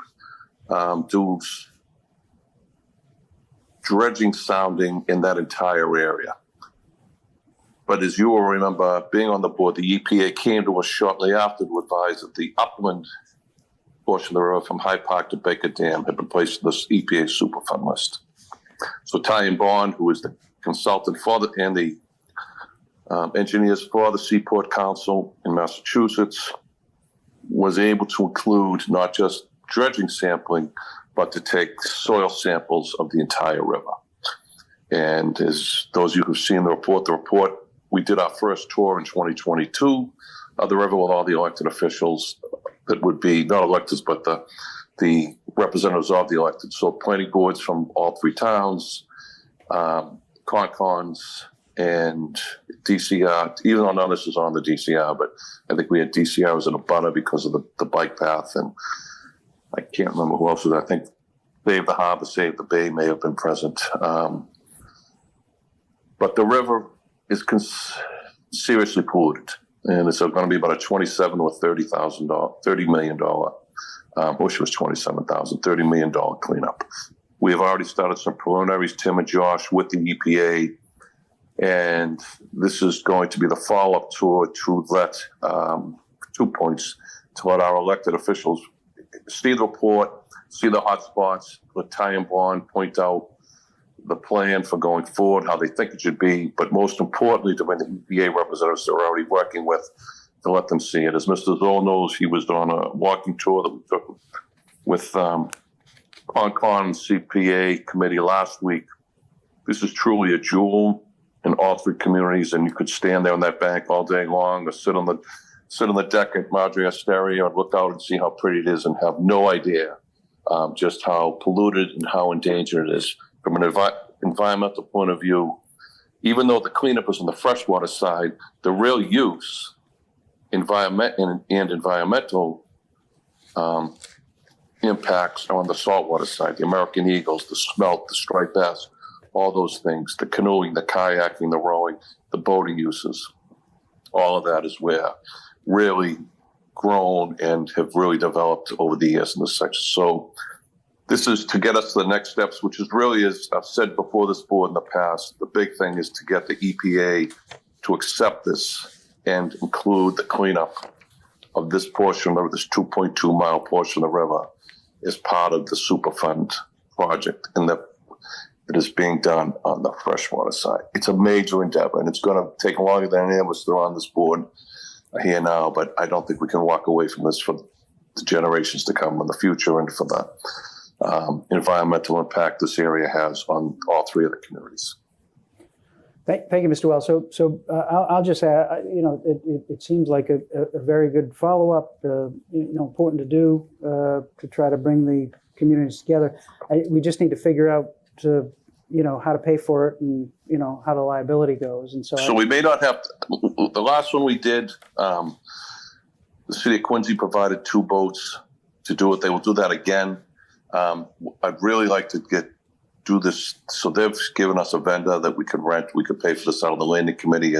do dredging sounding in that entire area. But as you will remember, being on the board, the EPA came to us shortly after to advise that the upland portion of the river from Hyde Park to Baker Dam had been placed on this EPA Superfund list. So Ty and Bond, who is the consultant for and the engineers for the Seaport Council in Massachusetts, was able to include not just dredging sampling, but to take soil samples of the entire river. And as those of you who've seen the report, we did our first tour in 2022 of the river with all the elected officials that would be not electeds, but the representatives of the elected. So planning boards from all three towns, Concons, and DCR. Even though none of this is on the DCR, but I think we had DCR was in a butter because of the bike path, and I can't remember who else was there. I think Save the Harbor, Save the Bay may have been present. But the river is seriously polluted, and it's going to be about a $27 or $30 million. Wish it was $27,000, $30 million cleanup. We have already started some preliminaries, Tim and Josh, with the EPA, and this is going to be the follow-up tour to let 2 points to let our elected officials see the report, see the hot spots, let Ty and Bond point out the plan for going forward, how they think it should be, but most importantly, to bring the EPA representatives that we're already working with to let them see it. As Mr. Zoll knows, he was on a walking tour that we took with Concon CPA committee last week. This is truly a jewel in all three communities, and you could stand there on that bank all day long or sit on the deck at Marjorie Asteria and look out and see how pretty it is and have no idea just how polluted and how endangered it is. From an environmental point of view, even though the cleanup is on the freshwater side, the real use, environmental impacts are on the saltwater side. The American eagles, the smelt, the striped bass, all those things, the canoeing, the kayaking, the rowing, the boating uses. All of that is where really grown and have really developed over the years in this section. So this is to get us to the next steps, which is really, as I've said before this board in the past, the big thing is to get the EPA to accept this and include the cleanup of this portion of this 2.2 mile portion of the river as part of the Superfund project, and that it is being done on the freshwater side. It's a major endeavor, and it's going to take longer than any of us that are on this board here now, but I don't think we can walk away from this for the generations to come in the future and for the environmental impact this area has on all three of the communities. Thank you, Mr. Wells. So I'll just add, it seems like a very good follow-up, important to do to try to bring the communities together. We just need to figure out how to pay for it and, how the liability goes. And so we may not have to, the last one we did, the city of Quincy provided 2 boats to do it. They will do that again. I'd really like to do this. So they've given us a vendor that we could rent. We could pay for this out of the landing committee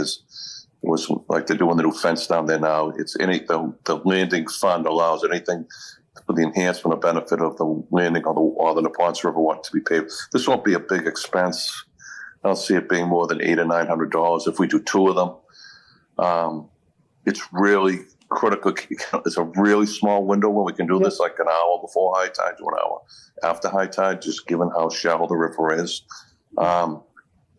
was like they're doing the new fence down there now. It's the landing fund allows anything for the enhancement or benefit of the landing or the Neponset River want to be paid. This won't be a big expense. I don't see it being more than $800 or $900 if we do 2 of them. It's really critical. It's a really small window when we can do this, like an hour before high tide to an hour after high tide, just given how shallow the river is. And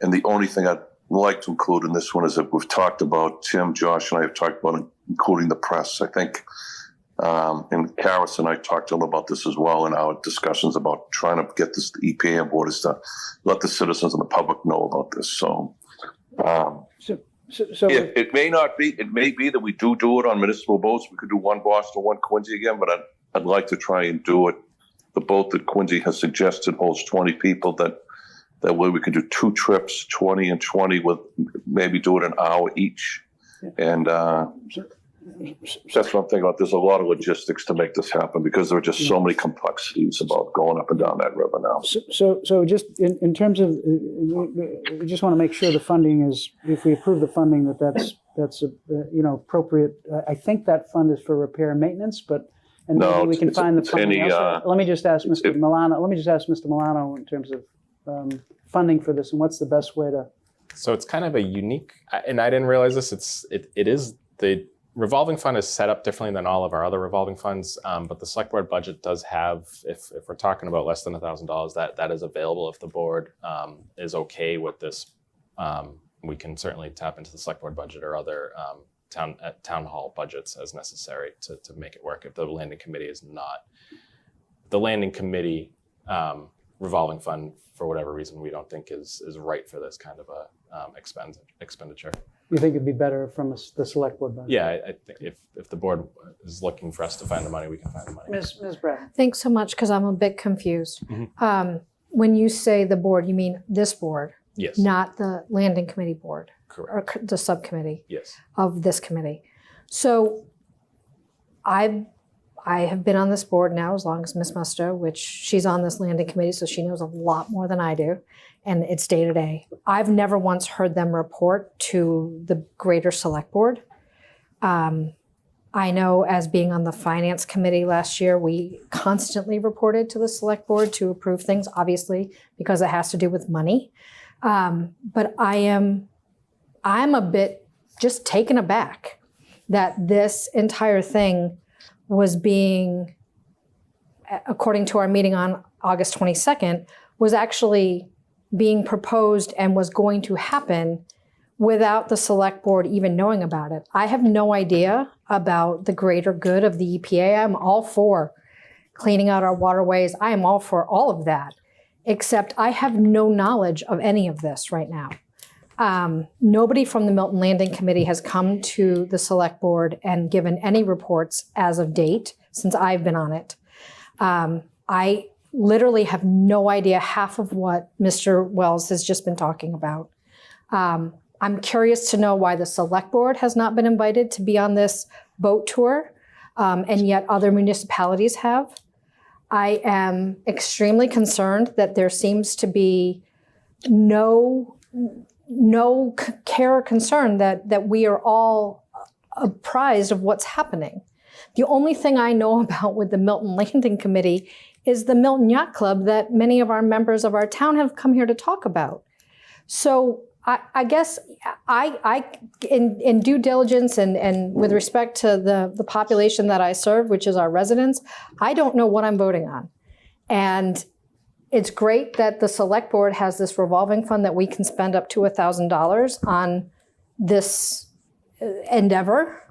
the only thing I'd like to include in this one is that we've talked about, Tim, Josh, and I have talked about including the press. I think, and Karis and I talked a little about this as well in our discussions about trying to get this to EPA on board, is to let the citizens and the public know about this. So, So it may be that we do it on municipal boats. We could do one Boston, one Quincy again, but I'd like to try and do it. The boat that Quincy has suggested holds 20 people. That way we could do 2 trips, 20 and 20, with maybe do it an hour each. And that's what I'm thinking about. There's a lot of logistics to make this happen because there are just so many complexities about going up and down that river now. So just in terms of, we just want to make sure the funding is, if we approve the funding, that's appropriate. I think that fund is for repair and maintenance, and maybe we can find the funding elsewhere. Let me just ask Mr. Milano in terms of funding for this, and what's the best way to. So it's kind of a unique, and I didn't realize this. It is the revolving fund is set up differently than all of our other revolving funds, but the select board budget does have, if we're talking about less than $1,000, that is available if the board is okay with this. We can certainly tap into the select board budget or other town hall budgets as necessary to make it work. If the landing committee is not, the landing committee revolving fund, for whatever reason, we don't think is right for this kind of a expenditure. You think it'd be better from the select board budget? Yeah, I think if the board is looking for us to find the money, we can find the money. Ms. Brett. Thanks so much, because I'm a bit confused. When you say the board, you mean this board? Yes. Not the landing committee board? Correct. Or the subcommittee? Yes. Of this committee. So I have been on this board now as long as Ms. Musto, which she's on this landing committee, so she knows a lot more than I do, and it's day to day. I've never once heard them report to the greater select board. I know, as being on the finance committee last year, we constantly reported to the select board to approve things, obviously, because it has to do with money. But I'm a bit just taken aback that this entire thing was being, according to our meeting on August 22nd, was actually being proposed and was going to happen without the select board even knowing about it. I have no idea about the greater good of the EPA. I'm all for cleaning out our waterways. I am all for all of that, except I have no knowledge of any of this right now. Nobody from the Milton Landing Committee has come to the select board and given any reports as of date since I've been on it. I literally have no idea half of what Mr. Wells has just been talking about. I'm curious to know why the select board has not been invited to be on this boat tour, and yet other municipalities have. I am extremely concerned that there seems to be no care or concern that we are all apprised of what's happening. The only thing I know about with the Milton Landing Committee is the Milton Yacht Club that many of our members of our town have come here to talk about. So I guess I in due diligence and with respect to the population that I serve, which is our residents, I don't know what I'm voting on. And it's great that the select board has this revolving fund that we can spend up to $1,000 on this endeavor.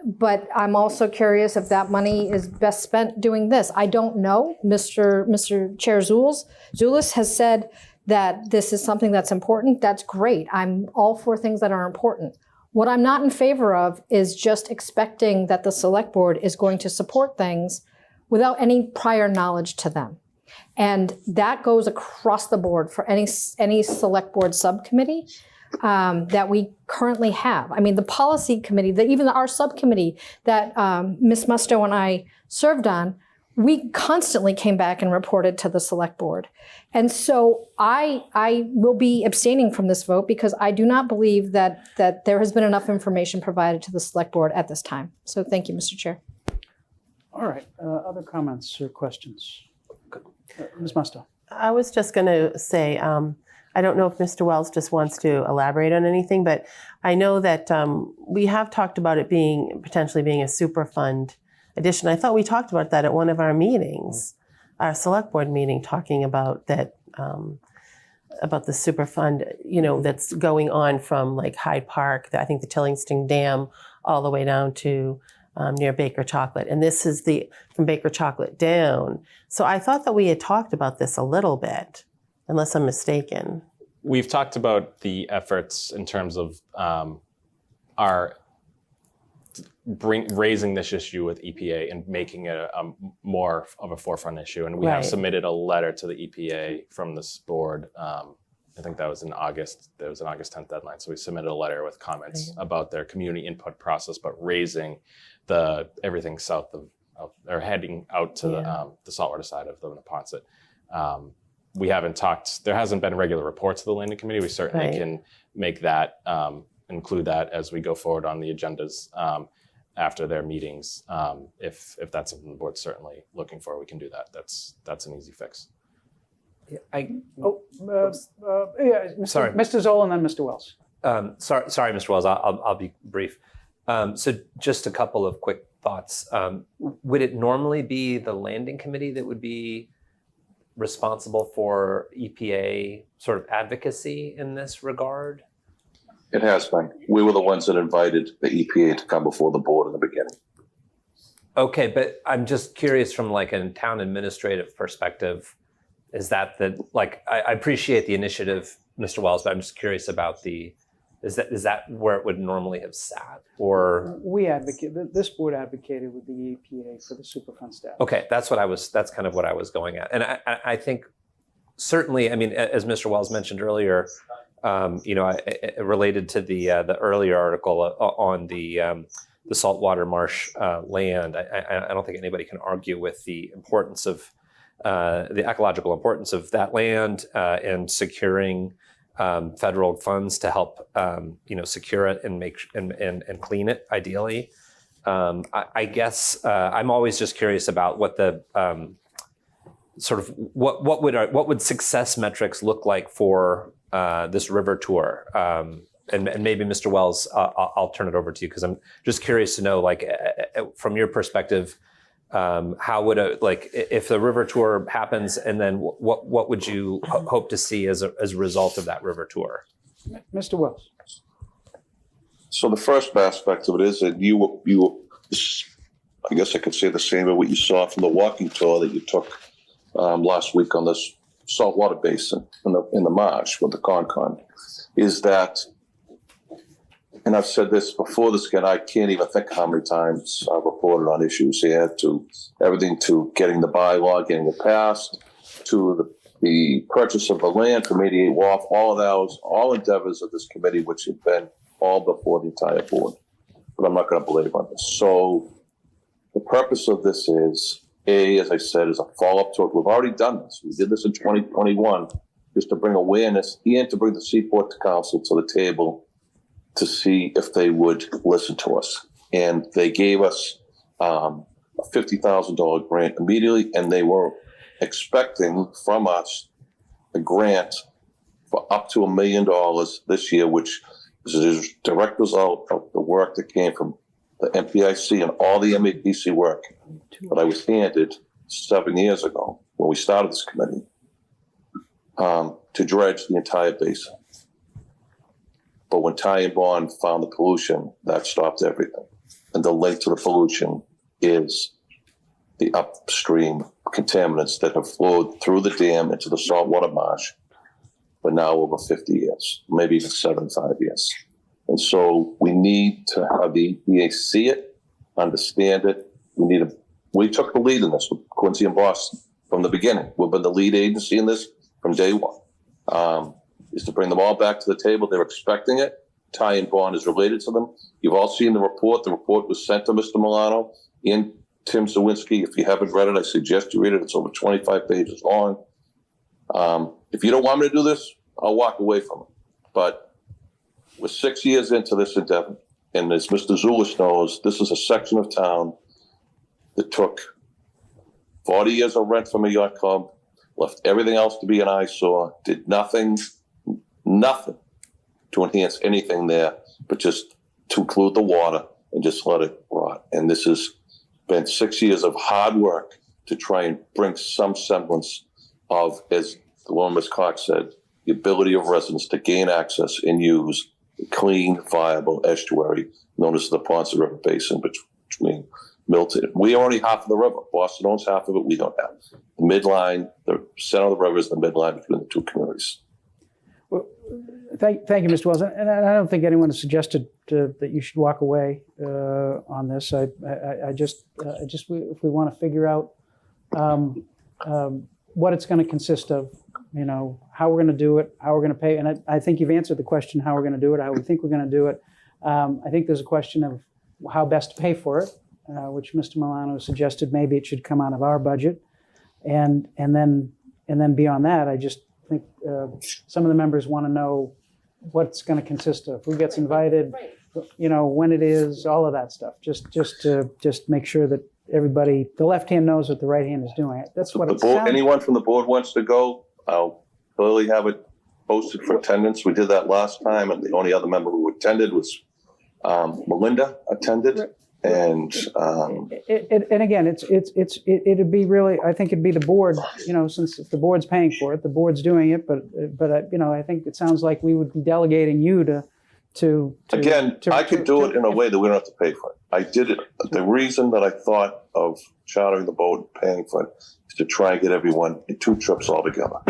But I'm also curious if that money is best spent doing this. I don't know. Mr. Chair Zulus has said that this is something that's important. That's great. I'm all for things that are important. What I'm not in favor of is just expecting that the select board is going to support things without any prior knowledge to them. And that goes across the board for any select board subcommittee that we currently have. I mean, the policy committee, even our subcommittee that Ms. Musto and I served on, we constantly came back and reported to the select board. And so I will be abstaining from this vote because I do not believe that there has been enough information provided to the select board at this time. So thank you, Mr. Chair. All right, other comments or questions? Ms. Musto. I was just going to say, I don't know if Mr. Wells just wants to elaborate on anything, but I know that we have talked about it potentially being a super fund addition. I thought we talked about that at one of our meetings, our select board meeting, talking about that, about the super fund, that's going on from like Hyde Park, I think the Tillingston Dam, all the way down to near Baker Chocolate. And this is from Baker Chocolate down. So I thought that we had talked about this a little bit, unless I'm mistaken. We've talked about the efforts in terms of raising this issue with EPA and making it a more of a forefront issue. And we have submitted a letter to the EPA from this board. I think that was in August. There was an August 10th deadline. So we submitted a letter with comments about their community input process, but raising everything south of or heading out to the saltwater side of the Neponset. We haven't talked, there hasn't been regular reports to the landing committee. We certainly can make that, include that as we go forward on the agendas after their meetings. If that's something the board's certainly looking for, we can do that. That's an easy fix. Sorry. Mr. Zoll and then Mr. Wells. Sorry, Mr. Wells. I'll be brief. So just a couple of quick thoughts. Would it normally be the landing committee that would be responsible for EPA sort of advocacy in this regard? It has been. We were the ones that invited the EPA to come before the board in the beginning. Okay, but I'm just curious from like a town administrative perspective, is that I appreciate the initiative, Mr. Wells, but I'm just curious about is that where it would normally have sat, or? This board advocated with the EPA for the Superfund staff. Okay, that's kind of what I was going at. And I think certainly, I mean, as Mr. Wells mentioned earlier, related to the earlier article on the saltwater marsh land, I don't think anybody can argue with the importance of the ecological importance of that land and securing federal funds to help secure it and make and clean it ideally. I guess I'm always just curious about what the sort of what would success metrics look like for this river tour. And maybe Mr. Wells, I'll turn it over to you because I'm just curious to know, like, from your perspective, how would if the river tour happens, and then what would you hope to see as a result of that river tour? Mr. Wells. So the first aspect of it is that you I guess I could say the same as what you saw from the walking tour that you took last week on this saltwater basin in the marsh with the Concon, is that, and I've said this before this again, I can't even think how many times I've reported on issues here, to everything to getting the bylaw, getting it passed, to the purchase of the land from 88 Wharf, all of those, all endeavors of this committee, which have been all before the entire board. But I'm not going to belabor on this. So the purpose of this is, as I said, is a follow-up to it. We've already done this. We did this in 2021 just to bring awareness and to bring the Seaport Council to the table to see if they would listen to us. And they gave us a $50,000 grant immediately, and they were expecting from us a grant for up to $1 million this year, which is a direct result of the work that came from the MPIC and all the MAPC work that I was handed 7 years ago when we started this committee to dredge the entire basin. But when Ty and Bond found the pollution, that stopped everything. And the link to the pollution is the upstream contaminants that have flowed through the dam into the saltwater marsh for now over 50 years, maybe even 75 years. And so we need to have the EPA see it, understand it. We took the lead in this with Quincy and Boston from the beginning. We've been the lead agency in this from day one. Is to bring them all back to the table. They're expecting it. Ty and Bond is related to them. You've all seen the report. The report was sent to Mr. Milano and Tim Zawinski. If you haven't read it, I suggest you read it. It's over 25 pages long. If you don't want me to do this, I'll walk away from it. But we're 6 years into this endeavor. And as Mr. Zulish knows, this is a section of town that took 40 years of rent from a yacht club, left everything else to be an eyesore, did nothing to enhance anything there, but just to include the water and just let it rot. And this has been 6 years of hard work to try and bring some semblance of, as the woman Ms. Cox said, the ability of residents to gain access and use a clean, viable estuary known as the Ponce River Basin between Milton. We are only half of the river. Boston owns half of it. We don't have. The midline, the center of the river is the midline between the two communities. Well, thank you, Mr. Wells. And I don't think anyone has suggested that you should walk away on this. I just if we want to figure out what it's going to consist of, you know, how we're going to do it, how we're going to pay. And I think you've answered the question, how we're going to do it, how we think we're going to do it. I think there's a question of how best to pay for it, which Mr. Milano suggested maybe it should come out of our budget. And then beyond that, I just think some of the members want to know what it's going to consist of, who gets invited, you know, when it is, all of that stuff. Just to make sure that everybody, the left hand knows what the right hand is doing. That's what the it board, sounds. anyone from the board wants to go, I'll clearly have it posted for attendance. We did that last time, and the only other member who attended was Melinda attended. And and again, it'd be really, I think it'd be the board, you know, since if the board's paying for it, the board's doing it, but you know, I think it sounds like we would be delegating you to again, I could do it in a way that we don't have to pay for it. I did it. The reason that I thought of chartering the boat and paying for it is to try and get everyone in 2 trips all together.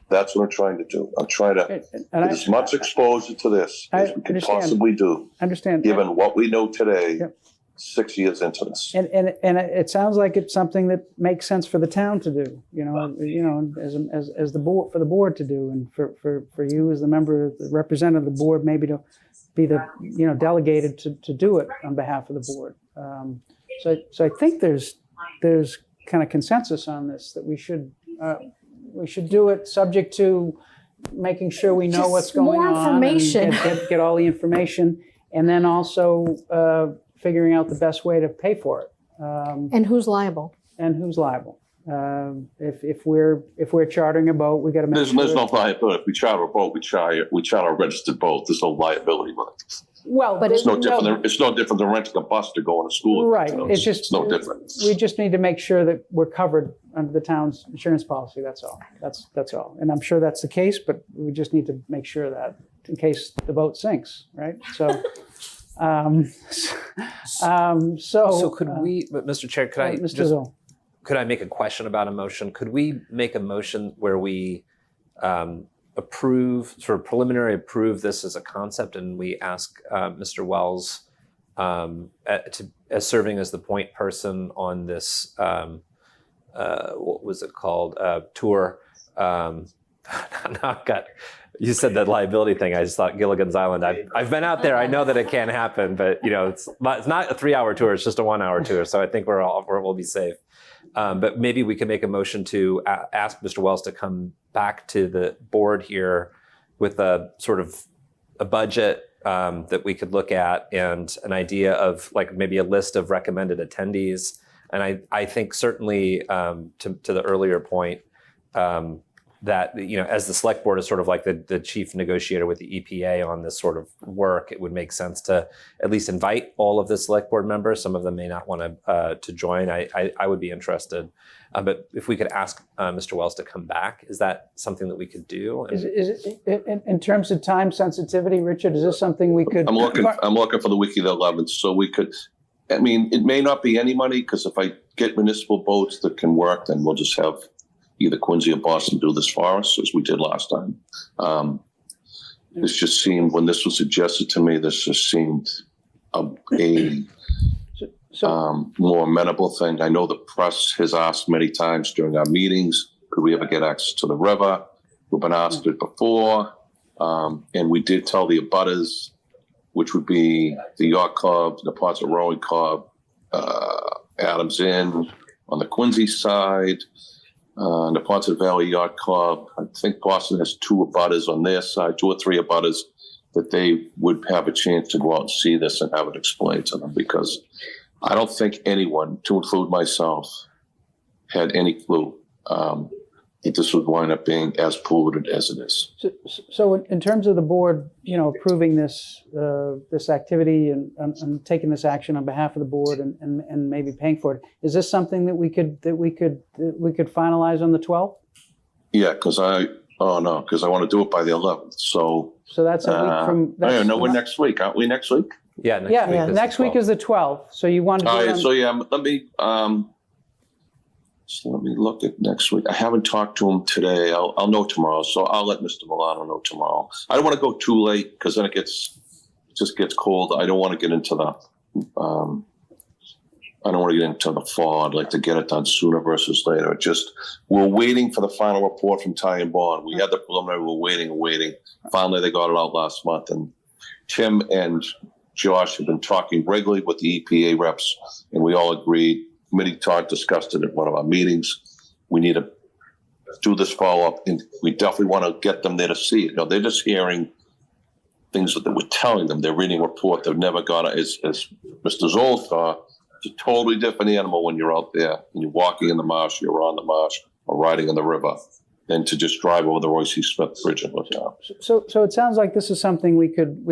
That's what I'm trying to do. I'm trying to get as much exposure to this as we can possibly do. Understand. Given what we know today. Yep. 6 years into this. And it sounds like it's something that makes sense for the town to do, you know, as the board, for the board to do, and for you as the member, the representative of the board, maybe to be the, you know, delegated to do it on behalf of the board. So I think there's kind of consensus on this, that we should do it subject to making sure we know Just what's going more on, information. and get all the information, and then also figuring out the best way to pay for it. And who's liable? And who's liable. If we're chartering a boat, we got to make There's sure. no liability. If we charter a boat, we charter a registered boat. There's no liability with it. Well, but It's no different. It's no different than renting a bus to go to school. Right. You know, It's just it's no different. We just need to make sure that we're covered under the town's insurance policy. That's all. That's all. And I'm sure that's the case, but we just need to make sure that in case the boat sinks, right? So. So could we, Mr. Chair, could I make a question about a motion? Could we make a motion where we preliminary approve this as a concept, and we ask Mr. Wells as serving as the point person on this, what was it called, tour? You said that liability thing. I just thought Gilligan's Island. I've been out there. I know that it can't happen, but you know, it's not a 3-hour tour. It's just a 1-hour tour. So I think we'll be safe. But maybe we can make a motion to ask Mr. Wells to come back to the board here with a sort of a budget that we could look at, and an idea of like maybe a list of recommended attendees. And I think certainly to the earlier point, that, you know, as the select board is sort of like the chief negotiator with the EPA on this sort of work, it would make sense to at least invite all of the select board members. Some of them may not want to join. I would be interested, but if we could ask Mr. Wells to come back, is that something that we could do? Is it in terms of time sensitivity, Richard? Is this something we could? I'm looking for the week of the 11th, so we could. I mean, it may not be any money, because if I get municipal boats that can work, then we'll just have either Quincy or Boston do this for us, as we did last time. This just seemed, when this was suggested to me, this just seemed a more amenable thing. I know the press has asked many times during our meetings, could we ever get access to the river? We've been asked it before. And we did tell the abutters, which would be the yacht club, the Ponce Rowing Club, Adams Inn, on the Quincy side, the Ponset Valley Yacht Club. I think Boston has 2 abutters on their side, 2 or 3 abutters, that they would have a chance to go out and see this and have it explained to them, because I don't think anyone, to include myself, had any clue that this would wind up being as polluted as it is. So in terms of the board, approving this this activity and taking this action on behalf of the board and maybe paying for it, is this something that we could finalize on the 12th? Yeah, because I want to do it by the 11th. So that's a week from. I don't know. We're next week, aren't we? Next week? Yeah, next week is the 12th. So you want to do All it right. on- So yeah, let me look at next week. I haven't talked to him today. I'll know tomorrow. So I'll let Mr. Milano know tomorrow. I don't want to go too late, because then it just gets cold. I don't want to get into the fall. I'd like to get it done sooner versus later. We're waiting for the final report from Ty and Bond. We had the preliminary. We're waiting. Finally, they got it out last month, and Tim and Josh have been talking regularly with the EPA reps, and we all agreed. Committee discussed it at one of our meetings. We need to do this follow-up, and we definitely want to get them there to see it. They're just hearing things that we're telling them. They're reading a report. They've never got it. As Mr. Zoll thought, it's a totally different animal when you're out there and you're walking in the marsh, you're on the marsh, or riding in the river, than to just drive over the Royce C. Smith Bridge and look down. So it sounds like this is something we could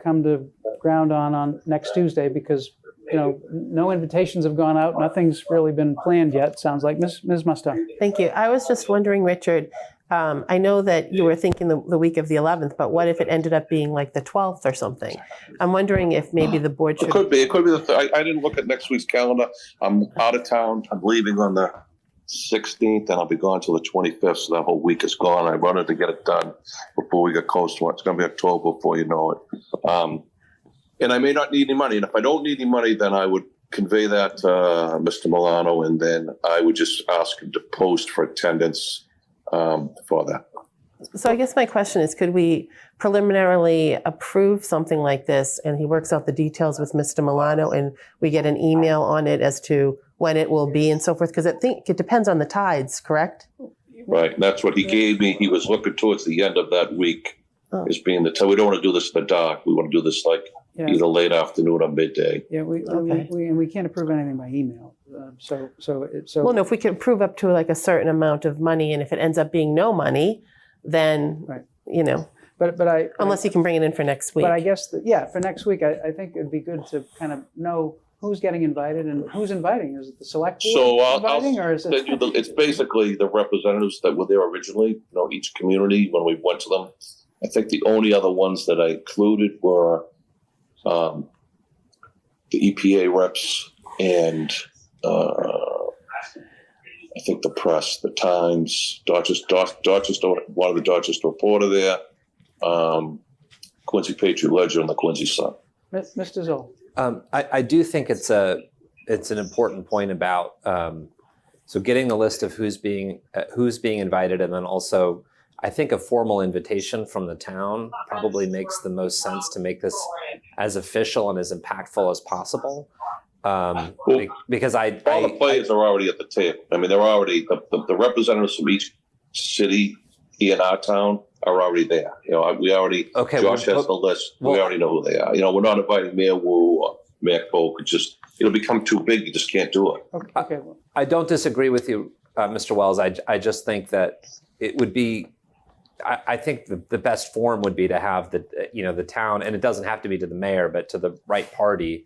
come to ground on next Tuesday, because no invitations have gone out. Nothing's really been planned yet. Sounds like Ms. Mustang. Thank you. I was just wondering, Richard, I know that you were thinking the week of the 11th, but what if it ended up being like the 12th or something? I'm wondering if maybe the board should. It could be. I didn't look at next week's calendar. I'm out of town. I'm leaving on the 16th, and I'll be gone till the 25th. So that whole week is gone. I wanted to get it done before we get close to it. It's going to be October before you know it. And I may not need any money. And if I don't need any money, then I would convey that to Mr. Milano, and then I would just ask him to post for attendance for that. So I guess my question is, could we preliminarily approve something like this, and he works out the details with Mr. Milano, and we get an email on it as to when it will be and so forth? Because I think it depends on the tides, correct? Right. And that's what he gave me. He was looking towards the end of that week as being the time. We don't want to do this in the dark. We want to do this either late afternoon or midday. Yeah, we can't approve anything by email. So Well, no, if we could approve up to like a certain amount of money, and if it ends up being no money, then, But unless you can bring it in for next week. But I guess for next week, I think it'd be good to kind of know who's getting invited and who's inviting. Is it the select board So inviting, or is it? It's basically the representatives that were there originally. Each community when we went to them. I think the only other ones that I included were the EPA reps and I think the press, the Times, Dorchester, one of the Dorchester reporter there, Quincy Patriot Ledger, and the Quincy Sun. Mr. Zoll. I do think it's an important point about so getting a list of who's being invited, and then also I think a formal invitation from the town probably makes the most sense to make this as official and as impactful as possible. Because all the players are already at the table. I mean, they're already the representatives from each city in our town are already there. We already. Okay. Josh has the list. We already know who they are. We're not inviting Mayor Wu or Mayor Folk. It'll become too big. You just can't do it. Okay. I don't disagree with you, Mr. Wells. I just think that it would be. I think the best form would be to have the town, and it doesn't have to be to the mayor, but to the right party,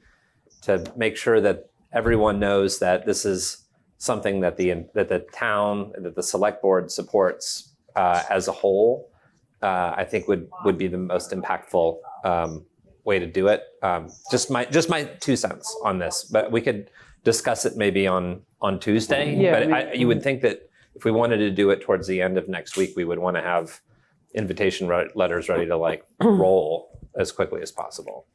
to make sure that everyone knows that this is something that the town, that the select board supports as a whole. I think would be the most impactful way to do it. Just my 2 cents on this, but we could discuss it maybe on Tuesday. Yeah, but you would think that if we wanted to do it towards the end of next week, we would want to have invitation letters ready to roll as quickly as possible.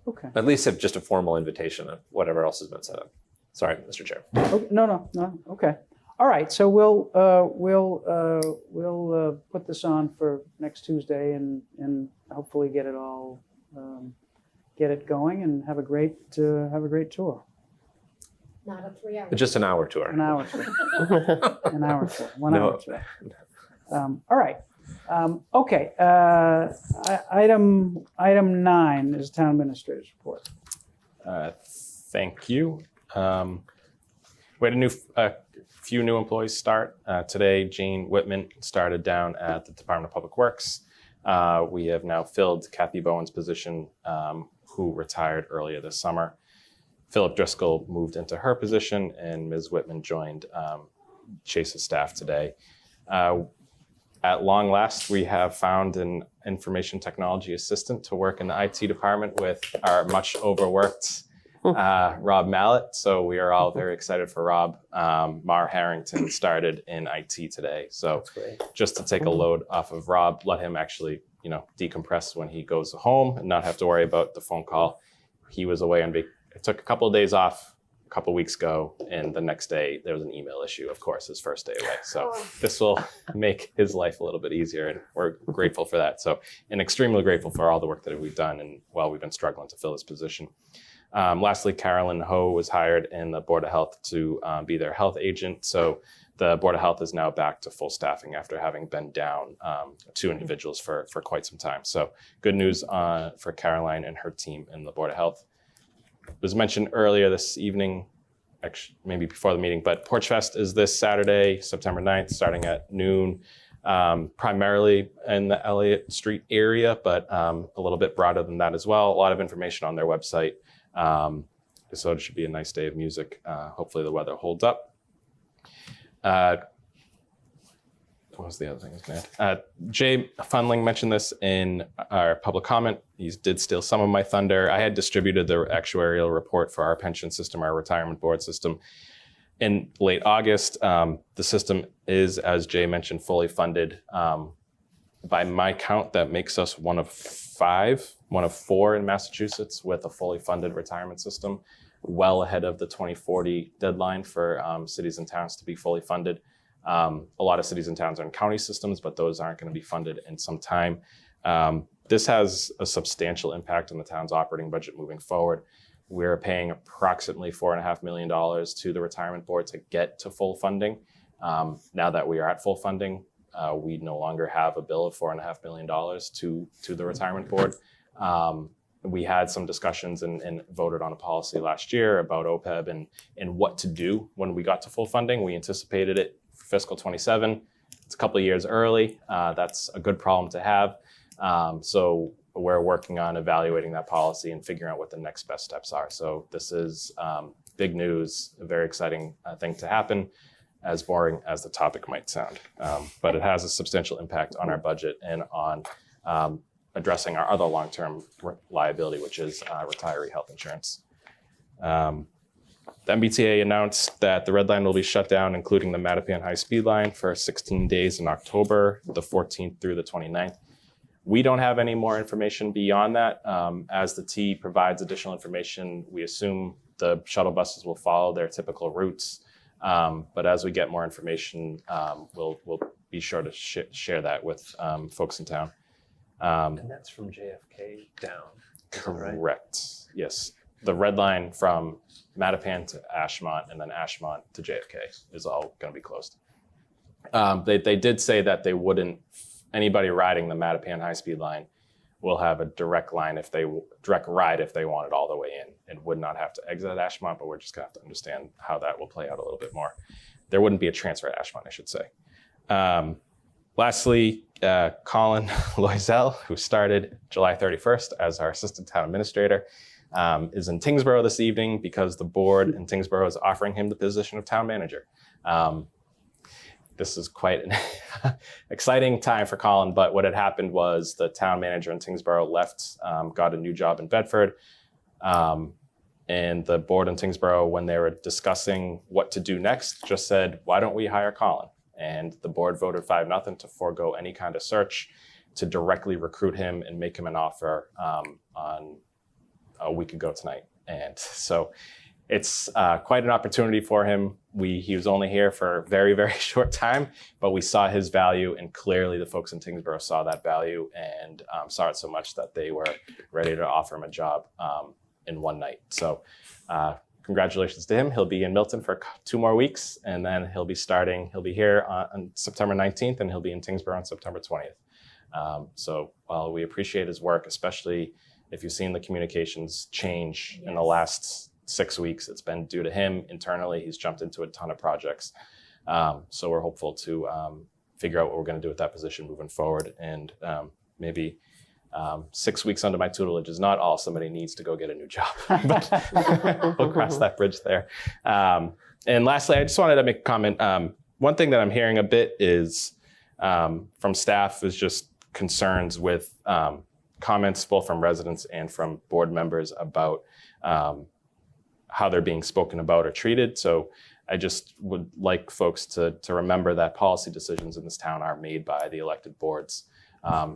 Okay. At least if just a formal invitation of whatever else has been set up. Sorry, Mr. Chair. Oh, no. Okay. All right. So we'll put this on for next Tuesday and hopefully get it all get it going and have a great tour. Not a 3 hour. Just an hour tour. An hour tour. An hour tour. 1 No. hour tour. All right. Okay. Item 9 is town administrator's report. Thank you. We had a few new employees start. Today, Jane Whitman started down at the Department of Public Works. We have now filled Kathy Bowen's position, who retired earlier this summer. Philip Driscoll moved into her position, and Ms. Whitman joined Chase's staff today. At long last, we have found an information technology assistant to work in the IT department with our much overworked Rob Mallett. So we are all very excited for Rob. Mar Harrington started in IT today. So just to take a load off of Rob, let him actually, decompress when he goes home and not have to worry about the phone call. He was away on vacation. It took a couple of days off a couple of weeks ago, and the next day there was an email issue, of course, his first day away. So this will make his life a little bit easier, and we're grateful for that. So, and extremely grateful for all the work that we've done and while we've been struggling to fill this position. Lastly, Carolyn Ho was hired in the Board of Health to be their health agent. So the Board of Health is now back to full staffing after having been down 2 individuals for quite some time. So good news for Caroline and her team in the Board of Health. It was mentioned earlier this evening, actually maybe before the meeting, but Porch Fest is this Saturday, September 9th, starting at noon, primarily in the Elliott Street area, but a little bit broader than that as well. A lot of information on their website. So it should be a nice day of music. Hopefully the weather holds up. What was the other thing? Jay Funling mentioned this in our public comment. He did steal some of my thunder. I had distributed the actuarial report for our pension system, our retirement board system, in late August. The system is, as Jay mentioned, fully funded. By my count, that makes us one of 4 in Massachusetts with a fully funded retirement system, well ahead of the 2040 deadline for cities and towns to be fully funded. A lot of cities and towns are in county systems, but those aren't going to be funded in some time. This has a substantial impact on the town's operating budget moving forward. We're paying approximately $4.5 million to the retirement board to get to full funding. Now that we are at full funding, we no longer have a bill of $4.5 million to the retirement board. We had some discussions and voted on a policy last year about OPEB and what to do when we got to full funding. We anticipated it for fiscal 27. It's a couple of years early. That's a good problem to have. So we're working on evaluating that policy and figuring out what the next best steps are. So this is big news, a very exciting thing to happen, as boring as the topic might sound. But it has a substantial impact on our budget and on addressing our other long-term liability, which is retiree health insurance. The MBTA announced that the red line will be shut down, including the Mattapan high-speed line, for 16 days in October, the 14th through the 29th. We don't have any more information beyond that. As the T provides additional information, we assume the shuttle buses will follow their typical routes. But as we get more information, we'll be sure to share that with folks in town. And that's from JFK down. Correct. Right? Yes. The red line from Mattapan to Ashmont and then Ashmont to JFK is all going to be closed. They did say that they wouldn't. Anybody riding the Mattapan high-speed line will have a direct ride if they want it all the way in, and would not have to exit at Ashmont. But we're just going to have to understand how that will play out a little bit more. There wouldn't be a transfer at Ashmont, I should say. Lastly, Colin Loisel, who started July 31st as our assistant town administrator, is in Tingsboro this evening because the board in Tingsboro is offering him the position of town manager. This is quite an exciting time for Colin, but what had happened was the town manager in Tingsboro left, got a new job in Bedford, and the board in Tingsboro, when they were discussing what to do next, just said, why don't we hire Colin? And the board voted 5-0 to forego any kind of search to directly recruit him and make him an offer on a week ago tonight. And so it's quite an opportunity for him. He was only here for a very, very short time, but we saw his value, and clearly the folks in Tingsboro saw that value and saw it so much that they were ready to offer him a job in one night. So congratulations to him. He'll be in Milton for 2 more weeks, and then he'll be here on September 19th, and he'll be in Tingsboro on September 20th. So while we appreciate his work, especially if you've seen the communications change in the last 6 weeks, it's been due to him internally. He's jumped into a ton of projects. So we're hopeful to figure out what we're going to do with that position moving forward. And maybe 6 weeks under my tutelage is not all somebody needs to go get a new job. But we'll cross that bridge there. And lastly, I just wanted to make a comment. One thing that I'm hearing a bit is from staff is just concerns with comments both from residents and from board members about how they're being spoken about or treated. So I just would like folks to remember that policy decisions in this town are made by the elected boards.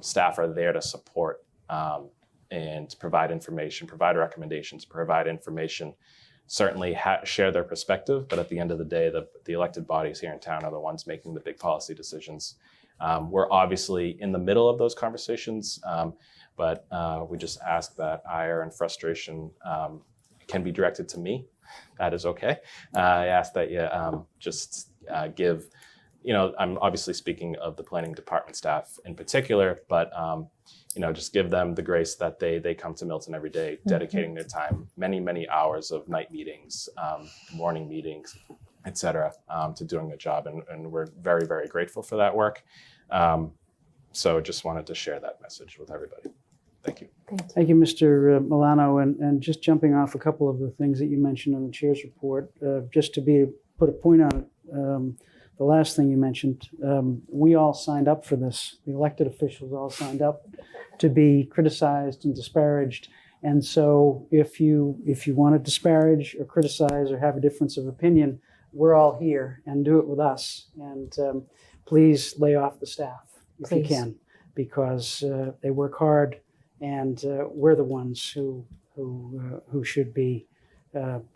Staff are there to support and provide information, provide recommendations, provide information, certainly share their perspective. But at the end of the day, the elected bodies here in town are the ones making the big policy decisions. We're obviously in the middle of those conversations, but we just ask that ire and frustration can be directed to me. That is okay. I ask that you just give, I'm obviously speaking of the planning department staff in particular, but just give them the grace that they come to Milton every day, dedicating their time, many, many hours of night meetings, morning meetings, et cetera, to doing their job. And we're very, very grateful for that work. So just wanted to share that message with everybody. Thank you. Thank you, Mr. Milano. And just jumping off a couple of the things that you mentioned on the chair's report, just to put a point on it, the last thing you mentioned, we all signed up for this. The elected officials all signed up to be criticized and disparaged. And so if you want to disparage or criticize or have a difference of opinion, we're all here, and do it with us. And please lay off the staff if you can, because they work hard. And we're the ones who should be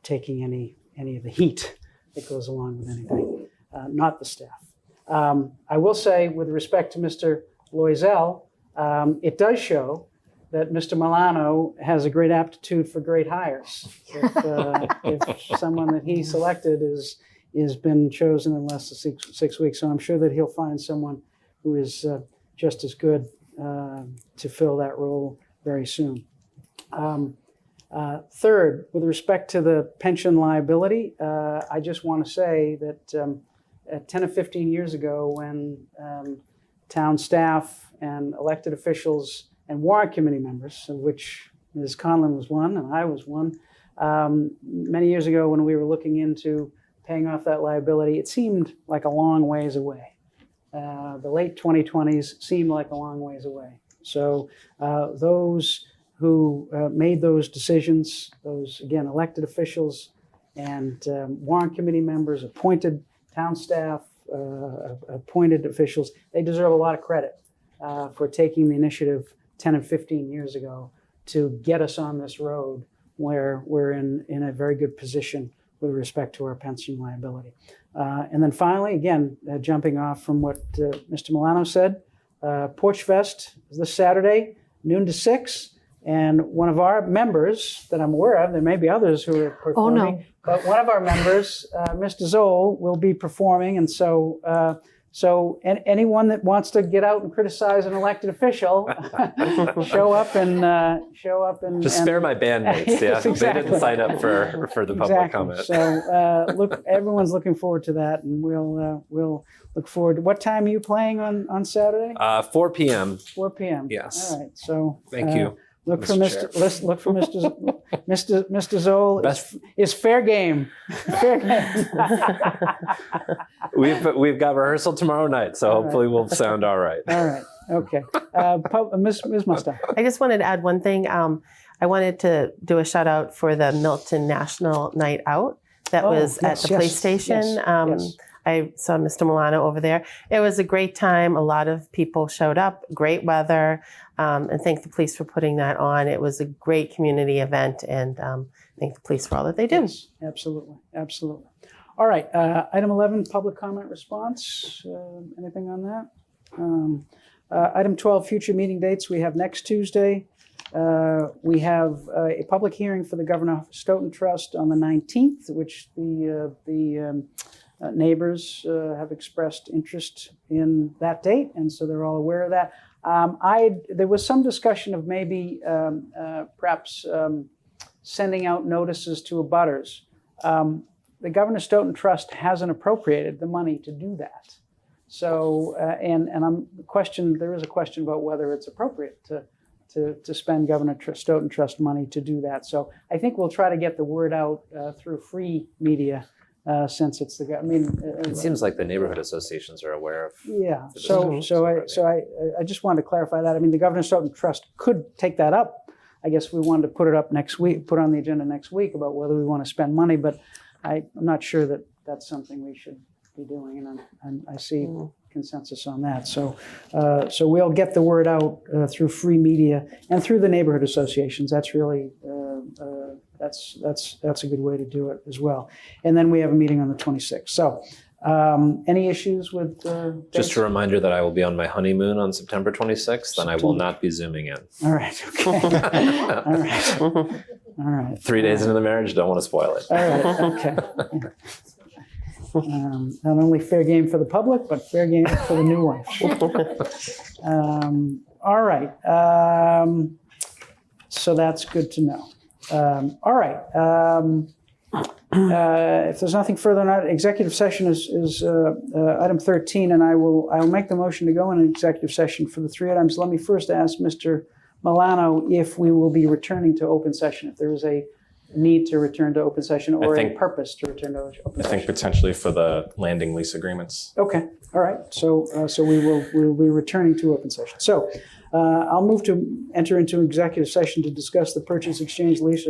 taking any of the heat that goes along with anything, not the staff. I will say, with respect to Mr. Loisel, it does show that Mr. Milano has a great aptitude for great hires. If someone that he selected is been chosen in less than 6 weeks, so I'm sure that he'll find someone who is just as good to fill that role very soon. Third, with respect to the pension liability, I just want to say that 10 or 15 years ago, when town staff and elected officials and warrant committee members, of which Ms. Conlon was one and I was one, many years ago when we were looking into paying off that liability, it seemed like a long ways away. The late 2020s seemed like a long ways away. So those who made those decisions, those, again, elected officials and warrant committee members, appointed town staff, appointed officials, they deserve a lot of credit for taking the initiative 10 and 15 years ago to get us on this road where we're in a very good position with respect to our pension liability. And then finally, again, jumping off from what Mr. Milano said, Porch Fest is this Saturday, noon to 6. And one of our members that I'm aware of, there may be others who are performing, but one of our members, Mr. Zoll, will be performing. And so, anyone that wants to get out and criticize an elected official, show up and just spare my bandmates. Yeah, Exactly. They didn't sign up for the public comment. So everyone's looking forward to that, and we'll look forward. What time are you playing on Saturday? 4 p.m. 4 p.m. Yes. All right. So Thank you. Look for Mr. Mr. Zoll. Is fair game. Fair game. We've got rehearsal tomorrow night, so hopefully we'll sound all right. All right. Okay. Ms. Musta. I just wanted to add one thing. I wanted to do a shout out for the Milton National Night Out that was at the police station. Yes. I saw Mr. Milano over there. It was a great time. A lot of people showed up, great weather, and thank the police for putting that on. It was a great community event, and thank the police for all that they do. Yes, absolutely, absolutely. All right, item 11, public comment response. Anything on that? Item 12, future meeting dates. We have next Tuesday. We have a public hearing for the Governor Stoughton Trust on the 19th, which the neighbors have expressed interest in that date, and so they're all aware of that. There was some discussion of maybe perhaps sending out notices to abutters. The Governor Stoughton Trust hasn't appropriated the money to do that. So, and there is a question about whether it's appropriate to spend Governor Stoughton Trust money to do that. So I think we'll try to get the word out through free media since it's It seems like the neighborhood associations are aware of. Yeah. the So discussions already. I just wanted to clarify that. I mean, the Governor Stoughton Trust could take that up. I guess we wanted to put it up next week, put on the agenda next week about whether we want to spend money, but I'm not sure that that's something we should be doing, and I see consensus on that. So we'll get the word out through free media and through the neighborhood associations. That's really that's a good way to do it as well. And then we have a meeting on the 26th. So any issues with Just dates? a reminder that I will be on my honeymoon on September 26th, and I will not be Zooming in. All right. Okay. All right. All right. 3 days into the marriage, don't want to spoil it. All right. Okay. Not only fair game for the public, but fair game for the new wife. All right. So that's good to know. All right. If there's nothing further on that, executive session is item 13, and I will make the motion to go in an executive session for the three items. Let me first ask Mr. Milano if we will be returning to open session, if there is a need to return to open session or a purpose to return to open I session. think potentially for the landing lease agreements. Okay, all right. So we will be returning to open session. So I'll move to enter into executive session to discuss the purchase, exchange, lease,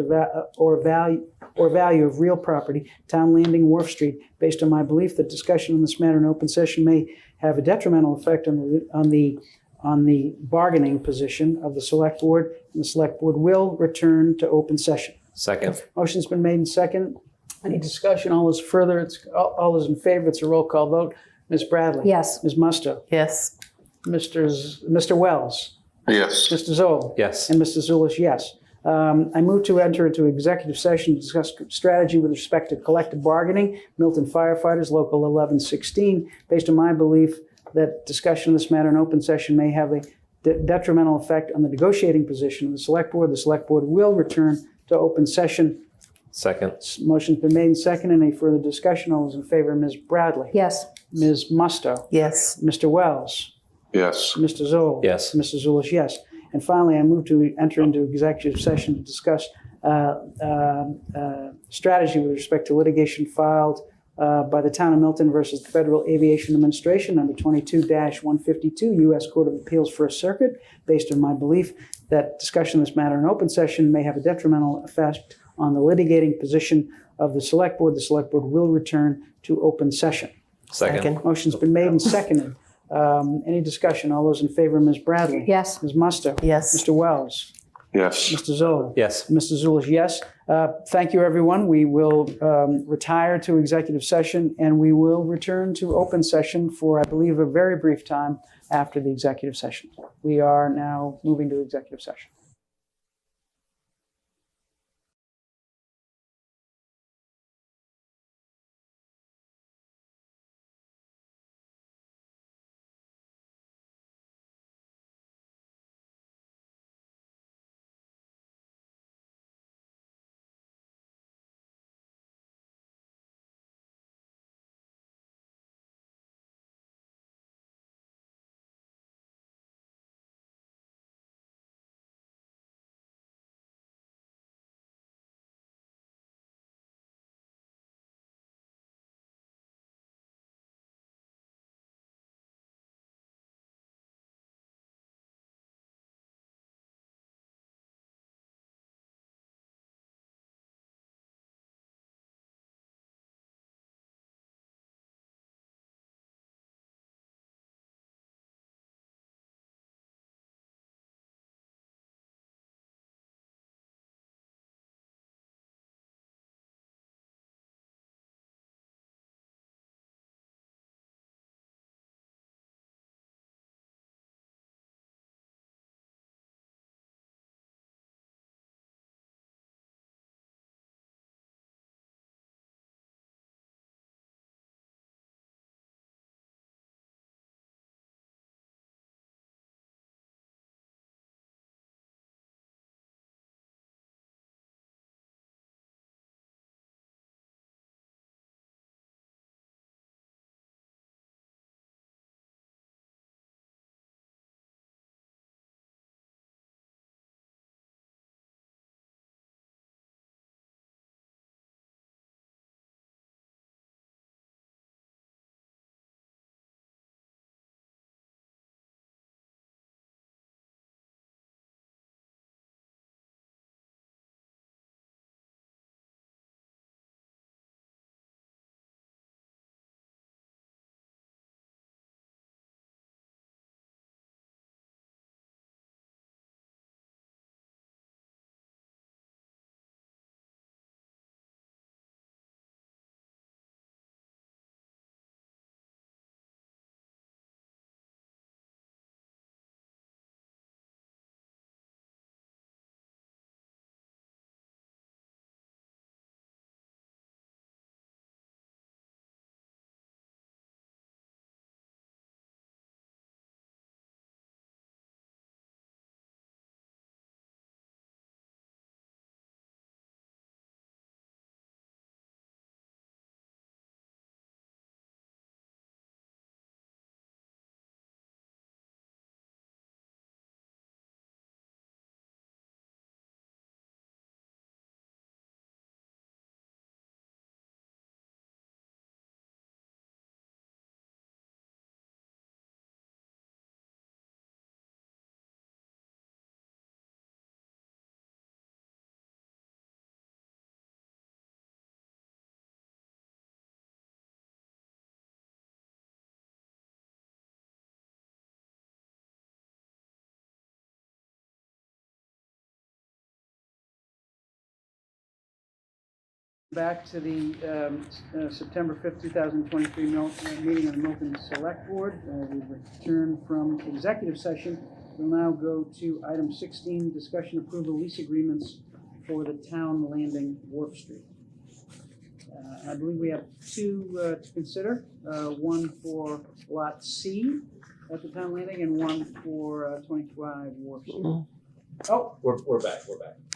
or value of real property, Town Landing, Wharf Street, based on my belief that discussion on this matter in open session may have a detrimental effect on the bargaining position of the select board, and the select board will return to open session. Second. Motion's been made and second. Any discussion? All those in favor, it's a roll call vote. Ms. Bradley? Yes. Ms. Musto? Yes. Mr. Wells? Yes. Mr. Zoll? Yes. And Mr. Zulish, yes. I move to enter into executive session to discuss strategy with respect to collective bargaining, Milton firefighters, Local 1116, based on my belief that discussion of this matter in open session may have a detrimental effect on the negotiating position of the select board. The select board will return to open session. Second. Motion's been made and seconded. Any further discussion? All those in favor, Ms. Bradley? Yes. Ms. Musto? Yes. Mr. Wells? Yes. Mr. Zoll? Yes. Mr. Zulish, yes. And finally, I move to enter into executive session to discuss strategy with respect to litigation filed by the Town of Milton versus the Federal Aviation Administration under 22-152 U.S. Court of Appeals First Circuit, based on my belief that discussion of this matter in open session may have a detrimental effect on the litigating position of the select board. The select board will return to open session. Second. Motion's been made and seconded. Any discussion? All those in favor, Ms. Bradley? Yes. Ms. Musto? Yes. Mr. Wells? Yes. Mr. Zoll? Yes. Mr. Zulish, yes. Thank you, everyone. We will retire to executive session, and we will return to open session for, I believe, a very brief time after the executive session. We are now moving to executive session. Back to the September 5th, 2023 meeting of the Milton Select Board. We've returned from executive session. We'll now go to item 16, discussion approval lease agreements for the Town Landing Wharf Street. I believe we have two to consider, one for Lot C at the Town Landing and one for 25 Wharf Street. Oh, We're back.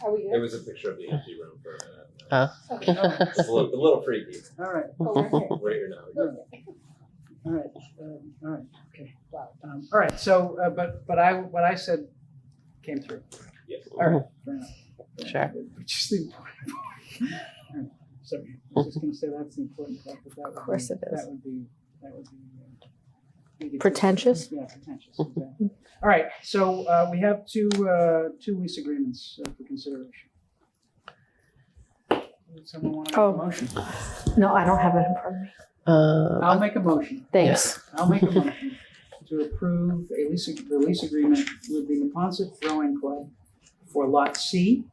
Are we It was a picture of the empty room for a minute. Huh? It's a little freaky. all right. We're here now. All right, all right, okay. All right, so, but what I said came through. Yes. All right, fair enough. Sure. Just the important part. All right, sorry, I was just gonna say that's the important part, but that would be. Of course it is. That would be. Pretentious? Yeah, pretentious, exactly. All right, so we have two lease agreements for consideration. Does someone want to make Oh. a motion? No, I don't have it in front of me. I'll make a motion. Thanks. I'll make a motion to approve the lease agreement with the Neponset Rowing Club for Lot C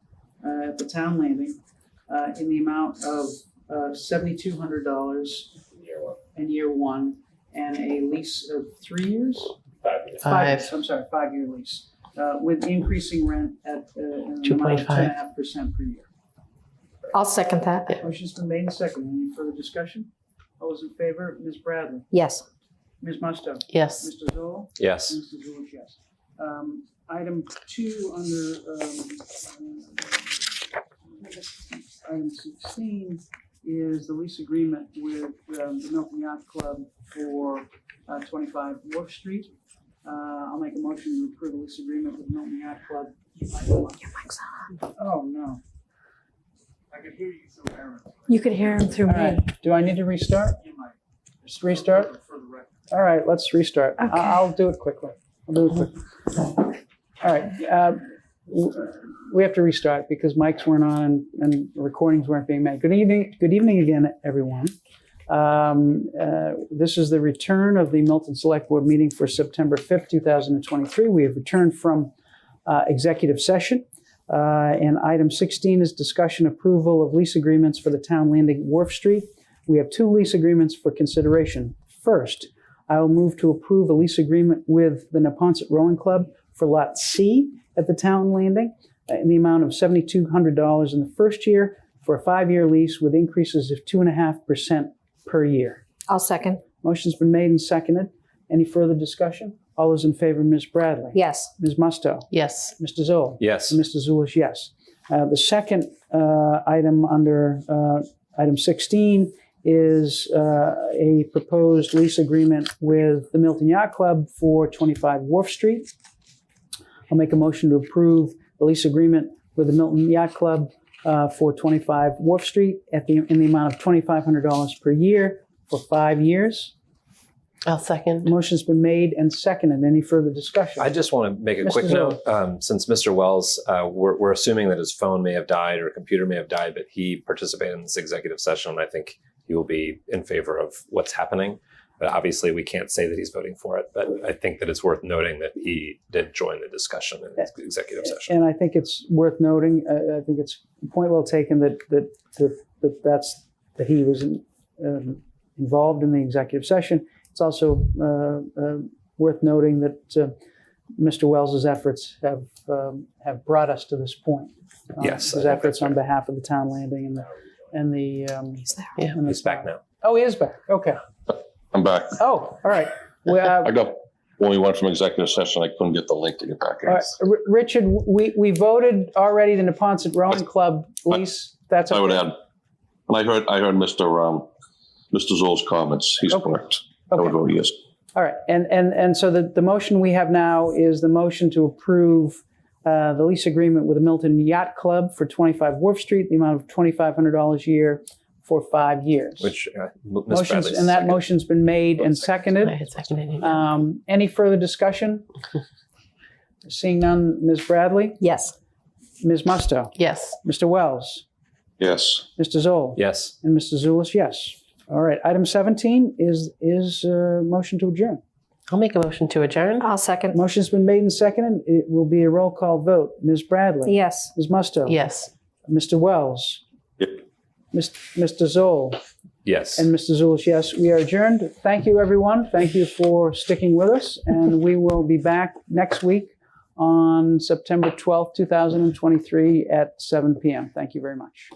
at the Town Landing in the amount of $7,200 in year one and a lease of 3 years? 5 years. 5 years, I'm sorry, 5-year lease with increasing rent at an amount of 2.5% per year. I'll second that. Motion's been made and seconded. Any further discussion? All those in favor, Ms. Bradley, Yes. Ms. Musto, Yes. Mr. Zoll, Yes. Mr. Zulish, yes. Item 2 under item 16 is the lease agreement with the Milton Yacht Club for 25 Wharf Street. I'll make a motion to approve the lease agreement with Milton Yacht Club. Your mic's on. Oh, no. I could hear you through Aaron. You could hear him through All me. right, do I need to restart? You might. Just restart? All right, let's restart. Okay. I'll do it quickly. All right, we have to restart because mics weren't on and recordings weren't being made. Good evening again, everyone. This is the return of the Milton Select Board meeting for September 5th, 2023. We have returned from executive session. And item 16 is discussion approval of lease agreements for the Town Landing Wharf Street. We have 2 lease agreements for consideration. First, I will move to approve a lease agreement with the Neponset Rowing Club for Lot C at the Town Landing in the amount of $7,200 in the first year for a 5-year lease with increases of 2.5% per year. I'll second. Motion's been made and seconded. Any further discussion? All those in favor, Ms. Bradley? Yes. Ms. Musto? Yes. Mr. Zoll? Yes. And Mr. Zulish, yes. The second item under item 16 is a proposed lease agreement with the Milton Yacht Club for 25 Wharf Street. I'll make a motion to approve the lease agreement with the Milton Yacht Club for 25 Wharf Street in the amount of $2,500 per year for 5 years. I'll second. Motion's been made and seconded. Any further discussion? I just want to make a Mr. quick Zoll. note. Since Mr. Wells, we're assuming that his phone may have died or computer may have died, but he participated in this executive session. And I think he will be in favor of what's happening. But obviously, we can't say that he's voting for it. But I think that it's worth noting that he did join the discussion in the executive session. And I think it's worth noting, I think it's a point well taken that he was involved in the executive session. It's also worth noting that Mr. Wells's efforts have brought us to this point. Yes, I his think efforts that's on right. behalf of the Town Landing and the He's there. Yeah. and the He's back now. Oh, he is back. Okay. I'm back. Oh, all right. Well, I got, when we went from executive session, I couldn't get the link to get back in. all right. Richard, we voted already the Neponset Rowing Club lease. That's I would okay. add, and I heard Mr. Zoll's comments. He's Okay. correct. I would Okay. vote yes. All right, and so the motion we have now is the motion to approve the lease agreement with the Milton Yacht Club for 25 Wharf Street, the amount of $2,500 a year for 5 years. Which Ms. Motions, Bradley's and that second. motion's been made and I seconded. had seconded it. Any further discussion? Seeing none, Ms. Bradley, Yes. Ms. Musto, Yes. Mr. Wells, Yes. Mr. Zoll, Yes. and Mr. Zulish, yes. All right, item 17 is motion to adjourn. I'll make a motion to adjourn. I'll second. Motion's been made and seconded. It will be a roll call vote. Ms. Bradley. Yes. Ms. Musto. Yes. Mr. Wells. Yep. Mr. Zoll. Yes. And Mr. Zulish, yes, we are adjourned. Thank you, everyone. Thank you for sticking with us. And we will be back next week on September 12th, 2023 at 7 p.m. Thank you very much.